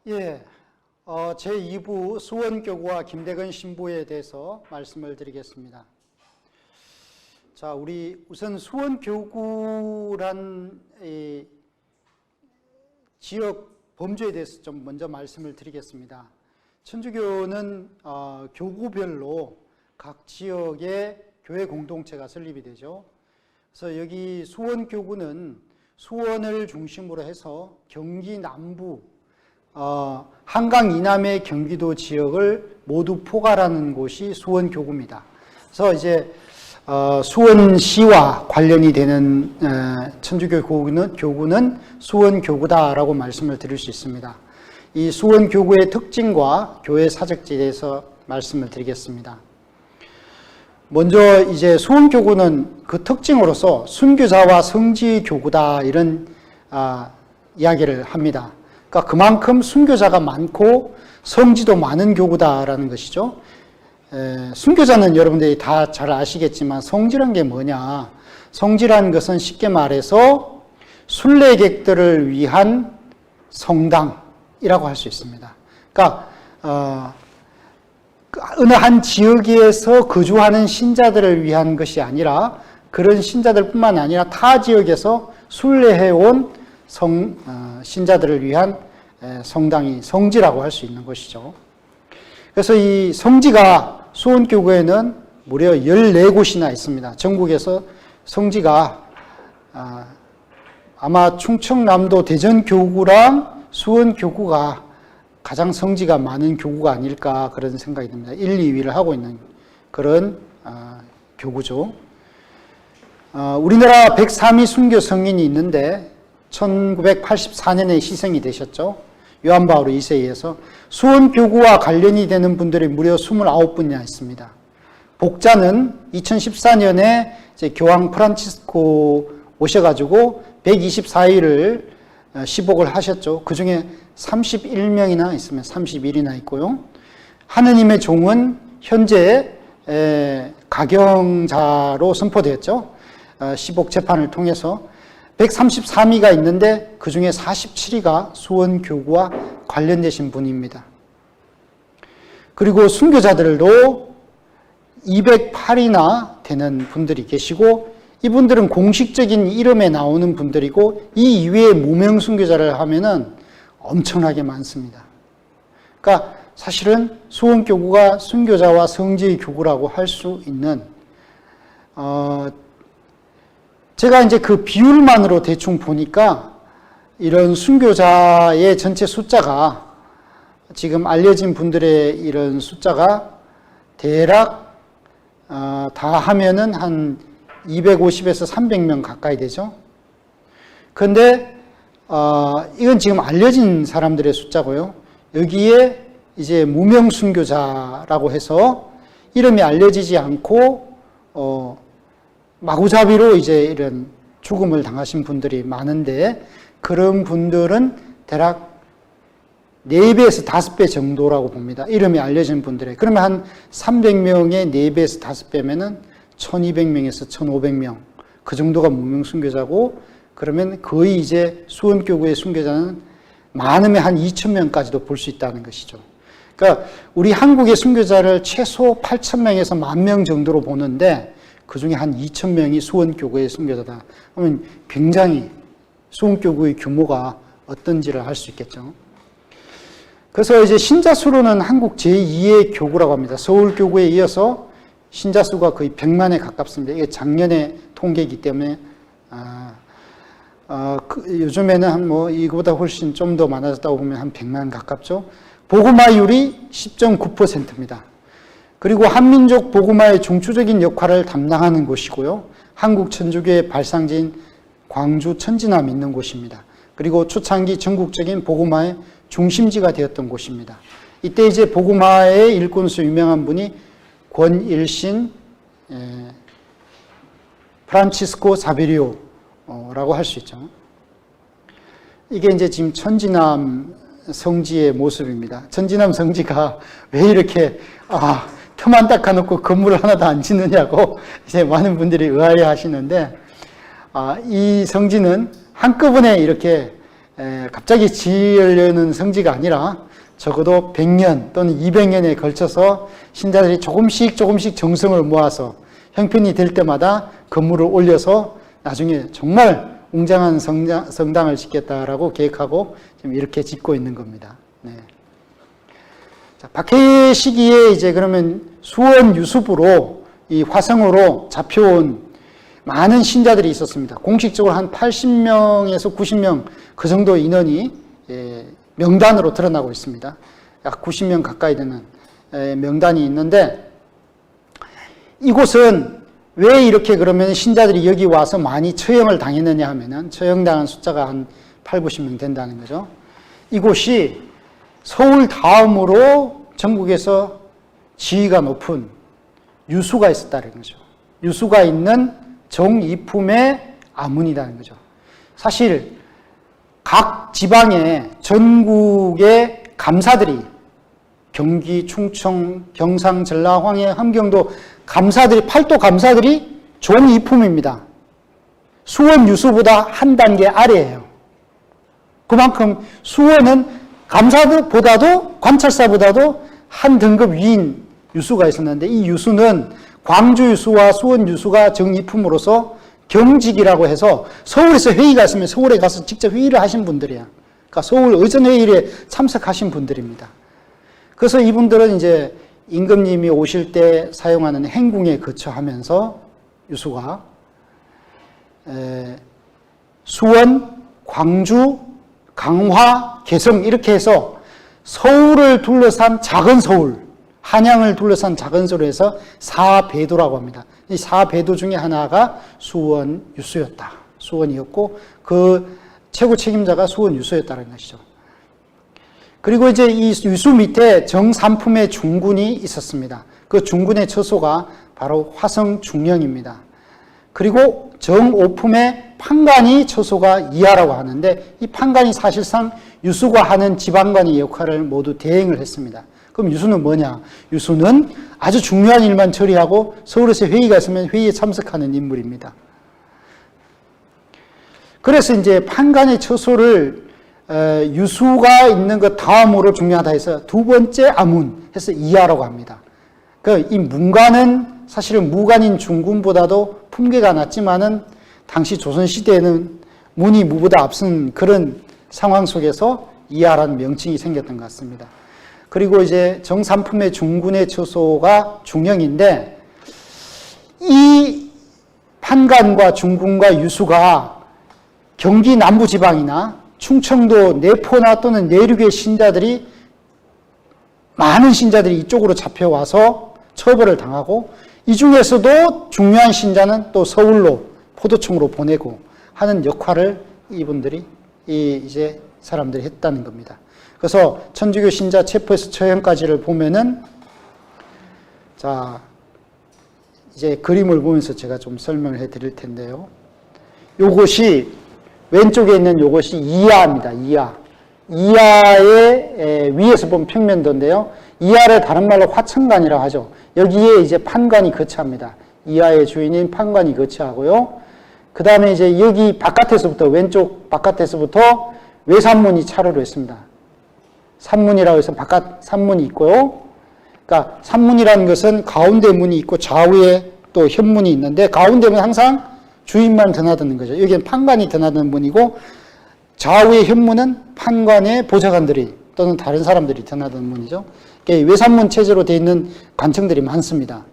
예, 제2부 수원교구와 김대건 신부에 대해서 말씀을 드리겠습니다. 자, 우리 우선 수원교구란 이 지역 범주에 대해서 좀 먼저 말씀을 드리겠습니다. 천주교는 교구별로 각 지역의 교회 공동체가 설립이 되죠. 그래서 여기 수원교구는 수원을 중심으로 해서 경기 남부 한강 이남의 경기도 지역을 모두 포괄하는 곳이 수원교구입니다. 그래서 이제 수원시와 관련이 되는 천주교 교구는 수원교구다라고 말씀을 드릴 수 있습니다. 이 수원교구의 특징과 교회 사적지에 대해서 말씀을 드리겠습니다. 먼저 이제 수원교구는 그 특징으로서 순교자와 성지 교구다 이런 이야기를 합니다. 그러니까 그만큼 순교자가 많고 성지도 많은 교구다라는 것이죠. 순교자는 여러분들이 다 잘 아시겠지만 성지란 게 뭐냐? 성지란 것은 쉽게 말해서 순례객들을 위한 성당이라고 할 수 있습니다. 그러니까 어느 한 지역에서 거주하는 신자들을 위한 것이 아니라 그런 신자들뿐만 아니라 타 지역에서 순례해온 신자들을 위한 성당이 성지라고 할 수 있는 것이죠. 그래서 이 성지가 수원교구에는 무려 14곳이나 있습니다. 전국에서 성지가 아마 충청남도 대전교구랑 수원교구가 가장 성지가 많은 교구가 아닐까 그런 생각이 듭니다. 1, 2위를 하고 있는 그런 교구죠. 우리나라 103위 순교 성인이 있는데 1984년에 희생이 되셨죠. 요한 바오로 2세에 의해서 수원교구와 관련이 되는 분들이 무려 29분이나 있습니다. 복자는 2014년에 이제 교황 프란치스코 오셔가지고 124일을 시복을 하셨죠. 그 중에 31명이나 있으면 31이나 있고요. 하느님의 종은 현재 가경자로 선포되었죠. 시복 재판을 통해서 133위가 있는데 그 중에 47위가 수원교구와 관련되신 분입니다. 그리고 순교자들도 208이나 되는 분들이 계시고 이분들은 공식적인 이름에 나오는 분들이고 이 이외에 무명 순교자를 하면은 엄청나게 많습니다. 그러니까 사실은 수원교구가 순교자와 성지의 교구라고 할 수 있는 제가 이제 그 비율만으로 대충 보니까 이런 순교자의 전체 숫자가 지금 알려진 분들의 이런 숫자가 대략 다 하면은 한 250에서 300명 가까이 되죠. 그런데 이건 지금 알려진 사람들의 숫자고요. 여기에 이제 무명 순교자라고 해서 이름이 알려지지 않고 마구잡이로 이제 이런 죽음을 당하신 분들이 많은데 그런 분들은 대략 4배에서 5배 정도라고 봅니다. 이름이 알려진 분들의. 그러면 한 300명의 4배에서 5배면은 1200명에서 1500명. 그 정도가 무명 순교자고 그러면 거의 이제 수원교구의 순교자는 많으면 한 2000명까지도 볼 수 있다는 것이죠. 그러니까 우리 한국의 순교자를 최소 8000명에서 10,000명 정도로 보는데 그 중에 한 2,000명이 수원교구의 순교자다. 그러면 굉장히 수원교구의 규모가 어떤지를 알 수 있겠죠. 그래서 이제 신자 수로는 한국 제2의 교구라고 합니다. 서울교구에 이어서 신자 수가 거의 100만에 가깝습니다. 이게 작년의 통계이기 때문에 요즘에는 이거보다 훨씬 좀 더 많아졌다고 보면 한 100만 가깝죠. 복음화율이 10.9%입니다. 그리고 한민족 복음화의 중추적인 역할을 담당하는 곳이고요. 한국 천주교의 발상지인 광주 천지남 있는 곳입니다. 그리고 초창기 전국적인 복음화의 중심지가 되었던 곳입니다. 이때 이제 복음화의 일꾼으로서 유명한 분이 권일신, 프란치스코 사베리오라고 할 수 있죠. 이게 이제 지금 천지남 성지의 모습입니다. 천지남 성지가 왜 이렇게 터만 닦아놓고 건물을 하나도 안 짓느냐고 이제 많은 분들이 의아해 하시는데 이 성지는 한꺼번에 이렇게 갑자기 지으려는 성지가 아니라 적어도 100년 또는 200년에 걸쳐서 신자들이 조금씩 정성을 모아서 형편이 될 때마다 건물을 올려서 나중에 정말 웅장한 성당을 짓겠다라고 계획하고 지금 이렇게 짓고 있는 겁니다. 네. 자, 박해 시기에 이제 그러면 수원 유수부로 이 화성으로 잡혀온 많은 신자들이 있었습니다. 공식적으로 한 80명에서 90명 그 정도 인원이 명단으로 드러나고 있습니다. 약 90명 가까이 되는 명단이 있는데 이곳은 왜 이렇게 그러면 신자들이 여기 와서 많이 처형을 당했느냐 하면은 처형당한 숫자가 한 8, 90명 된다는 거죠. 이곳이 서울 다음으로 전국에서 지위가 높은 유수가 있었다는 거죠. 유수가 있는 정이품의 아문이라는 거죠. 사실 각 지방의 전국의 감사들이 경기, 충청, 경상, 전라, 황해, 함경도 감사들이 팔도 감사들이 종이품입니다. 수원 유수보다 한 단계 아래예요. 그만큼 수원은 감사보다도 관찰사보다도 한 등급 위인 유수가 있었는데 이 유수는 광주 유수와 수원 유수가 정이품으로서 경직이라고 해서 서울에서 회의가 있으면 서울에 가서 직접 회의를 하신 분들이야. 그러니까 서울 의전회의에 참석하신 분들입니다. 그래서 이분들은 이제 임금님이 오실 때 사용하는 행궁에 거처하면서 유수가 수원, 광주, 강화, 개성 이렇게 해서 서울을 둘러싼 작은 서울, 한양을 둘러싼 작은 서울에서 4배도라고 합니다. 이 4배도 중에 하나가 수원 유수였다. 수원이었고 그 최고 책임자가 수원 유수였다는 것이죠. 그리고 이제 이 유수 밑에 정삼품의 중군이 있었습니다. 그 중군의 처소가 바로 화성 중령입니다. 그리고 정오품의 판관이 처소가 이하라고 하는데 이 판관이 사실상 유수가 하는 지방관의 역할을 모두 대행을 했습니다. 그럼 유수는 뭐냐? 유수는 아주 중요한 일만 처리하고 서울에서 회의가 있으면 회의에 참석하는 인물입니다. 그래서 이제 판관의 처소를 유수가 있는 것 다음으로 중요하다 해서 두 번째 아문 해서 이하라고 합니다. 이 문관은 사실은 무관인 중군보다도 품계가 낮지만은 당시 조선시대에는 문이 무보다 앞선 그런 상황 속에서 이하라는 명칭이 생겼던 것 같습니다. 그리고 이제 정삼품의 중군의 처소가 중령인데 이 판관과 중군과 유수가 경기 남부지방이나 충청도 내포나 또는 내륙의 신자들이 많은 신자들이 이쪽으로 잡혀와서 처벌을 당하고 이 중에서도 중요한 신자는 또 서울로 포도청으로 보내고 하는 역할을 이분들이 이제 사람들이 했다는 겁니다. 그래서 천주교 신자 체포에서 처형까지를 보면은 자 이제 그림을 보면서 제가 좀 설명을 해 드릴 텐데요. 요것이 왼쪽에 있는 요것이 이하입니다. 이하의 위에서 본 평면도인데요. 이하를 다른 말로 화천관이라고 하죠. 여기에 이제 판관이 거처합니다. 이하의 주인인 판관이 거처하고요. 그 다음에 이제 여기 바깥에서부터 왼쪽 바깥에서부터 외산문이 차로로 있습니다. 산문이라고 해서 바깥 산문이 있고요. 그러니까 산문이라는 것은 가운데 문이 있고 좌우에 또 현문이 있는데 가운데는 항상 주인만 드나드는 거죠. 여기는 판관이 드나드는 문이고 좌우의 현문은 판관의 보좌관들이 또는 다른 사람들이 드나드는 문이죠. 외산문 체제로 되어 있는 관청들이 많습니다.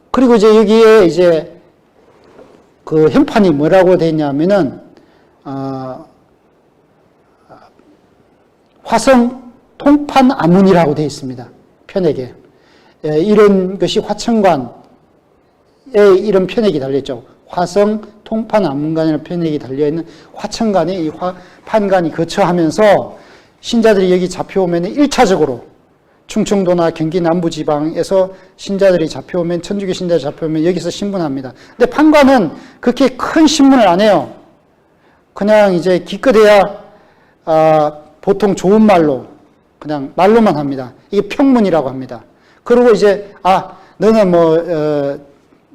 그리고 이제 여기에 이제 그 현판이 뭐라고 되어 있냐면은 화성 통판 아문이라고 되어 있습니다. 편액에 이런 것이 화천관 이런 편액이 달려있죠. 화성 통판 아문관이라는 편액이 달려있는 화천관에 이 판관이 거처하면서 신자들이 여기 잡혀오면 1차적으로 충청도나 경기 남부지방에서 신자들이 잡혀오면 천주교 신자들이 잡혀오면 여기서 신문합니다. 근데 판관은 그렇게 큰 신문을 안 해요. 그냥 이제 기껏해야 보통 좋은 말로 그냥 말로만 합니다. 이게 평문이라고 합니다. 그리고 이제 너는 뭐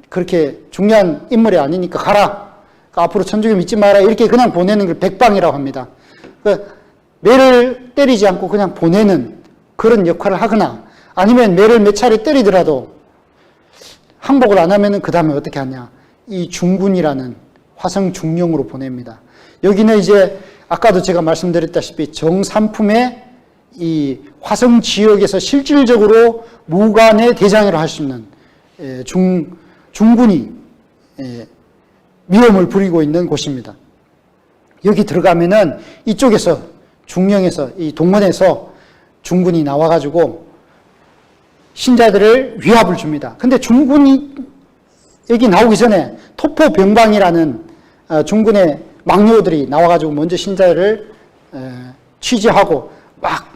그렇게 중요한 인물이 아니니까 가라. 그러니까 앞으로 천주교 믿지 마라 이렇게 그냥 보내는 걸 백방이라고 합니다. 그러니까 매를 때리지 않고 그냥 보내는 그런 역할을 하거나 아니면 매를 몇 차례 때리더라도 항복을 안 하면은 그 다음에 어떻게 하냐. 이 중군이라는 화성 중령으로 보냅니다. 여기는 이제 아까도 제가 말씀드렸다시피 정삼품의 이 화성 지역에서 실질적으로 무관의 대장이라 할 수 있는 중군이 위험을 부리고 있는 곳입니다. 여기 들어가면은 이쪽에서 중령에서 이 동원에서 중군이 나와가지고 신자들을 위압을 줍니다. 근데 중군이 여기 나오기 전에 토포병방이라는 중군의 망료들이 나와가지고 먼저 신자들을 취재하고 막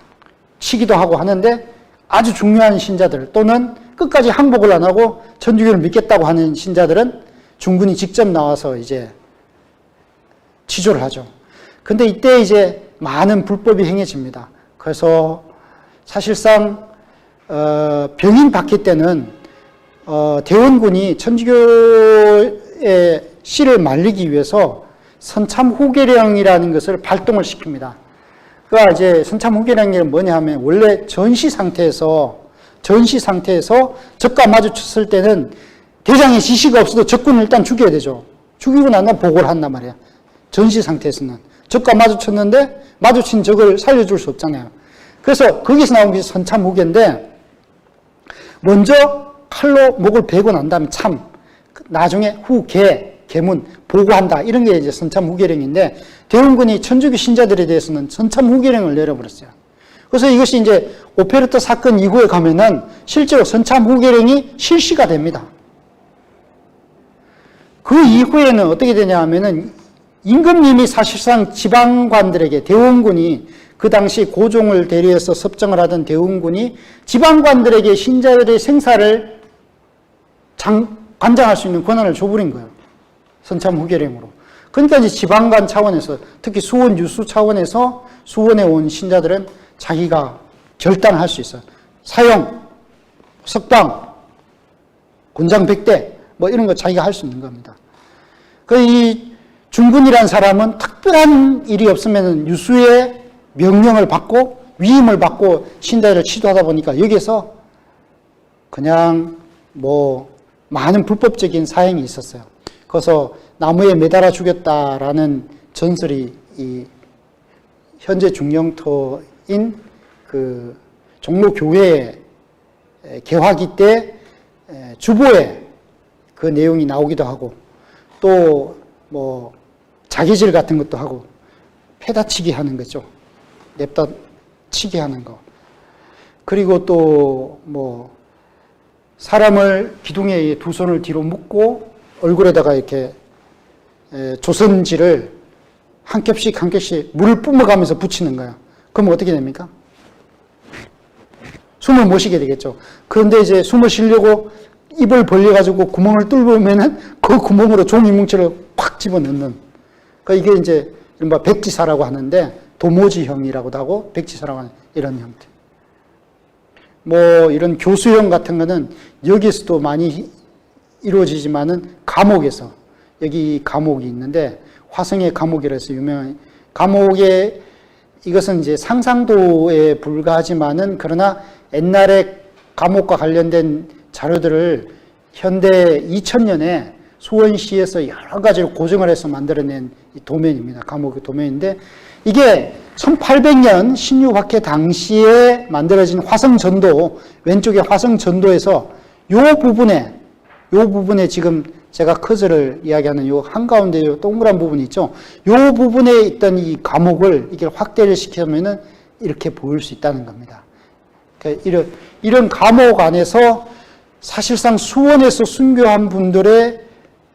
치기도 하고 하는데 아주 중요한 신자들 또는 끝까지 항복을 안 하고 천주교를 믿겠다고 하는 신자들은 중군이 직접 나와서 이제 치조를 하죠. 근데 이때 이제 많은 불법이 행해집니다. 그래서 사실상 병인 박해 때는 대원군이 천주교의 씨를 말리기 위해서 선참후계령이라는 것을 발동을 시킵니다. 그러니까 이제 선참후계령이 뭐냐 하면 원래 전시 상태에서 적과 마주쳤을 때는 대장의 지시가 없어도 적군을 일단 죽여야 되죠. 죽이고 난 다음에 보고를 한단 말이야. 전시 상태에서는. 적과 마주쳤는데 마주친 적을 살려줄 수 없잖아요. 그래서 거기서 나온 게 선참후계인데 먼저 칼로 목을 베고 난 다음에 나중에 개문, 보고한다. 이런 게 이제 선참후계령인데 대원군이 천주교 신자들에 대해서는 선참후계령을 내려버렸어요. 그래서 이것이 이제 오페르토 사건 이후에 가면은 실제로 선참후계령이 실시가 됩니다. 그 이후에는 어떻게 되냐 하면은 임금님이 사실상 지방관들에게 대원군이 그 당시 고종을 대리해서 섭정을 하던 대원군이 지방관들에게 신자들의 생사를 관장할 수 있는 권한을 줘버린 거예요. 선참후계령으로. 그러니까 이제 지방관 차원에서 특히 수원 유수 차원에서 수원에 온 신자들은 자기가 결단할 수 있어요. 사형, 석방, 곤장 100대 뭐 이런 거 자기가 할 수 있는 겁니다. 이 중군이라는 사람은 특별한 일이 없으면 유수의 명령을 받고 위임을 받고 신자들을 치도하다 보니까 여기에서 그냥 뭐 많은 불법적인 사행이 있었어요. 그래서 나무에 매달아 죽였다라는 전설이 이 현재 중령터인 그 종로교회 개화기 때 주보에 그 내용이 나오기도 하고 또 뭐 자기질 같은 것도 하고 패다치기 하는 거죠. 냅다 치게 하는 거. 그리고 또 뭐 사람을 기둥에 두 손을 뒤로 묶고 얼굴에다가 이렇게 조선지를 한 겹씩 한 겹씩 물을 뿜어가면서 붙이는 거예요. 그럼 어떻게 됩니까? 숨을 못 쉬게 되겠죠. 그런데 이제 숨을 쉬려고 입을 벌려가지고 구멍을 뚫으면은 그 구멍으로 종이 뭉치를 팍 집어넣는. 그러니까 이게 이제 이른바 백지사라고 하는데 도모지형이라고도 하고 백지사라고 하는 이런 형태. 뭐 이런 교수형 같은 거는 여기에서도 많이 이루어지지만은 감옥에서 여기 감옥이 있는데 화성의 감옥이라 해서 유명한 감옥에 이것은 이제 상상도에 불과하지만은 그러나 옛날에 감옥과 관련된 자료들을 현대 2000년에 수원시에서 여러 가지로 고증을 해서 만들어낸 이 도면입니다. 감옥의 도면인데 이게 1800년 신유박해 당시에 만들어진 화성전도, 왼쪽에 화성전도에서 요 부분에 지금 제가 커즈를 이야기하는 요 한가운데 요 동그란 부분이 있죠. 요 부분에 있던 이 감옥을 이게 확대를 시키면은 이렇게 보일 수 있다는 겁니다. 그러니까 이런 감옥 안에서 사실상 수원에서 순교한 분들의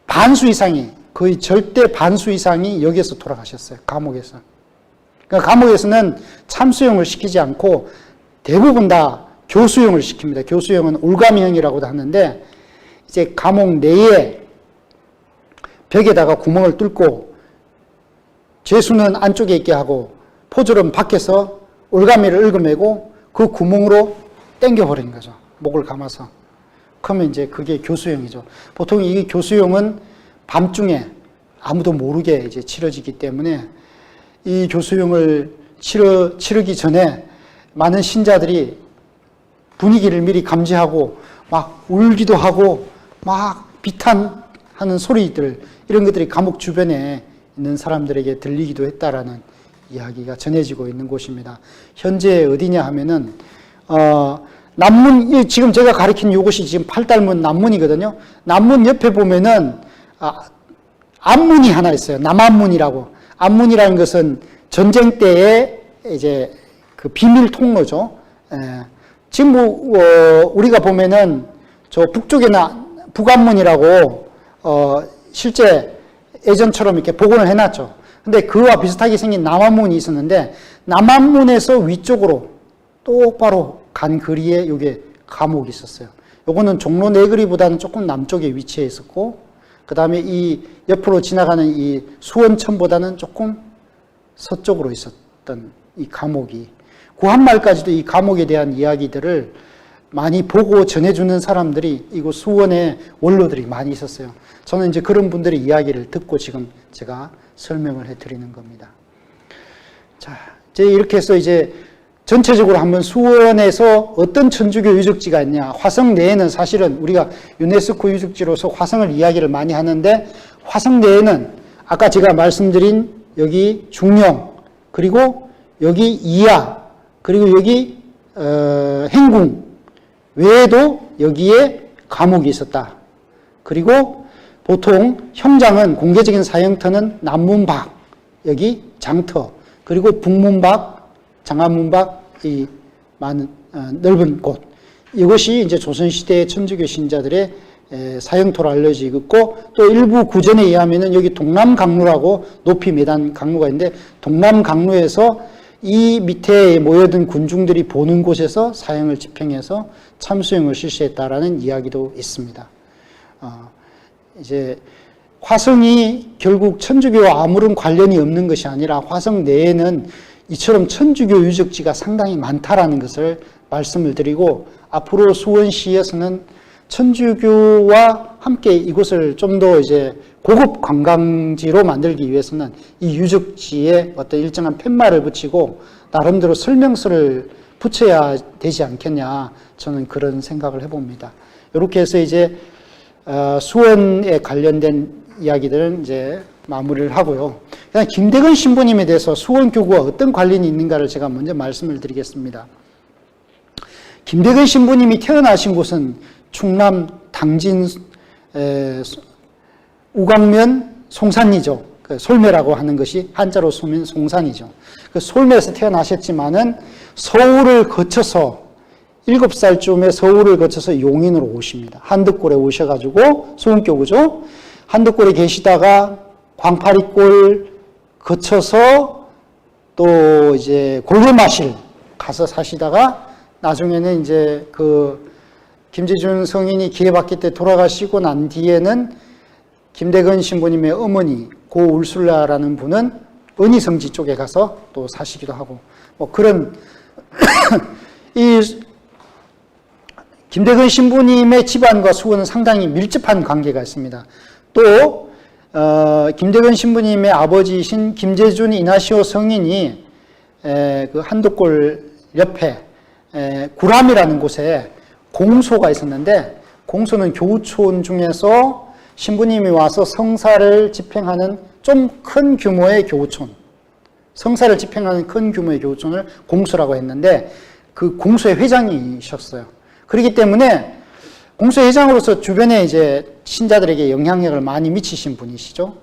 반수 이상이, 거의 절대 반수 이상이 여기에서 돌아가셨어요. 감옥에서. 그러니까 감옥에서는 참수형을 시키지 않고 대부분 다 교수형을 시킵니다. 교수형은 올가미형이라고도 하는데 이제 감옥 내에 벽에다가 구멍을 뚫고 죄수는 안쪽에 있게 하고 포졸은 밖에서 올가미를 얽어매고 그 구멍으로 당겨버리는 거죠. 목을 감아서. 그러면 이제 그게 교수형이죠. 보통 이 교수형은 밤중에 아무도 모르게 이제 치러지기 때문에 이 교수형을 치르기 전에 많은 신자들이 분위기를 미리 감지하고 막 울기도 하고 막 비탄하는 소리들, 이런 것들이 감옥 주변에 있는 사람들에게 들리기도 했다라는 이야기가 전해지고 있는 곳입니다. 현재 어디냐 하면은 남문, 지금 제가 가리킨 이곳이 지금 팔달문 남문이거든요. 남문 옆에 보면은 안문이 하나 있어요. 남안문이라고. 안문이라는 것은 전쟁 때에 이제 그 비밀 통로죠. 지금 우리가 보면은 저 북쪽에나 북안문이라고 실제 예전처럼 이렇게 복원을 해놨죠. 근데 그와 비슷하게 생긴 남안문이 있었는데, 남안문에서 위쪽으로 똑바로 간 거리에 이게 감옥이 있었어요. 요거는 종로 내거리보다는 조금 남쪽에 위치해 있었고, 그 다음에 이 옆으로 지나가는 이 수원천보다는 조금 서쪽으로 있었던 이 감옥이, 구한말까지도 이 감옥에 대한 이야기들을 많이 보고 전해주는 사람들이 이곳 수원에 원로들이 많이 있었어요. 저는 이제 그런 분들의 이야기를 듣고 지금 제가 설명을 해드리는 겁니다. 자, 이제 이렇게 해서 이제 전체적으로 한번 수원에서 어떤 천주교 유적지가 있냐. 화성 내에는 사실은 우리가 유네스코 유적지로서 화성을 이야기를 많이 하는데, 화성 내에는 아까 제가 말씀드린 여기 중령, 그리고 여기 이하, 그리고 여기 행궁 외에도 여기에 감옥이 있었다. 그리고 보통 형장은, 공개적인 사형터는 남문박, 여기 장터, 그리고 북문박, 장안문박, 이 많은 넓은 곳, 이것이 이제 조선시대의 천주교 신자들의 사형터로 알려지고 있고, 또 일부 구전에 의하면은 여기 동남강루라고 높이 매단 강루가 있는데, 동남강루에서 이 밑에 모여든 군중들이 보는 곳에서 사형을 집행해서 참수형을 실시했다라는 이야기도 있습니다. 이제 화성이 결국 천주교와 아무런 관련이 없는 것이 아니라, 화성 내에는 이처럼 천주교 유적지가 상당히 많다라는 것을 말씀을 드리고, 앞으로 수원시에서는 천주교와 함께 이곳을 좀 더 이제 고급 관광지로 만들기 위해서는 이 유적지에 어떤 일정한 팻말을 붙이고 나름대로 설명서를 붙여야 되지 않겠냐, 저는 그런 생각을 해봅니다. 이렇게 해서 이제 수원에 관련된 이야기들은 이제 마무리를 하고요. 그냥 김대근 신부님에 대해서 수원교구와 어떤 관련이 있는가를 제가 먼저 말씀을 드리겠습니다. 김대근 신부님이 태어나신 곳은 충남 당진 우광면 송산이죠. 그 솔매라고 하는 것이 한자로 쓰면 송산이죠. 그 솔매에서 태어나셨지만은 서울을 거쳐서 7살쯤에 서울을 거쳐서 용인으로 오십니다. 한덕골에 오셔가지고, 수원교구죠. 한덕골에 계시다가 광파리골 거쳐서 또 이제 골고마실 가서 사시다가, 나중에는 이제 그 김재준 성인이 기회받기 때 돌아가시고 난 뒤에는 김대근 신부님의 어머니 고울술라라는 분은 은희성지 쪽에 가서 또 사시기도 하고, 뭐 그런 이 김대근 신부님의 집안과 수원은 상당히 밀접한 관계가 있습니다. 또 김대근 신부님의 아버지이신 김재준 이나시오 성인이 그 한덕골 옆에 구람이라는 곳에 공소가 있었는데, 공소는 교우촌 중에서 신부님이 와서 성사를 집행하는 좀 큰 규모의 교우촌, 성사를 집행하는 큰 규모의 교우촌을 공소라고 했는데, 그 공소의 회장이셨어요. 그렇기 때문에 공소 회장으로서 주변에 이제 신자들에게 영향력을 많이 미치신 분이시죠.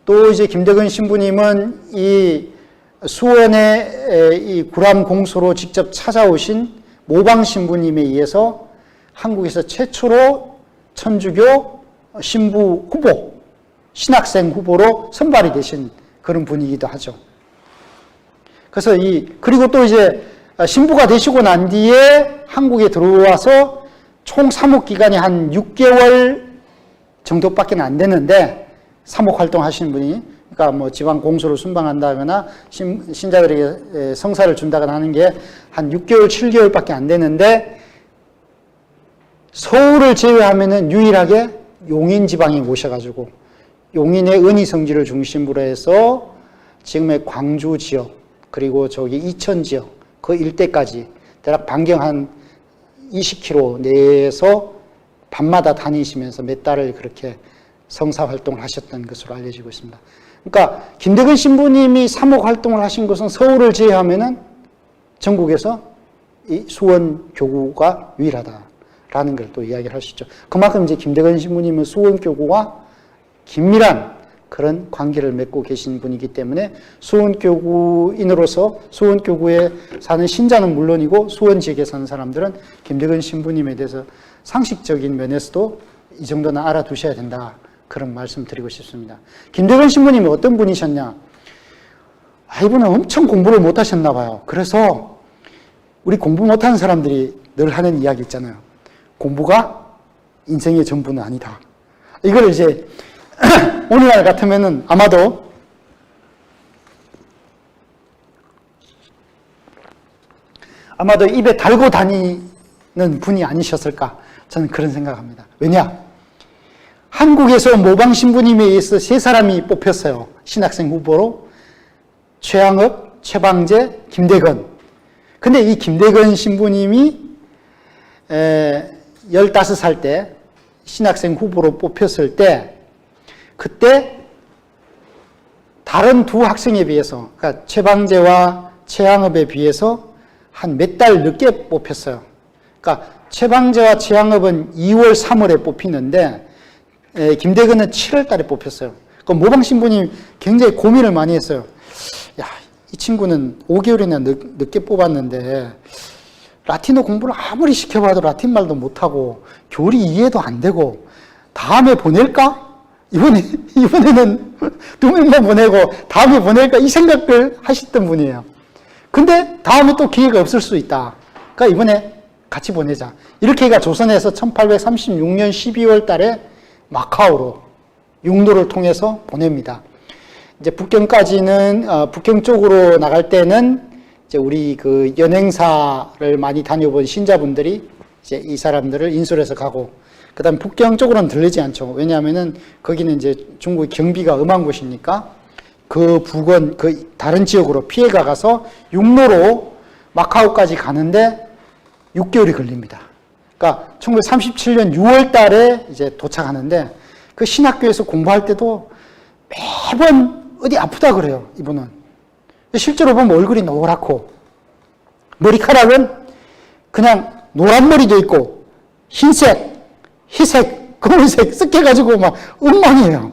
또 이제 김대근 신부님은 이 수원의 이 구람 공소로 직접 찾아오신 모방 신부님에 의해서 한국에서 최초로 천주교 신부 후보, 신학생 후보로 선발이 되신 그런 분이기도 하죠. 그래서 그리고 또 이제 신부가 되시고 난 뒤에 한국에 들어와서 총 사목 기간이 한 6개월 정도밖에 안 되는데, 사목 활동하시는 분이, 그러니까 뭐 지방 공소를 순방한다거나 신자들에게 성사를 준다거나 하는 게 한 6개월, 7개월밖에 안 되는데, 서울을 제외하면은 유일하게 용인 지방에 오셔가지고 용인의 은희성지를 중심으로 해서 지금의 광주 지역, 그리고 저기 이천 지역, 그 일대까지 대략 반경 한 20km 내에서 밤마다 다니시면서 몇 달을 그렇게 성사 활동을 하셨던 것으로 알려지고 있습니다. 그러니까 김대근 신부님이 사목 활동을 하신 것은 서울을 제외하면은 전국에서 이 수원교구가 유일하다라는 걸 또 이야기를 할 수 있죠. 그만큼 이제 김대근 신부님은 수원교구와 긴밀한 그런 관계를 맺고 계신 분이기 때문에 수원교구인으로서 수원교구에 사는 신자는 물론이고 수원 지역에 사는 사람들은 김대근 신부님에 대해서 상식적인 면에서도 이 정도는 알아두셔야 된다. 그런 말씀 드리고 싶습니다. 김대근 신부님이 어떤 분이셨냐? 이분은 엄청 공부를 못 하셨나 봐요. 그래서 우리 공부 못하는 사람들이 늘 하는 이야기 있잖아요. 공부가 인생의 전부는 아니다. 이걸 이제 오늘날 같으면은 아마도 입에 달고 다니는 분이 아니셨을까 저는 그런 생각합니다. 왜냐? 한국에서 모방 신부님에 의해서 세 사람이 뽑혔어요. 신학생 후보로 최양업, 최방재, 김대건. 근데 이 김대건 신부님이 15살 때 신학생 후보로 뽑혔을 때 그때 다른 두 학생에 비해서, 그러니까 최방재와 최양업에 비해서 한 몇 달 늦게 뽑혔어요. 그러니까 최방재와 최양업은 2월, 3월에 뽑히는데 김대근은 7월 달에 뽑혔어요. 그 모방 신부님 굉장히 고민을 많이 했어요. 야, 이 친구는 5개월이나 늦게 뽑았는데 라틴어 공부를 아무리 시켜봐도 라틴 말도 못하고 교리 이해도 안 되고 다음에 보낼까? 이번에는 2명만 보내고 다음에 보낼까? 이 생각을 하셨던 분이에요. 근데 다음에 또 기회가 없을 수 있다. 그러니까 이번에 같이 보내자. 이렇게 해가 조선에서 1836년 12월 달에 마카오로 육로를 통해서 보냅니다. 이제 북경까지는, 북경 쪽으로 나갈 때는 이제 우리 그 연행사를 많이 다녀본 신자분들이 이제 이 사람들을 인솔해서 가고, 그 다음 북경 쪽으로는 들리지 않죠. 왜냐하면은 거기는 이제 중국의 경비가 엄한 곳이니까 그 부근, 그 다른 지역으로 피해가 가서 육로로 마카오까지 가는데 6개월이 걸립니다. 그러니까 1937년 6월 달에 이제 도착하는데 그 신학교에서 공부할 때도 매번 어디 아프다 그래요, 이분은. 실제로 보면 얼굴이 노랗고 머리카락은 그냥 노란 머리도 있고 흰색, 희색, 검은색 섞여가지고 막 엉망이에요.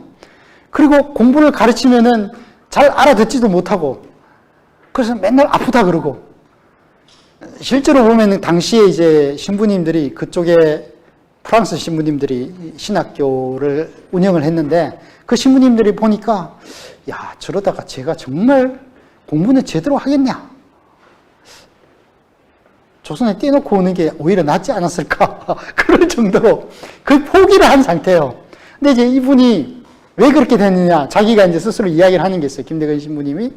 그리고 공부를 가르치면은 잘 알아듣지도 못하고 그래서 맨날 아프다 그러고 실제로 보면 당시에 이제 신부님들이 그쪽에 프랑스 신부님들이 신학교를 운영을 했는데 그 신부님들이 보니까 야, 저러다가 제가 정말 공부는 제대로 하겠냐? 조선에 떼놓고 오는 게 오히려 낫지 않았을까? 그럴 정도로 그 포기를 한 상태예요. 근데 이제 이분이 왜 그렇게 됐느냐? 자기가 이제 스스로 이야기를 하는 게 있어요. 김대건 신부님이.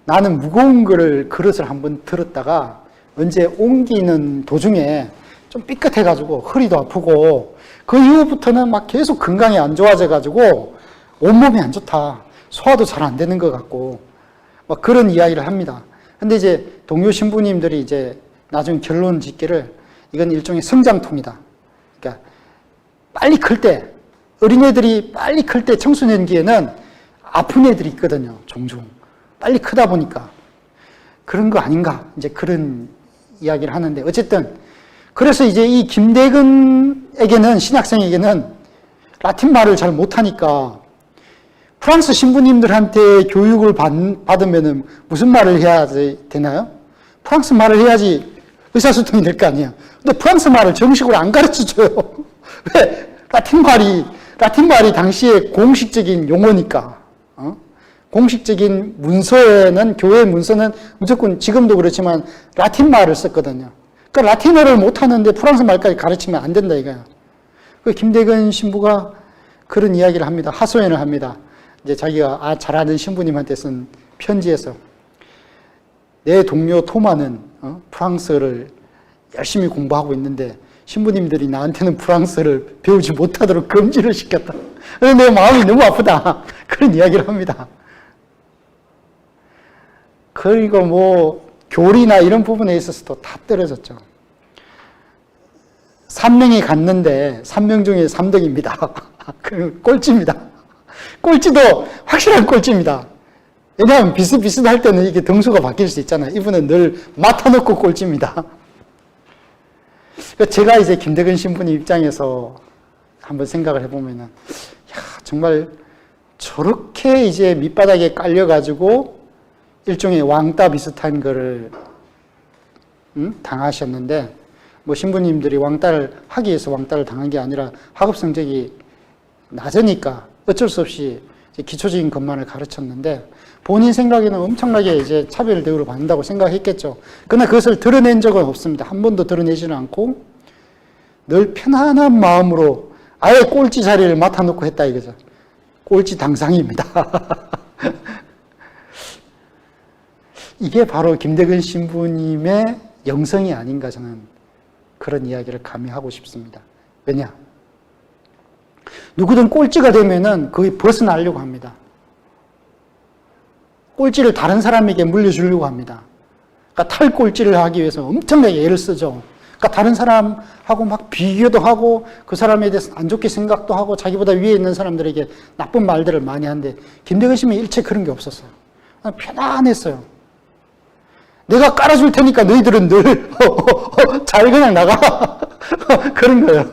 나는 무거운 그릇을 한번 들었다가 언제 옮기는 도중에 좀 삐끗해가지고 허리도 아프고 그 이후부터는 막 계속 건강이 안 좋아져가지고 온몸이 안 좋다. 소화도 잘 안 되는 것 같고 막 그런 이야기를 합니다. 근데 이제 동료 신부님들이 이제 나중에 결론 짓기를 이건 일종의 성장통이다. 그러니까 빨리 클 때, 어린애들이 빨리 클 때 청소년기에는 아픈 애들이 있거든요. 종종. 빨리 크다 보니까. 그런 거 아닌가. 이제 그런 이야기를 하는데 어쨌든 그래서 이제 이 김대근에게는, 신학생에게는 라틴 말을 잘 못하니까 프랑스 신부님들한테 교육을 받으면 무슨 말을 해야 되나요? 프랑스 말을 해야지 의사소통이 될 거 아니에요. 근데 프랑스 말을 정식으로 안 가르쳐줘요. 왜? 라틴 말이 당시에 공식적인 용어니까. 공식적인 문서에는, 교회 문서는 무조건 지금도 그렇지만 라틴 말을 썼거든요. 그러니까 라틴어를 못하는데 프랑스 말까지 가르치면 안 된다 이거예요. 그 김대근 신부가 그런 이야기를 합니다. 하소연을 합니다. 이제 자기가 잘 아는 신부님한테 쓴 편지에서 내 동료 토마는 프랑스어를 열심히 공부하고 있는데 신부님들이 나한테는 프랑스를 배우지 못하도록 금지를 시켰다. 그래서 내 마음이 너무 아프다. 그런 이야기를 합니다. 그리고 뭐 교리나 이런 부분에 있어서도 다 떨어졌죠. 3명이 갔는데 3명 중에 3등입니다. 그 꼴찌입니다. 꼴찌도 확실한 꼴찌입니다. 왜냐하면 비슷비슷할 때는 이게 등수가 바뀔 수 있잖아요. 이분은 늘 맡아놓고 꼴찌입니다. 제가 이제 김대근 신부님 입장에서 한번 생각을 해보면은, 야, 정말 저렇게 이제 밑바닥에 깔려가지고 일종의 왕따 비슷한 거를 당하셨는데, 뭐 신부님들이 왕따를 하기 위해서 왕따를 당한 게 아니라 학업 성적이 낮으니까 어쩔 수 없이 기초적인 것만을 가르쳤는데, 본인 생각에는 엄청나게 이제 차별 대우를 받는다고 생각했겠죠. 그러나 그것을 드러낸 적은 없습니다. 한 번도 드러내지는 않고 늘 편안한 마음으로 아예 꼴찌 자리를 맡아놓고 했다 이거죠. 꼴찌 당상입니다. 이게 바로 김대근 신부님의 영성이 아닌가, 저는 그런 이야기를 감히 하고 싶습니다. 왜냐? 누구든 꼴찌가 되면은 거의 벗어나려고 합니다. 꼴찌를 다른 사람에게 물려주려고 합니다. 그러니까 탈꼴찌를 하기 위해서 엄청나게 애를 쓰죠. 그러니까 다른 사람하고 막 비교도 하고 그 사람에 대해서 안 좋게 생각도 하고 자기보다 위에 있는 사람들에게 나쁜 말들을 많이 하는데, 김대근 씨는 일체 그런 게 없었어요. 편안했어요. 내가 깔아줄 테니까 너희들은 늘 잘 그냥 나가. 그런 거예요.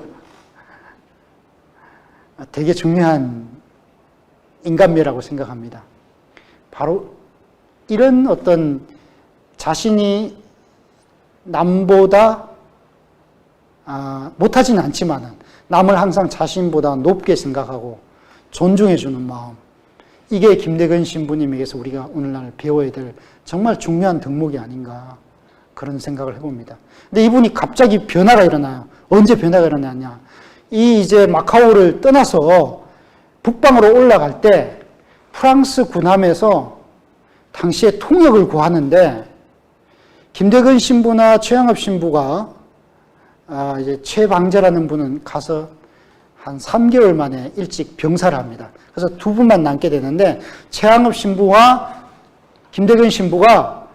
되게 중요한 인간미라고 생각합니다. 바로 이런 어떤 자신이 남보다 못하지는 않지만 남을 항상 자신보다 높게 생각하고 존중해주는 마음, 이게 김대근 신부님에게서 우리가 오늘날 배워야 될 정말 중요한 덕목이 아닌가, 그런 생각을 해봅니다. 근데 이분이 갑자기 변화가 일어나요. 언제 변화가 일어나냐? 이 이제 마카오를 떠나서 북방으로 올라갈 때 프랑스 군함에서 당시에 통역을 구하는데, 김대근 신부나 최양업 신부가 이제 최방재라는 분은 가서 한 3개월 만에 일찍 병사를 합니다. 그래서 두 분만 남게 되는데, 최양업 신부와 김대근 신부가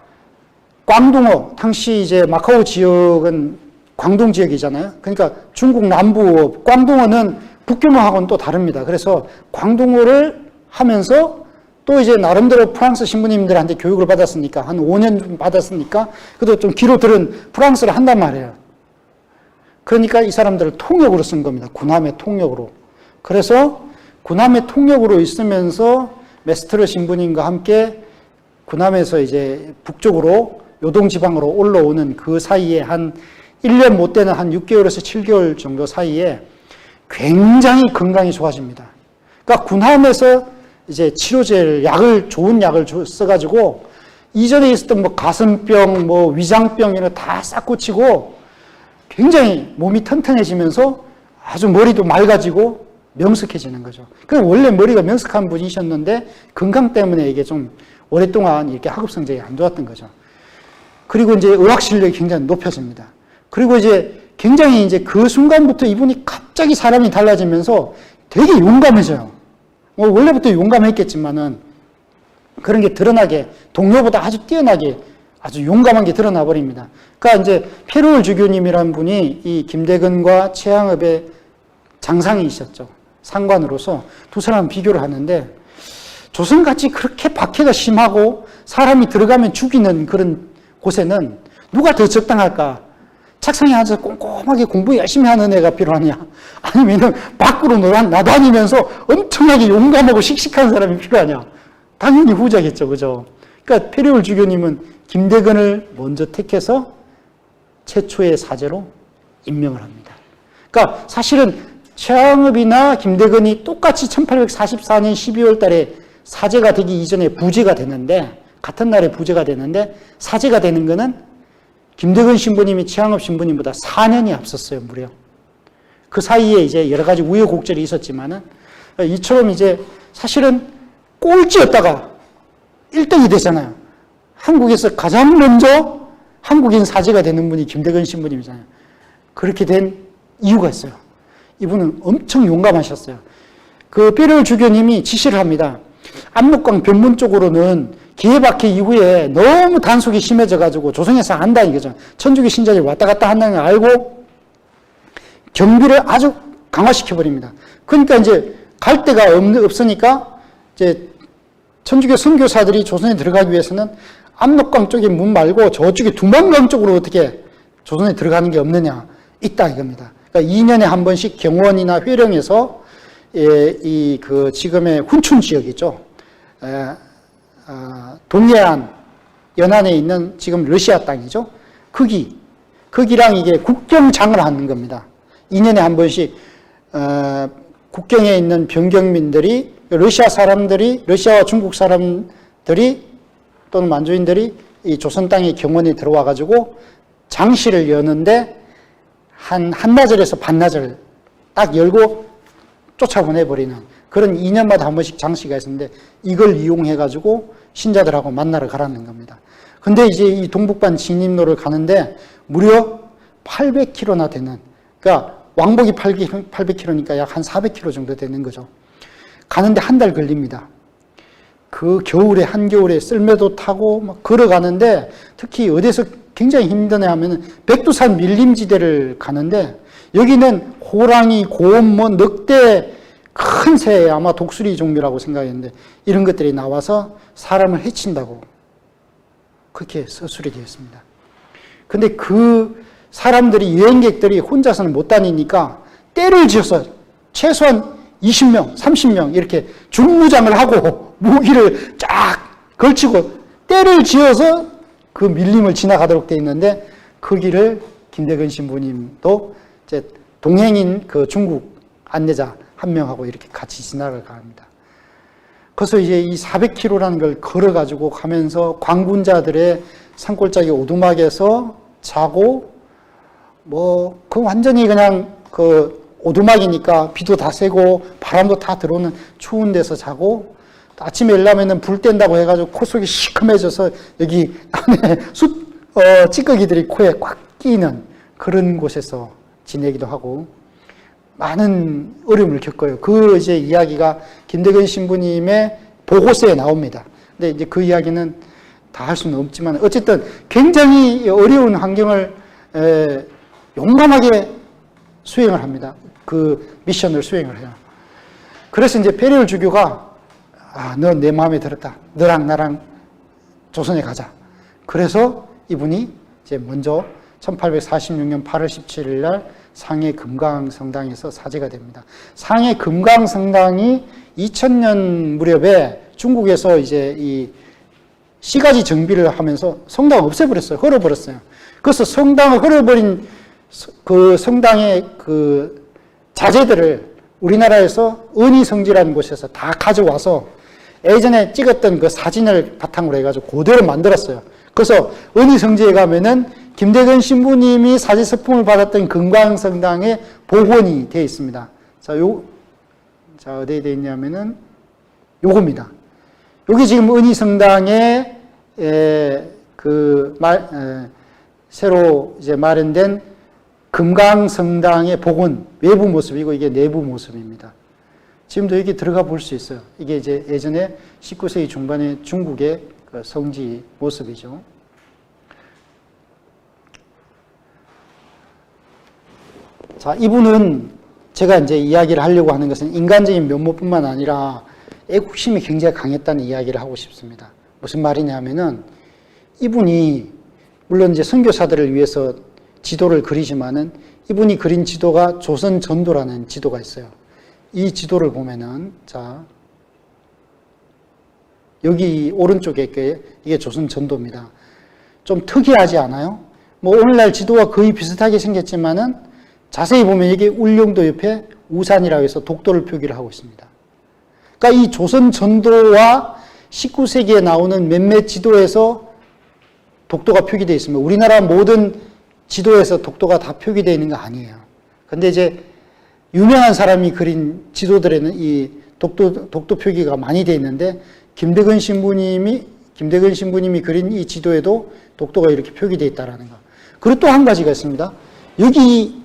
광둥어, 당시 이제 마카오 지역은 광동 지역이잖아요. 그러니까 중국 남부 광둥어는 북경어하고는 또 다릅니다. 그래서 광둥어를 하면서 또 이제 나름대로 프랑스 신부님들한테 교육을 받았으니까, 한 5년 받았으니까, 그래도 좀 귀로 들은 프랑스를 한단 말이에요. 그러니까 이 사람들을 통역으로 쓴 겁니다. 군함의 통역으로. 그래서 군함의 통역으로 있으면서 메스트르 신부님과 함께 군함에서 이제 북쪽으로 요동지방으로 올라오는 그 사이에 한 1년 못 되는 한 6개월에서 7개월 정도 사이에 굉장히 건강이 좋아집니다. 그러니까 군함에서 이제 치료제를, 좋은 약을 써가지고 이전에 있었던 뭐 가슴병, 뭐 위장병 이런 거 다 싹 고치고 굉장히 몸이 튼튼해지면서 아주 머리도 맑아지고 명석해지는 거죠. 그럼 원래 머리가 명석한 분이셨는데 건강 때문에 이게 좀 오랫동안 이렇게 학업 성적이 안 좋았던 거죠. 그리고 이제 의학 실력이 굉장히 높아집니다. 그리고 이제 굉장히 이제 그 순간부터 이분이 갑자기 사람이 달라지면서 되게 용감해져요. 뭐 원래부터 용감했겠지만은 그런 게 드러나게, 동료보다 아주 뛰어나게 아주 용감한 게 드러나 버립니다. 그러니까 이제 페루올 주교님이라는 분이 이 김대근과 최양업의 장상이셨죠. 상관으로서 두 사람 비교를 하는데, 조선같이 그렇게 박해가 심하고 사람이 들어가면 죽이는 그런 곳에는 누가 더 적당할까? 책상에 앉아서 꼼꼼하게 공부 열심히 하는 애가 필요하냐? 아니면 밖으로 나다니면서 엄청나게 용감하고 씩씩한 사람이 필요하냐? 당연히 후자겠죠. 그죠? 그러니까 페리올 주교님은 김대근을 먼저 택해서 최초의 사제로 임명을 합니다. 그러니까 사실은 최양업이나 김대근이 똑같이 1844년 12월 달에 사제가 되기 이전에 부제가 되는데, 같은 날에 부제가 되는데, 사제가 되는 거는 김대근 신부님이 최양업 신부님보다 4년이 앞섰어요, 무려. 그 사이에 이제 여러 가지 우여곡절이 있었지만은, 이처럼 이제 사실은 꼴찌였다가 1등이 되잖아요. 한국에서 가장 먼저 한국인 사제가 되는 분이 김대근 신부님이잖아요. 그렇게 된 이유가 있어요. 이분은 엄청 용감하셨어요. 그 뼈리올 주교님이 지시를 합니다. 압록강 변문 쪽으로는 기해박해 이후에 너무 단속이 심해져가지고 조선에서 안 한다는 거죠. 천주교 신자들이 왔다 갔다 한다는 걸 알고 경비를 아주 강화시켜버립니다. 그러니까 이제 갈 데가 없으니까 이제 천주교 선교사들이 조선에 들어가기 위해서는 압록강 쪽의 문 말고 저쪽에 두만강 쪽으로 어떻게 조선에 들어가는 게 없느냐, 있다 이겁니다. 그러니까 2년에 한 번씩 경원이나 회령에서 그 지금의 훈춘 지역이죠. 동해안 연안에 있는 지금 러시아 땅이죠. 거기랑 이게 국경장을 하는 겁니다. 2년에 한 번씩 국경에 있는 변경민들이 러시아 사람들이 러시아와 중국 사람들이 또는 만주인들이 이 조선 땅의 경원에 들어와 가지고 장시를 여는데 한나절에서 반나절 딱 열고 쫓아보내버리는 그런 2년마다 한 번씩 장시가 있었는데 이걸 이용해 가지고 신자들하고 만나러 가라는 겁니다. 근데 이제 이 동북반 진입로를 가는데 무려 800km나 되는, 그러니까 왕복이 800km니까 약 한 400km 정도 되는 거죠. 가는데 한 달 걸립니다. 그 겨울에, 한겨울에 썰매도 타고 막 걸어가는데 특히 어디서 굉장히 힘드냐 하면은 백두산 밀림지대를 가는데 여기는 호랑이, 곰, 뭐 늑대, 큰 새, 아마 독수리 종류라고 생각했는데 이런 것들이 나와서 사람을 해친다고 그렇게 서술이 되어 있습니다. 근데 그 사람들이, 여행객들이 혼자서는 못 다니니까 떼를 지어서 최소한 20명, 30명 이렇게 중무장을 하고 무기를 쫙 걸치고 떼를 지어서 그 밀림을 지나가도록 되어 있는데 그 길을 김대근 신부님도 이제 동행인 그 중국 안내자 한 명하고 이렇게 같이 지나갑니다. 그래서 이제 이 400km라는 걸 걸어가지고 가면서 광군자들의 산골짜기 오두막에서 자고 그 완전히 그냥 그 오두막이니까 비도 다 세고 바람도 다 들어오는 추운 데서 자고 아침에 일어나면은 불 뗀다고 해가지고 코 속이 시커매져서 여기 안에 찌꺼기들이 코에 꽉 끼는 그런 곳에서 지내기도 하고 많은 어려움을 겪어요. 그 이제 이야기가 김대근 신부님의 보고서에 나옵니다. 근데 이제 그 이야기는 다 할 수는 없지만 어쨌든 굉장히 어려운 환경을 용감하게 수행을 합니다. 그 미션을 수행을 해요. 그래서 이제 뼈리올 주교가 너 내 마음에 들었다. 너랑 나랑 조선에 가자. 그래서 이분이 이제 먼저 1846년 8월 17일 날 상해 금강성당에서 사제가 됩니다. 상해 금강성당이 2000년 무렵에 중국에서 이제 이 시가지 정비를 하면서 성당을 없애버렸어요. 헐어버렸어요. 그래서 성당을 헐어버린 그 성당의 그 자재들을 우리나라에서 은희성지라는 곳에서 다 가져와서 예전에 찍었던 그 사진을 바탕으로 해가지고 그대로 만들었어요. 그래서 은희성지에 가면은 김대근 신부님이 사제 서품을 받았던 금강성당의 복원이 되어 있습니다. 자, 어디에 되어 있냐면은 요겁니다. 여기 지금 은희성당에 새로 이제 마련된 금강성당의 복원 외부 모습이고 이게 내부 모습입니다. 지금도 여기 들어가 볼 수 있어요. 이게 이제 예전에 19세기 중반의 중국의 그 성지 모습이죠. 자, 이분은 제가 이제 이야기를 하려고 하는 것은 인간적인 면모뿐만 아니라 애국심이 굉장히 강했다는 이야기를 하고 싶습니다. 무슨 말이냐면은 이분이 물론 이제 선교사들을 위해서 지도를 그리지만은 이분이 그린 지도가 조선 전도라는 지도가 있어요. 이 지도를 보면은 자 여기 오른쪽에 이게 조선 전도입니다. 좀 특이하지 않아요? 뭐 오늘날 지도와 거의 비슷하게 생겼지만은 자세히 보면 이게 울릉도 옆에 우산이라고 해서 독도를 표기를 하고 있습니다. 그러니까 이 조선 전도와 19세기에 나오는 몇몇 지도에서 독도가 표기되어 있습니다. 우리나라 모든 지도에서 독도가 다 표기되어 있는 거 아니에요. 근데 이제 유명한 사람이 그린 지도들에는 이 독도 표기가 많이 되어 있는데 김대근 신부님이 그린 이 지도에도 독도가 이렇게 표기되어 있다라는 거. 그리고 또 한 가지가 있습니다. 여기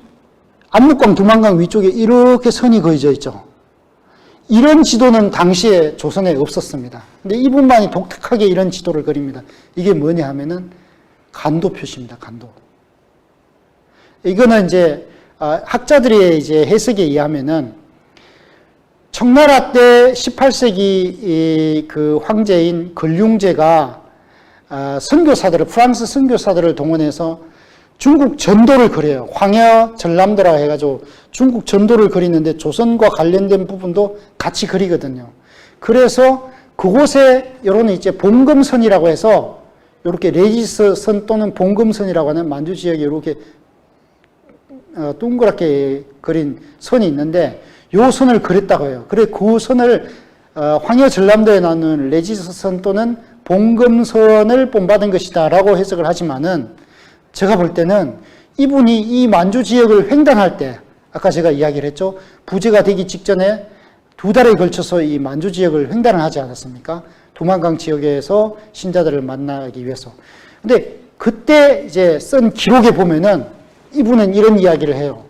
압록강, 두만강 위쪽에 이렇게 선이 그어져 있죠. 이런 지도는 당시에 조선에 없었습니다. 근데 이분만이 독특하게 이런 지도를 그립니다. 이게 뭐냐 하면은 간도 표시입니다. 간도. 이거는 이제 학자들의 이제 해석에 의하면은 청나라 때 18세기 그 황제인 근륭제가 선교사들을, 프랑스 선교사들을 동원해서 중국 전도를 그려요. 황해 전람도라 해가지고 중국 전도를 그리는데 조선과 관련된 부분도 같이 그리거든요. 그래서 그곳에 이런 이제 봉금선이라고 해서 이렇게 레지스선 또는 봉금선이라고 하는 만주 지역에 이렇게 동그랗게 그린 선이 있는데 요 선을 그렸다고 해요. 그래 그 선을 황해 전람도에 나오는 레지스선 또는 봉금선을 본받은 것이다 라고 해석을 하지만은 제가 볼 때는 이분이 이 만주 지역을 횡단할 때 아까 제가 이야기를 했죠. 부제가 되기 직전에 2달에 걸쳐서 이 만주 지역을 횡단을 하지 않았습니까? 두만강 지역에서 신자들을 만나기 위해서. 근데 그때 이제 쓴 기록에 보면은 이분은 이런 이야기를 해요.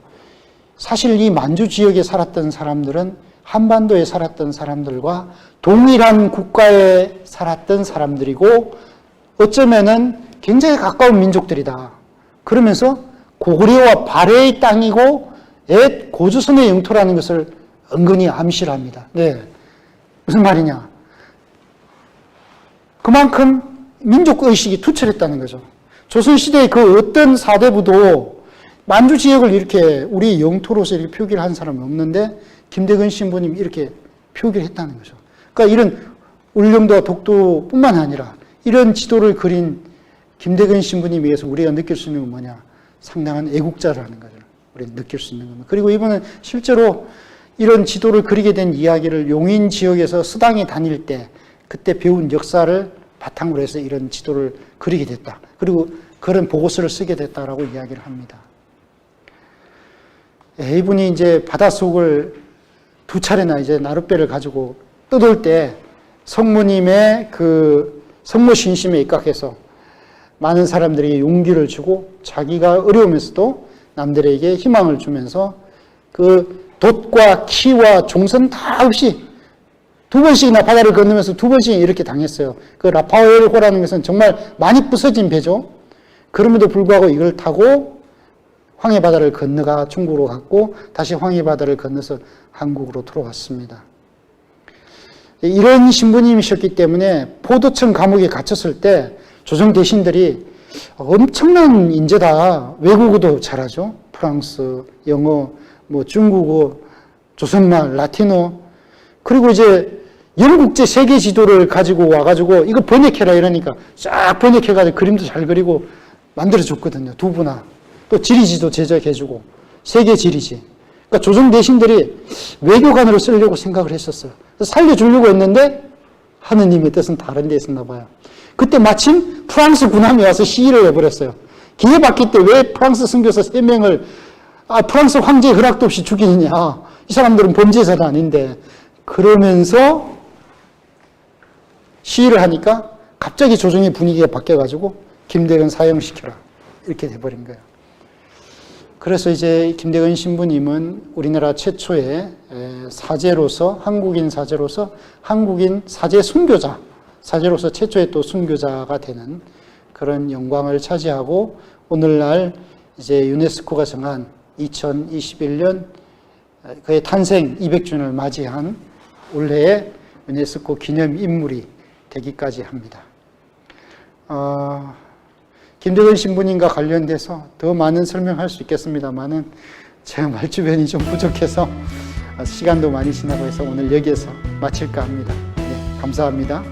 사실 이 만주 지역에 살았던 사람들은 한반도에 살았던 사람들과 동일한 국가에 살았던 사람들이고 어쩌면은 굉장히 가까운 민족들이다. 그러면서 고구려와 발해의 땅이고 옛 고조선의 영토라는 것을 은근히 암시를 합니다. 네. 무슨 말이냐? 그만큼 민족의식이 투철했다는 거죠. 조선시대의 그 어떤 사대부도 만주 지역을 이렇게 우리 영토로서 이렇게 표기를 한 사람은 없는데 김대근 신부님이 이렇게 표기를 했다는 거죠. 그러니까 이런 울릉도와 독도뿐만 아니라 이런 지도를 그린 김대근 신부님에 의해서 우리가 느낄 수 있는 건 뭐냐? 상당한 애국자라는 거죠. 우리가 느낄 수 있는 겁니다. 그리고 이분은 실제로 이런 지도를 그리게 된 이야기를 용인 지역에서 수당에 다닐 때 그때 배운 역사를 바탕으로 해서 이런 지도를 그리게 됐다. 그리고 그런 보고서를 쓰게 됐다라고 이야기를 합니다. 이분이 이제 바닷속을 2차례나 이제 나룻배를 가지고 떠돌 때 성모님의 그 성모 신심에 입각해서 많은 사람들에게 용기를 주고 자기가 어려우면서도 남들에게 희망을 주면서 그 돛과 키와 종선 다 없이 2번씩이나 바다를 건너면서 2번씩 이렇게 당했어요. 그 라파엘호라는 것은 정말 많이 부서진 배죠. 그럼에도 불구하고 이걸 타고 황해바다를 건너가 중국으로 갔고 다시 황해바다를 건너서 한국으로 들어왔습니다. 이런 신부님이셨기 때문에 포도청 감옥에 갇혔을 때 조선 대신들이 엄청난 인재다. 외국어도 잘하죠. 프랑스, 영어, 뭐 중국어, 조선말, 라틴어. 그리고 이제 영국제 세계 지도를 가지고 와가지고 이거 번역해라 이러니까 쫙 번역해가지고 그림도 잘 그리고 만들어줬거든요. 2부나. 또 지리지도 제작해주고 세계 지리지. 그러니까 조선 대신들이 외교관으로 쓰려고 생각을 했었어요. 살려주려고 했는데 하느님의 뜻은 다른 데 있었나 봐요. 그때 마침 프랑스 군함이 와서 시위를 해버렸어요. 기회받기 때 왜 프랑스 선교사 3명을 프랑스 황제의 허락도 없이 죽이느냐. 이 사람들은 범죄자도 아닌데. 그러면서 시위를 하니까 갑자기 조정의 분위기가 바뀌어가지고 김대근 사형시켜라. 이렇게 돼버린 거예요. 그래서 이제 김대근 신부님은 우리나라 최초의 사제로서, 한국인 사제로서 한국인 사제 순교자, 사제로서 최초의 또 순교자가 되는 그런 영광을 차지하고 오늘날 이제 유네스코가 정한 2021년 그의 탄생 200주년을 맞이한 올해의 유네스코 기념 인물이 되기까지 합니다. 김대근 신부님과 관련돼서 더 많은 설명할 수 있겠습니다만은 제가 말주변이 좀 부족해서 시간도 많이 지나고 해서 오늘 여기에서 마칠까 합니다. 네, 감사합니다.